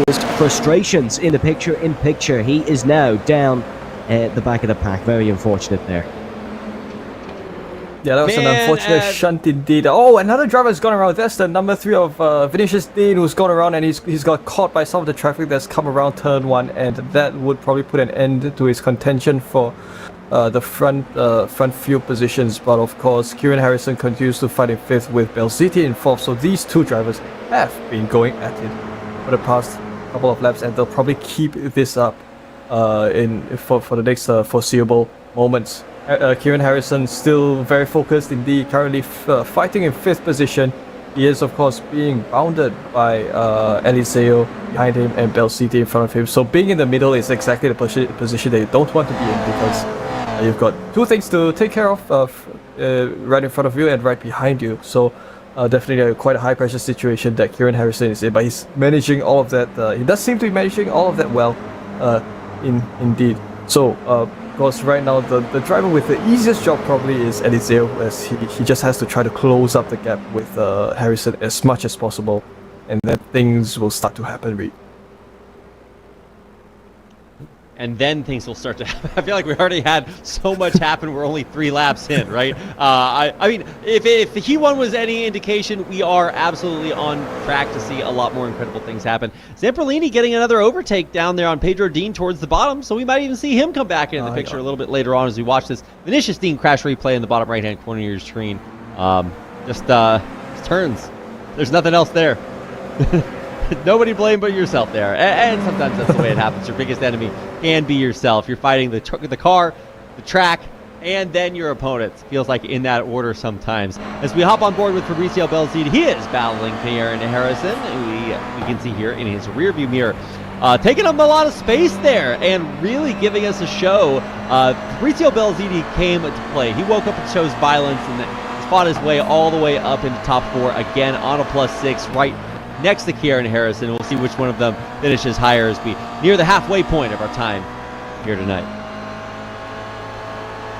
his frustrations in the picture-in-picture. He is now down the back of the pack. Very unfortunate there. Yeah, that was an unfortunate shunt indeed. Oh, another driver has gone around. That's the number 3 of Vinicius Dean, who's gone around, and he's got caught by some of the traffic that's come around turn 1, and that would probably put an end to his contention for the front few positions. But of course, Kieran Harrison continues to fight in 5th with Belziti in 4th. So these two drivers have been going at it for the past couple of laps, and they'll probably keep this up for the next foreseeable moments. Kieran Harrison still very focused indeed, currently fighting in 5th position. He is of course being bounded by Eliseo behind him and Belziti in front of him. So being in the middle is exactly the position that you don't want to be in, because you've got 2 things to take care of, right in front of you and right behind you. So definitely quite a high pressure situation that Kieran Harrison is in, but he's managing all of that. He does seem to be managing all of that well, indeed. So of course right now the driver with the easiest job probably is Eliseo, as he just has to try to close up the gap with Harrison as much as possible, and then things will start to happen, Reed. And then things will start to happen. I feel like we already had so much happen. We're only 3 laps in, right? I mean, if he one was any indication, we are absolutely on track to see a lot more incredible things happen. Zamperlini getting another overtake down there on Pedro Dean towards the bottom, so we might even see him come back into the picture a little bit later on as we watch this Vinicius Dean crash replay in the bottom right-hand corner of your screen. Just turns. There's nothing else there. Nobody blame but yourself there. And sometimes that's the way it happens. Your biggest enemy can be yourself. You're fighting the car, the track, and then your opponents. Feels like in that order sometimes. As we hop on board with Fabrizio Belziti, he is battling Kieran Harrison, who we can see here in his rearview mirror. Taking up a lot of space there and really giving us a show. Fabrizio Belziti came to play. He woke up and shows violence and fought his way all the way up into top 4 again on a +6 right next to Kieran Harrison. We'll see which one of them finishes higher as we near the halfway point of our time here tonight.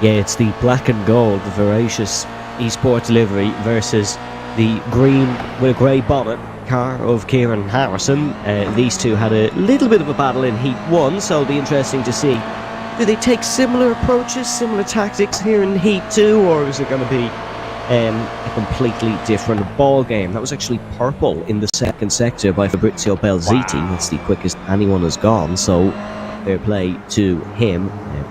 Yeah, it's the black and gold, the Voracious Esports livery versus the green with a grey bonnet car of Kieran Harrison. These two had a little bit of a battle in Heat 1, so it'll be interesting to see Do they take similar approaches, similar tactics here in Heat 2, or is it going to be a completely different ball game? That was actually purple in the second sector by Fabrizio Belziti. Wow. That's the quickest anyone has gone, so fair play to him.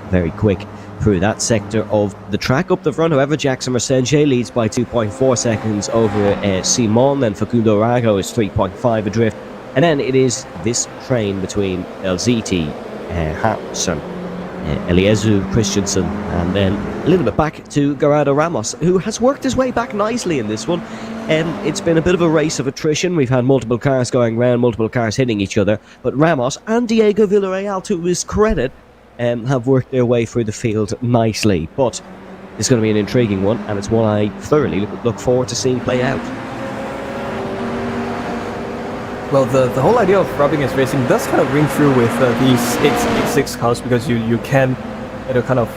Very quick through that sector of the track. Up the front, however, Jackson Mersenje leads by 2.4 seconds over Simon, then Facundo Rago is 3.5 adrift. And then it is this train between Belziti, Harrison, Eliezu Christensen, and then a little bit back to Gerardo Ramos, who has worked his way back nicely in this one. It's been a bit of a race of attrition. We've had multiple cars going round, multiple cars hitting each other, but Ramos and Diego Villarreal, to his credit, have worked their way through the field nicely. But it's going to be an intriguing one, and it's one I thoroughly look forward to seeing play out. Well, the whole idea of rubbing as racing does kind of ring through with these 886 cars, because you can kind of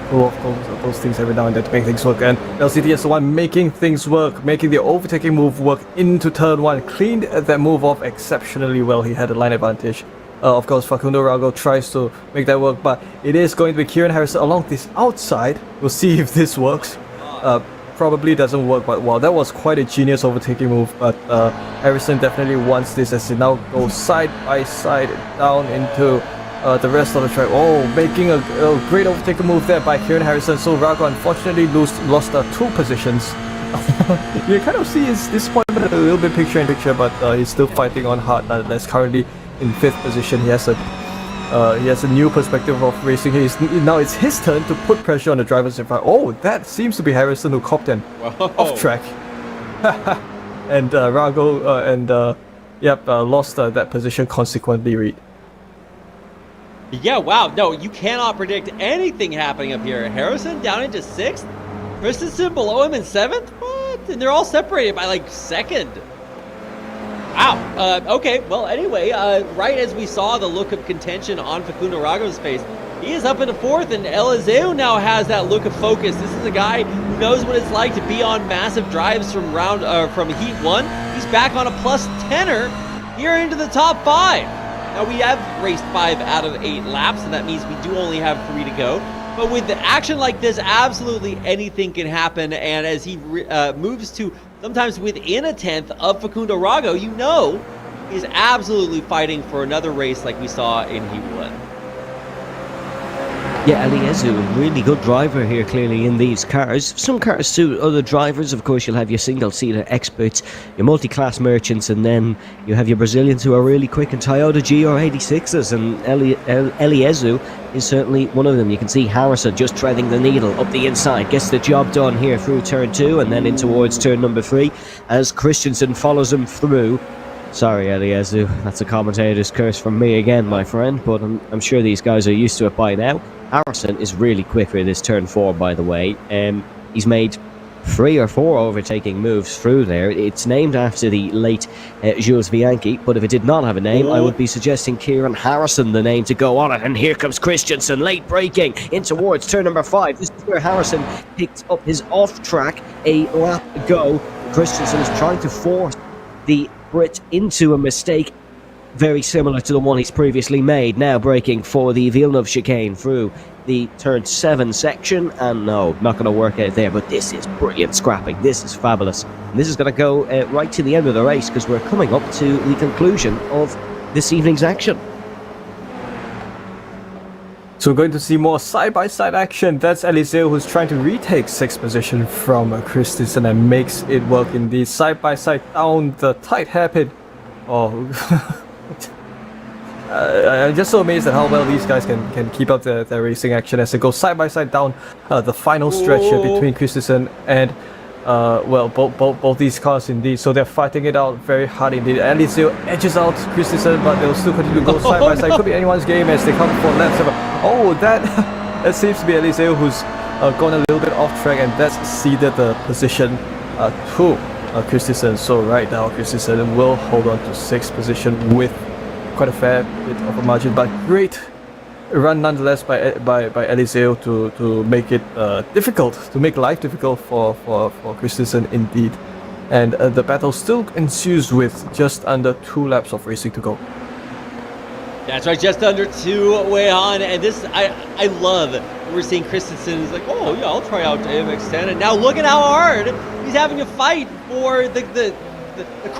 pull off those things every now and then to make things work. And LCT is the one making things work, making the overtaking move work into turn 1, cleaned that move off exceptionally well. He had a line advantage. Of course, Facundo Rago tries to make that work, but it is going to be Kieran Harrison along this outside. We'll see if this works. Probably doesn't work, but wow, that was quite a genius overtaking move. But Harrison definitely wants this as he now goes side by side down into the rest of the track. Oh, making a great overtaking move there by Kieran Harrison. So Rago unfortunately lost 2 positions. You kind of see his disappointment a little bit picture in picture, but he's still fighting on hard nonetheless. Currently in 5th position. He has a new perspective of racing. Now it's his turn to put pressure on the drivers in front. Oh, that seems to be Harrison who copped an off track. And Rago lost that position consequently, Reed. Yeah, wow. No, you cannot predict anything happening up here. Harrison down into 6th. Christensen below him in 7th? What? And they're all separated by like 2nd. Wow. Okay, well, anyway, right as we saw the look of contention on Facundo Rago's face, he is up into 4th, and Eliseu now has that look of focus. This is a guy who knows what it's like to be on massive drives from Heat 1. He's back on a plus 10er here into the top 5. Now, we have raced 5 out of 8 laps, and that means we do only have 3 to go. But with the action like this, absolutely anything can happen, and as he moves to sometimes within a 10th of Facundo Rago, you know he's absolutely fighting for another race like we saw in Heat 1. Yeah, Eliezu, really good driver here, clearly, in these cars. Some cars suit other drivers. Of course, you'll have your single-seater experts, your multi-class merchants, and then you have your Brazilians who are really quick in Toyota GR86s, and Eliezu is certainly one of them. You can see Harrison just treading the needle up the inside, gets the job done here through turn 2, and then in towards turn number 3, as Christensen follows him through. Sorry, Eliezu, that's a commentator's curse from me again, my friend, but I'm sure these guys are used to it by now. Harrison is really quick for this turn 4, by the way. He's made 3 or 4 overtaking moves through there. It's named after the late Jules Bianchi, but if it did not have a name, I would be suggesting Kieran Harrison the name to go on it. And here comes Christensen, late braking in towards turn number 5. This is where Harrison picked up his off-track a lap ago. Christensen is trying to force the Brit into a mistake very similar to the one he's previously made, now braking for the Villeneuve chicane through the turn 7 section, and no, not going to work out there, but this is brilliant scrapping. This is fabulous, and this is going to go right to the end of the race, because we're coming up to the conclusion of this evening's action. So we're going to see more side-by-side action. That's Eliseu who's trying to retake 6th position from Christensen and makes it work indeed. Side-by-side down the tight hairpin. Oh, I'm just so amazed at how well these guys can keep up their racing action as they go side-by-side down the final stretch here between Christensen and both these cars indeed. So they're fighting it out very hard indeed. Eliseu edges out Christensen, but they'll still continue to go side-by-side. Could be anyone's game as they come for laps. Oh, that seems to be Eliseu who's gone a little bit off track, and that's ceded the position to Christensen. So right now Christensen will hold on to 6th position with quite a fair bit of a margin, but great run nonetheless by Eliseu to make it difficult, to make life difficult for Christensen indeed. And the battle still ensues with just under 2 laps of racing to go. That's right, just under 2 way on. And this, I love, we're seeing Christensen is like, oh yeah, I'll try out AMX 10. And now look at how hard he's having to fight for the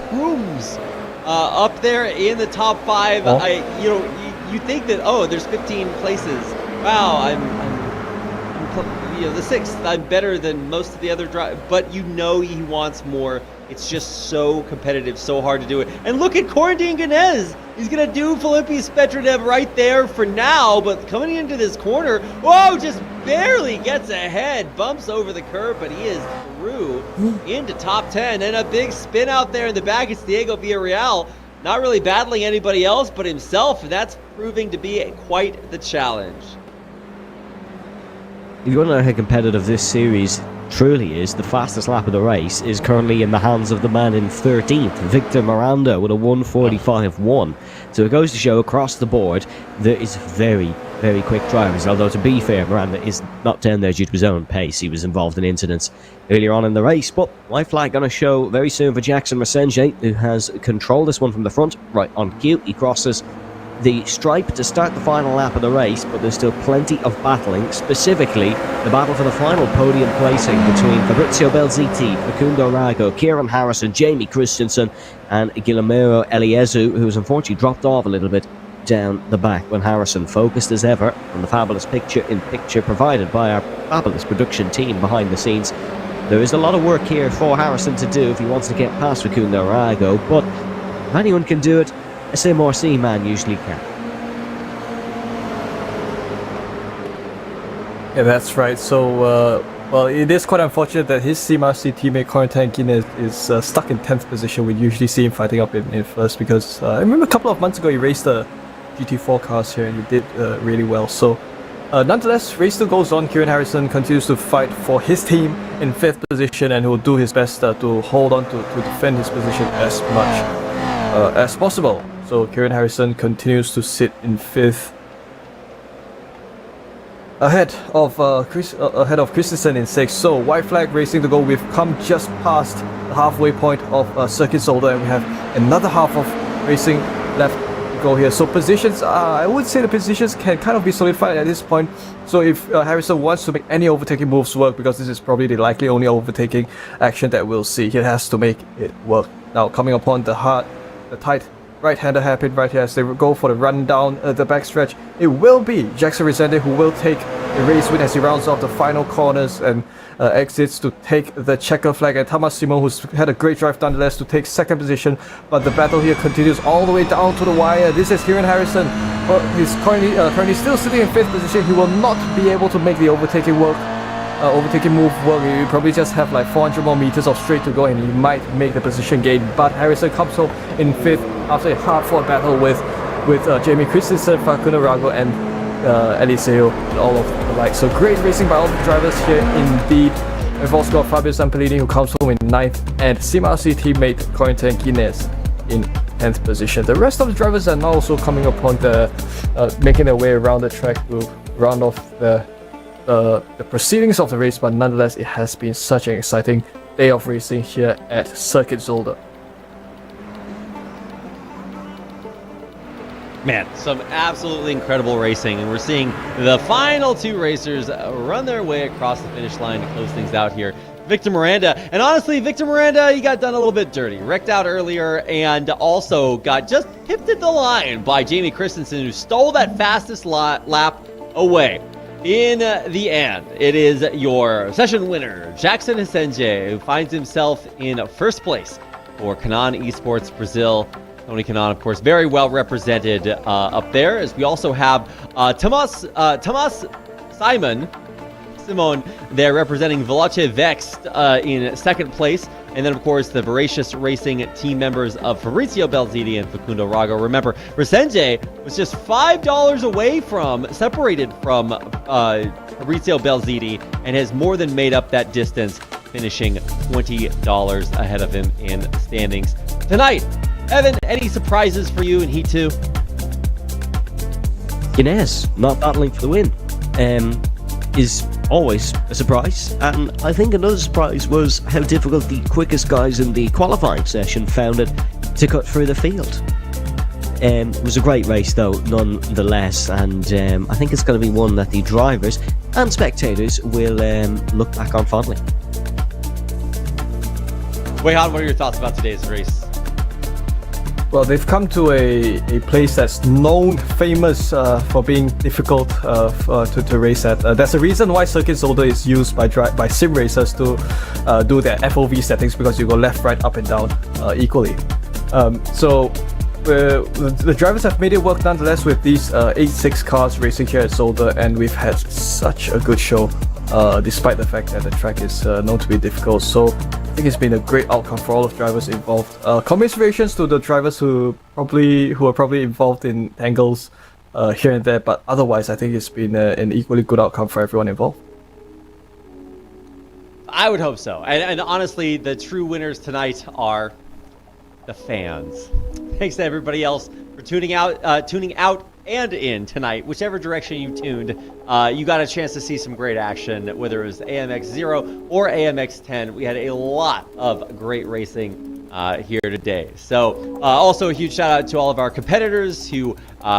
cruise up there in the top 5. Oh. You think that, oh, there's 15 places. Wow, I'm the 6th. I'm better than most of the other drivers. But he wants more. It's just so competitive, so hard to do it. And look at Corendine Ganez. He's going to do Felipe Spetradev right there for now, but coming into this corner, whoa, just barely gets ahead, bumps over the curb, but he is through into top 10. And a big spin out there in the back. It's Diego Villarreal, not really battling anybody else but himself, and that's proving to be quite the challenge. You want to know how competitive this series truly is. The fastest lap of the race is currently in the hands of the man in 13th, Victor Miranda, with a 1:45.1. So it goes to show across the board there is very, very quick drivers. Although to be fair, Miranda is not down there due to his own pace. He was involved in incidents earlier on in the race. But white flag going to show very soon for Jackson Resenge, who has controlled this one from the front. Right on cue, he crosses the stripe to start the final lap of the race, but there's still plenty of battling, specifically the battle for the final podium placing between Fabrizio Belziti, Facundo Rago, Kieran Harrison, Jamie Christensen and Guillermo Eliezu, who's unfortunately dropped off a little bit down the back when Harrison, focused as ever on the fabulous picture-in-picture provided by our fabulous production team behind the scenes. There is a lot of work here for Harrison to do if he wants to get past Facundo Rago, but if anyone can do it, a SimRC man usually can. Yeah, that's right. So, well, it is quite unfortunate that his SimRC teammate Corentin Guinness is stuck in 10th position. We usually see him fighting up in first because I remember a couple of months ago he raced the GT4 cars here and he did really well. So, nonetheless, race still goes on. Kieran Harrison continues to fight for his team in 5th position and will do his best to hold on to defend his position as much as possible. So Kieran Harrison continues to sit in 5th, ahead of Christensen in 6th. So white flag racing to go. We've come just past the halfway point of Circuit Soldier, and we have another half of racing left to go here. So positions, I would say the positions can kind of be solidified at this point. So if Harrison wants to make any overtaking moves work, because this is probably the likely only overtaking action that we'll see, he has to make it work. Now coming upon the tight right-hander hairpin right here as they go for the run down the backstretch. It will be Jackson Resende who will take the race win as he rounds off the final corners and exits to take the checker flag, and Thomas Simon, who's had a great drive nonetheless, to take 2nd position. But the battle here continues all the way down to the wire. This is Kieran Harrison. He's currently still sitting in 5th position. He will not be able to make the overtaking move work. You probably just have like 400 more meters of straight to go and he might make the position gain, but Harrison comes home in 5th after a hard-fought battle with Jamie Christensen, Facundo Rago and Eliseo and all of the like. So great racing by all the drivers here indeed. We've also got Fabio Zampellini who comes home in 9th and SimRC teammate Corentin Guinness in 10th position. The rest of the drivers are now also coming upon making their way around the track to round off the proceedings of the race, but nonetheless it has been such an exciting day of racing here at Circuit Zolder. Man, some absolutely incredible racing, and we're seeing the final 2 racers run their way across the finish line to close things out here. Victor Miranda, and honestly, Victor Miranda, he got done a little bit dirty. Wrecked out earlier and also got just hipped at the line by Jamie Christensen, who stole that fastest lap away. In the end, it is your session winner, Jackson Resende, who finds himself in 1st place for Canon Esports Brazil. Tony Canon, of course, very well represented up there, as we also have Tomas Simon there representing Veloce Vext in 2nd place. And then, of course, the Voracious Racing team members of Fabrizio Belziti and Facundo Rago. Remember, Resende was just $5 separated from Fabrizio Belziti, and has more than made up that distance, finishing $20 ahead of him in the standings tonight. Evan, any surprises for you in Heat 2? Guinness not battling for the win is always a surprise, and I think another surprise was how difficult the quickest guys in the qualifying session found it to cut through the field. It was a great race though, nonetheless, and I think it's going to be one that the drivers and spectators will look back on fondly. Wei-Han, what are your thoughts about today's race? Well, they've come to a place that's known, famous for being difficult to race at. That's the reason why Circuit Zolder is used by sim racers to do their FOV settings, because you go left, right, up and down equally. So the drivers have made it work nonetheless with these 8-6 cars racing here at Zolder, and we've had such a good show despite the fact that the track is known to be difficult. So I think it's been a great outcome for all of drivers involved. Commiserations to the drivers who are probably involved in angles here and there, but otherwise I think it's been an equally good outcome for everyone involved. I would hope so. And honestly, the true winners tonight are the fans. Thanks to everybody else for tuning out and in tonight. Whichever direction you tuned, you got a chance to see some great action, whether it was AMX 0 or AMX 10. We had a lot of great racing here today. So also a huge shout out to all of our competitors who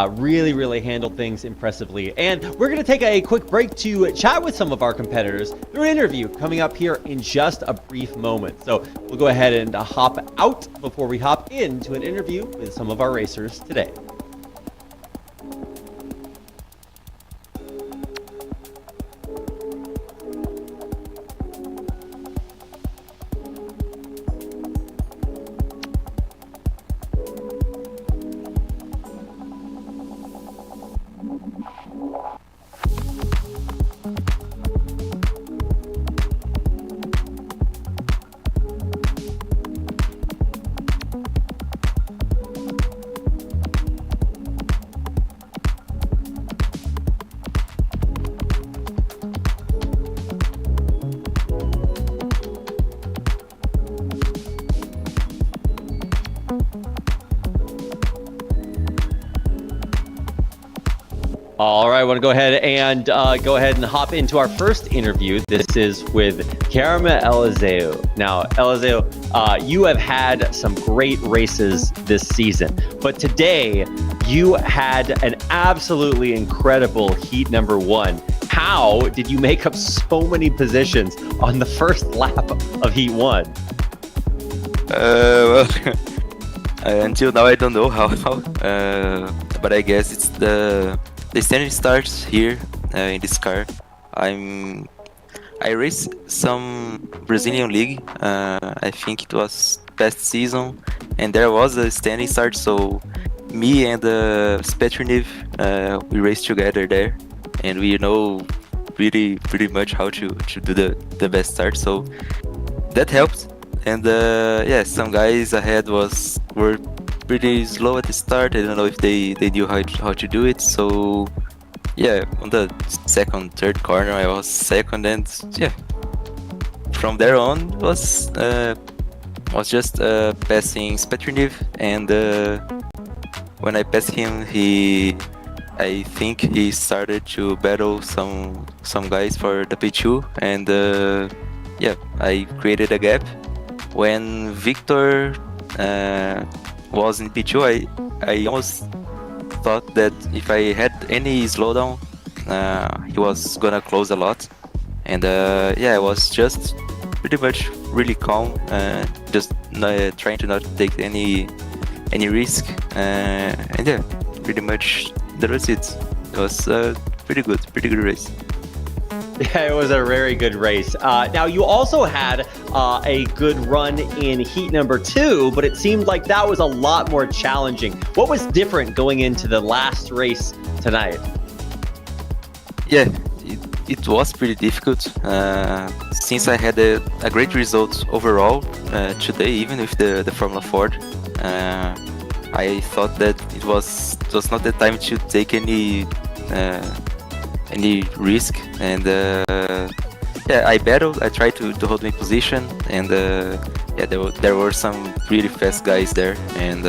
really handled things impressively. And we're going to take a quick break to chat with some of our competitors through an interview coming up here in just a brief moment. So we'll go ahead and hop out before we hop into an interview with some of our racers today. All right, I want to go ahead and hop into our first interview. This is with Karma Elizeu. Now, Elizeu, you have had some great races this season, but today you had an absolutely incredible heat number 1. How did you make up so many positions on the first lap of heat 1? Well, until now I don't know how, but I guess it's the standing starts here in this car. I raced some Brazilian league. I think it was past season, and there was a standing start. So me and Spetriniv, we raced together there, and we know pretty much how to do the best start. So that helped. And yeah, some guys ahead were pretty slow at the start. I don't know if they knew how to do it. So yeah, on the second, third corner I was second, and yeah, from there on was just passing Spetriniv, and when I passed him, I think he started to battle some guys for the P2, and yeah, I created a gap. When Victor was in P2, I almost thought that if I had any slowdown, he was gonna close a lot. And yeah, I was just pretty much really calm, just trying to not take any risk. And yeah, pretty much that was it. It was pretty good race. Yeah, it was a very good race. Now, you also had a good run in heat number 2, but it seemed like that was a lot more challenging. What was different going into the last race tonight? Yeah, it was pretty difficult. Since I had a great result overall today, even with the Formula Ford, I thought that it was not the time to take any risk, and yeah, I battled. I tried to hold my position, and yeah, there were some really fast guys there, and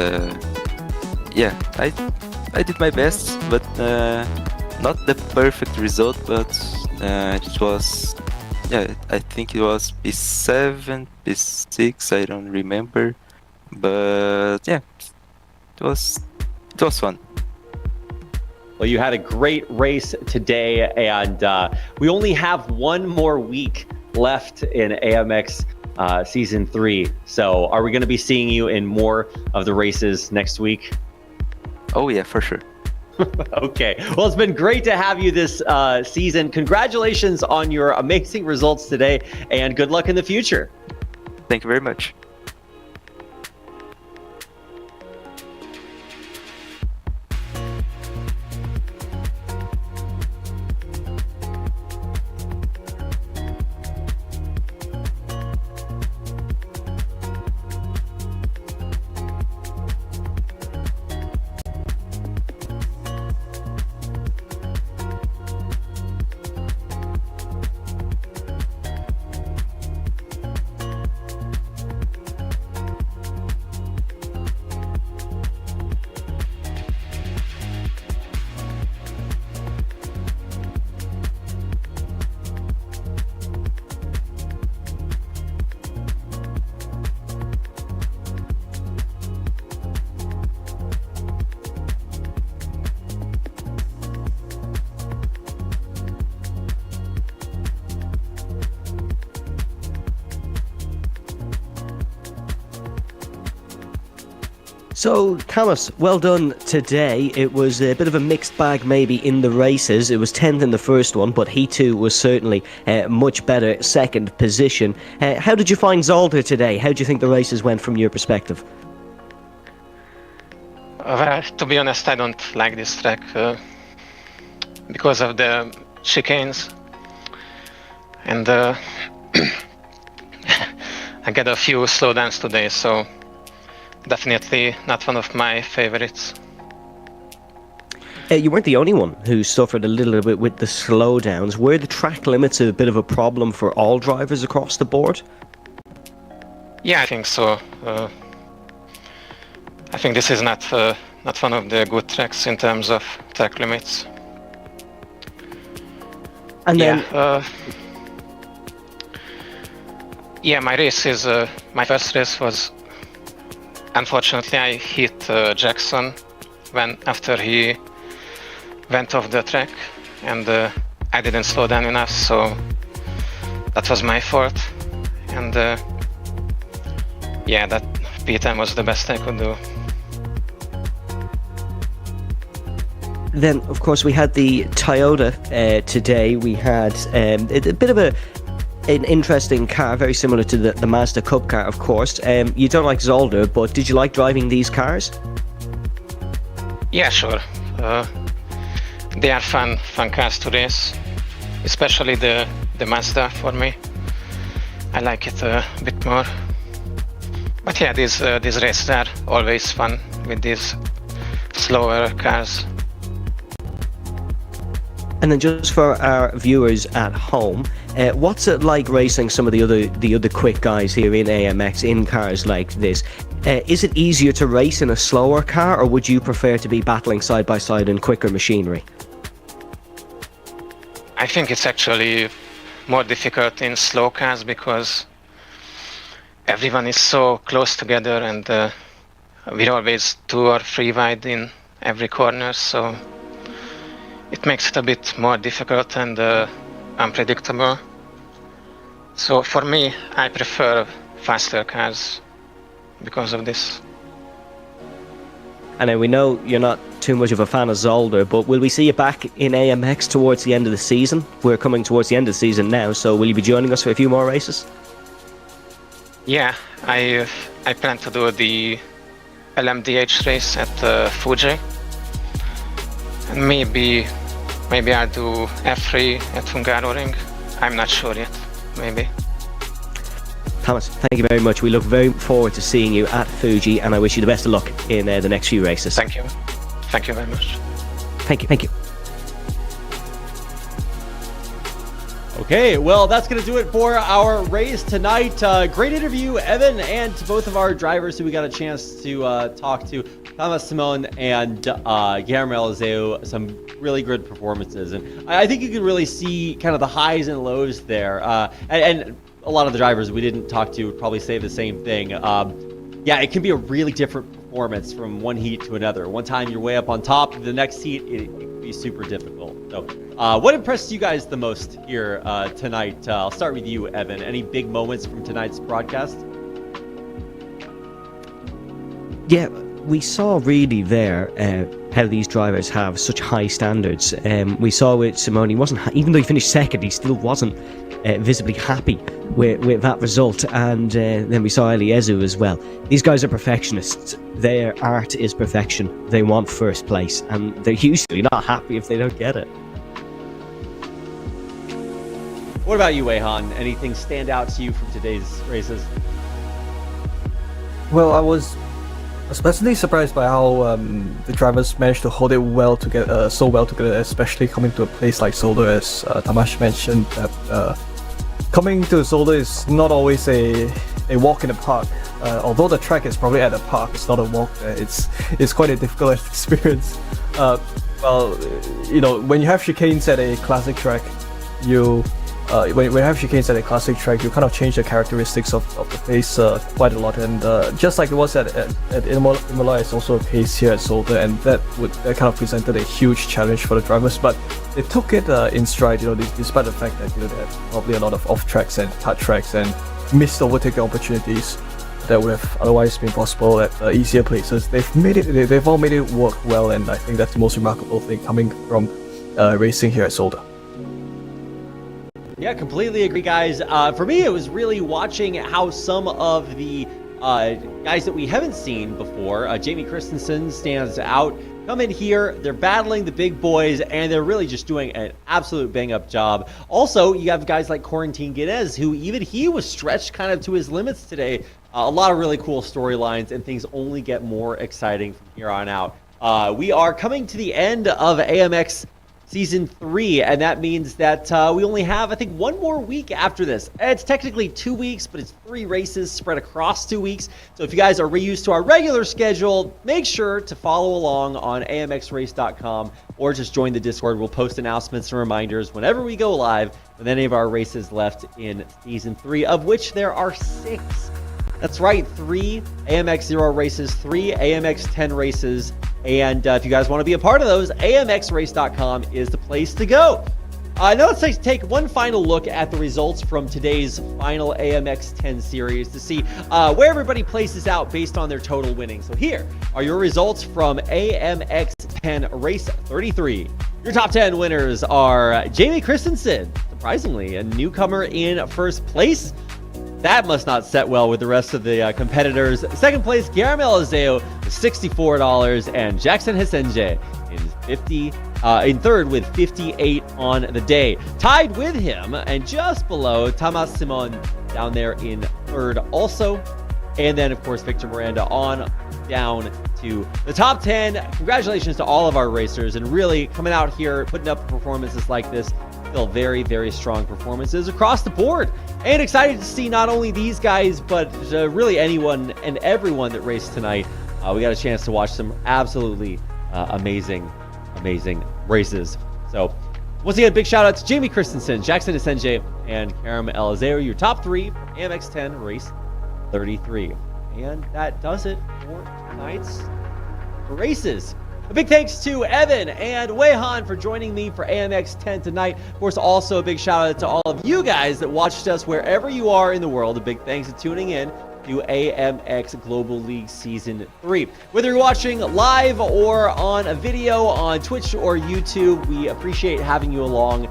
yeah, I did my best, but not the perfect result, but it was, yeah, I think it was P7, P6, I don't remember, but yeah, it it was fun. Well, you had a great race today, and we only have one more week left in AMX Season 3. So are we going to be seeing you in more of the races next week? Oh yeah, for sure. Okay. Well, it's been great to have you this season. Congratulations on your amazing results today, and good luck in the future. Thank you very much. So, Thomas, well done today. It was a bit of a mixed bag maybe in the races. It was 10th in the first one, but he too was certainly much better second position. How did you find Zolder today? How do you think the races went from your perspective? Well, to be honest, I don't like this track because of the chicanes. And I got a few slowdowns today, so definitely not one of my favorites. You weren't the only one who suffered a little bit with the slowdowns. Were the track limits a bit of a problem for all drivers across the board? Yeah, I think so. I think this is not one of the good tracks in terms of track limits. And then, my first race was, unfortunately, I hit Jackson after he went off the track, and I didn't slow down enough, so that was my fault. And that P10 was the best I could do. Then, of course, we had the Toyota today. We had a bit of an interesting car, very similar to the Mazda Cup car, of course. You don't like Zolder, but did you like driving these cars? Yeah, sure. They are fun cars to race, especially the Mazda for me. I like it a bit more. But yeah, these races are always fun with these slower cars. And then just for our viewers at home, what's it like racing some of the other quick guys here in AMX in cars like this? Is it easier to race in a slower car, or would you prefer to be battling side by side in quicker machinery? I think it's actually more difficult in slow cars because everyone is so close together, and we're always 2 or 3 wide in every corner, so it makes it a bit more difficult and unpredictable. So for me, I prefer faster cars because of this. And we know you're not too much of a fan of Zolder, but will we see you back in AMX towards the end of the season? We're coming towards the end of the season now, so will you be joining us for a few more races? Yeah, I plan to do the LMDH race at Fuji. And maybe I'll do F3 at Hungaroring. I'm not sure yet. Maybe. Thomas, thank you very much. We look very forward to seeing you at Fuji, and I wish you the best of luck in the next few races. Thank you. Thank you very much. Thank you. Thank you. Okay, well, that's going to do it for our race tonight. Great interview, Evan, and to both of our drivers who we got a chance to talk to, Thomas Simon and Guillermo Elizeu. Some really good performances. And I think you can really see kind of the highs and lows there. And a lot of the drivers we didn't talk to would probably say the same thing. Yeah, it can be a really different performance from one heat to another. One time you're way up on top, the next heat it can be super difficult. So, what impressed you guys the most here tonight? I'll start with you, Evan. Any big moments from tonight's broadcast? Yeah, we saw really there how these drivers have such high standards. We saw with Simone, even though he finished second, he still wasn't visibly happy with that result. And then we saw Eliezer as well. These guys are perfectionists. Their art is perfection. They want first place, and they're usually not happy if they don't get it. What about you, Wei-Han? Anything stand out to you from today's races? Well, I was especially surprised by how the drivers managed to hold it well together, so well together, especially coming to a place like Solder, as Tamash mentioned, that coming to Solder is not always a walk in the park. Although the track is probably at the park, it's not a walk there. It's quite a difficult experience. Well, you know, when you have chicanes at a classic track, when you have chicanes at a classic track, you kind of change the characteristics of the pace quite a lot. And just like it was at Imola, it's also a pace here at Solder, and that kind of presented a huge challenge for the drivers. But they took it in stride, you know, despite the fact that, you know, they had probably a lot of off tracks and cut tracks and missed overtaking opportunities that would have otherwise been possible at easier places. They've all made it work well, and I think that's the most remarkable thing coming from racing here at Solder. Yeah, completely agree, guys. For me, it was really watching how some of the guys that we haven't seen before, Jamie Christensen stands out, come in here, they're battling the big boys, and they're really just doing an absolute bang-up job. Also, you have guys like Corentin Guinez, who even he was stretched kind of to his limits today. A lot of really cool storylines, and things only get more exciting from here on out. We are coming to the end of AMX Season 3, and that means that we only have, I think, one more week after this. It's technically 2 weeks, but it's 3 races spread across 2 weeks. So if you guys are reused to our regular schedule, make sure to follow along on amxrace.com or just join the Discord. We'll post announcements and reminders whenever we go live with any of our races left in Season 3, of which there are 6. That's right, 3 AMX 0 races, 3 AMX 10 races, and if you guys want to be a part of those, amxrace.com is the place to go. Now let's take one final look at the results from today's final AMX 10 series to see where everybody places out based on their total winning. So here are your results from AMX 10 Race 33. Your top 10 winners are Jamie Christensen, surprisingly, a newcomer in first place. That must not set well with the rest of the competitors. Second place, Guillermo Elizeo with $64, and Jackson Hisenje in third with 58 on the day. Tied with him and just below, Thomas Simon down there in third also. And then, of course, Victor Miranda on down to the top 10. Congratulations to all of our racers, and really coming out here, putting up performances like this. Still very, very strong performances across the board. And excited to see not only these guys, but really anyone and everyone that raced tonight. We got a chance to watch some absolutely amazing races. So once again, big shout out to Jamie Christensen, Jackson Hisenje, and Karim Elizeo, your top 3 from AMX 10 Race 33. And that does it for tonight's races. A big thanks to Evan and Wei-Han for joining me for AMX 10 tonight. Of course, also a big shout out to all of you guys that watched us wherever you are in the world. A big thanks for tuning in to AMX Global League Season 3. Whether you're watching live or on a video on Twitch or YouTube, we appreciate having you along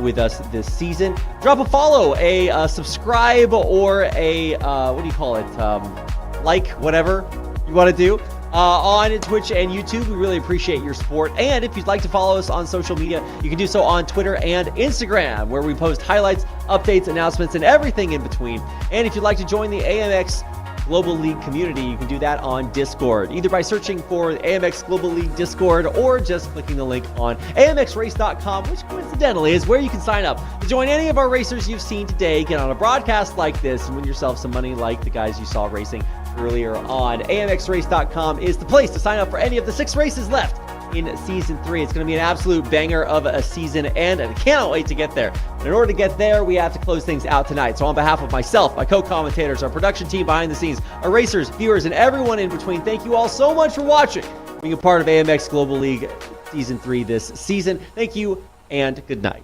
with us this season. Drop a follow, a subscribe, or a, what do you call it? Like, whatever you want to do. On Twitch and YouTube. We really appreciate your support. And if you'd like to follow us on social media, you can do so on Twitter and Instagram, where we post highlights, updates, announcements, and everything in between. And if you'd like to join the AMX Global League community, you can do that on Discord, either by searching for AMX Global League Discord or just clicking the link on amxrace.com, which coincidentally is where you can sign up to join any of our racers you've seen today, get on a broadcast like this, and win yourself some money like the guys you saw racing earlier on. amxrace.com is the place to sign up for any of the 6 races left in Season 3. It's going to be an absolute banger of a season, and I cannot wait to get there. And in order to get there, we have to close things out tonight. So on behalf of myself, my co-commentators, our production team behind the scenes, our racers, viewers, and everyone in between, thank you all so much for watching, being a part of AMX Global League Season 3 this season. Thank you, and good night.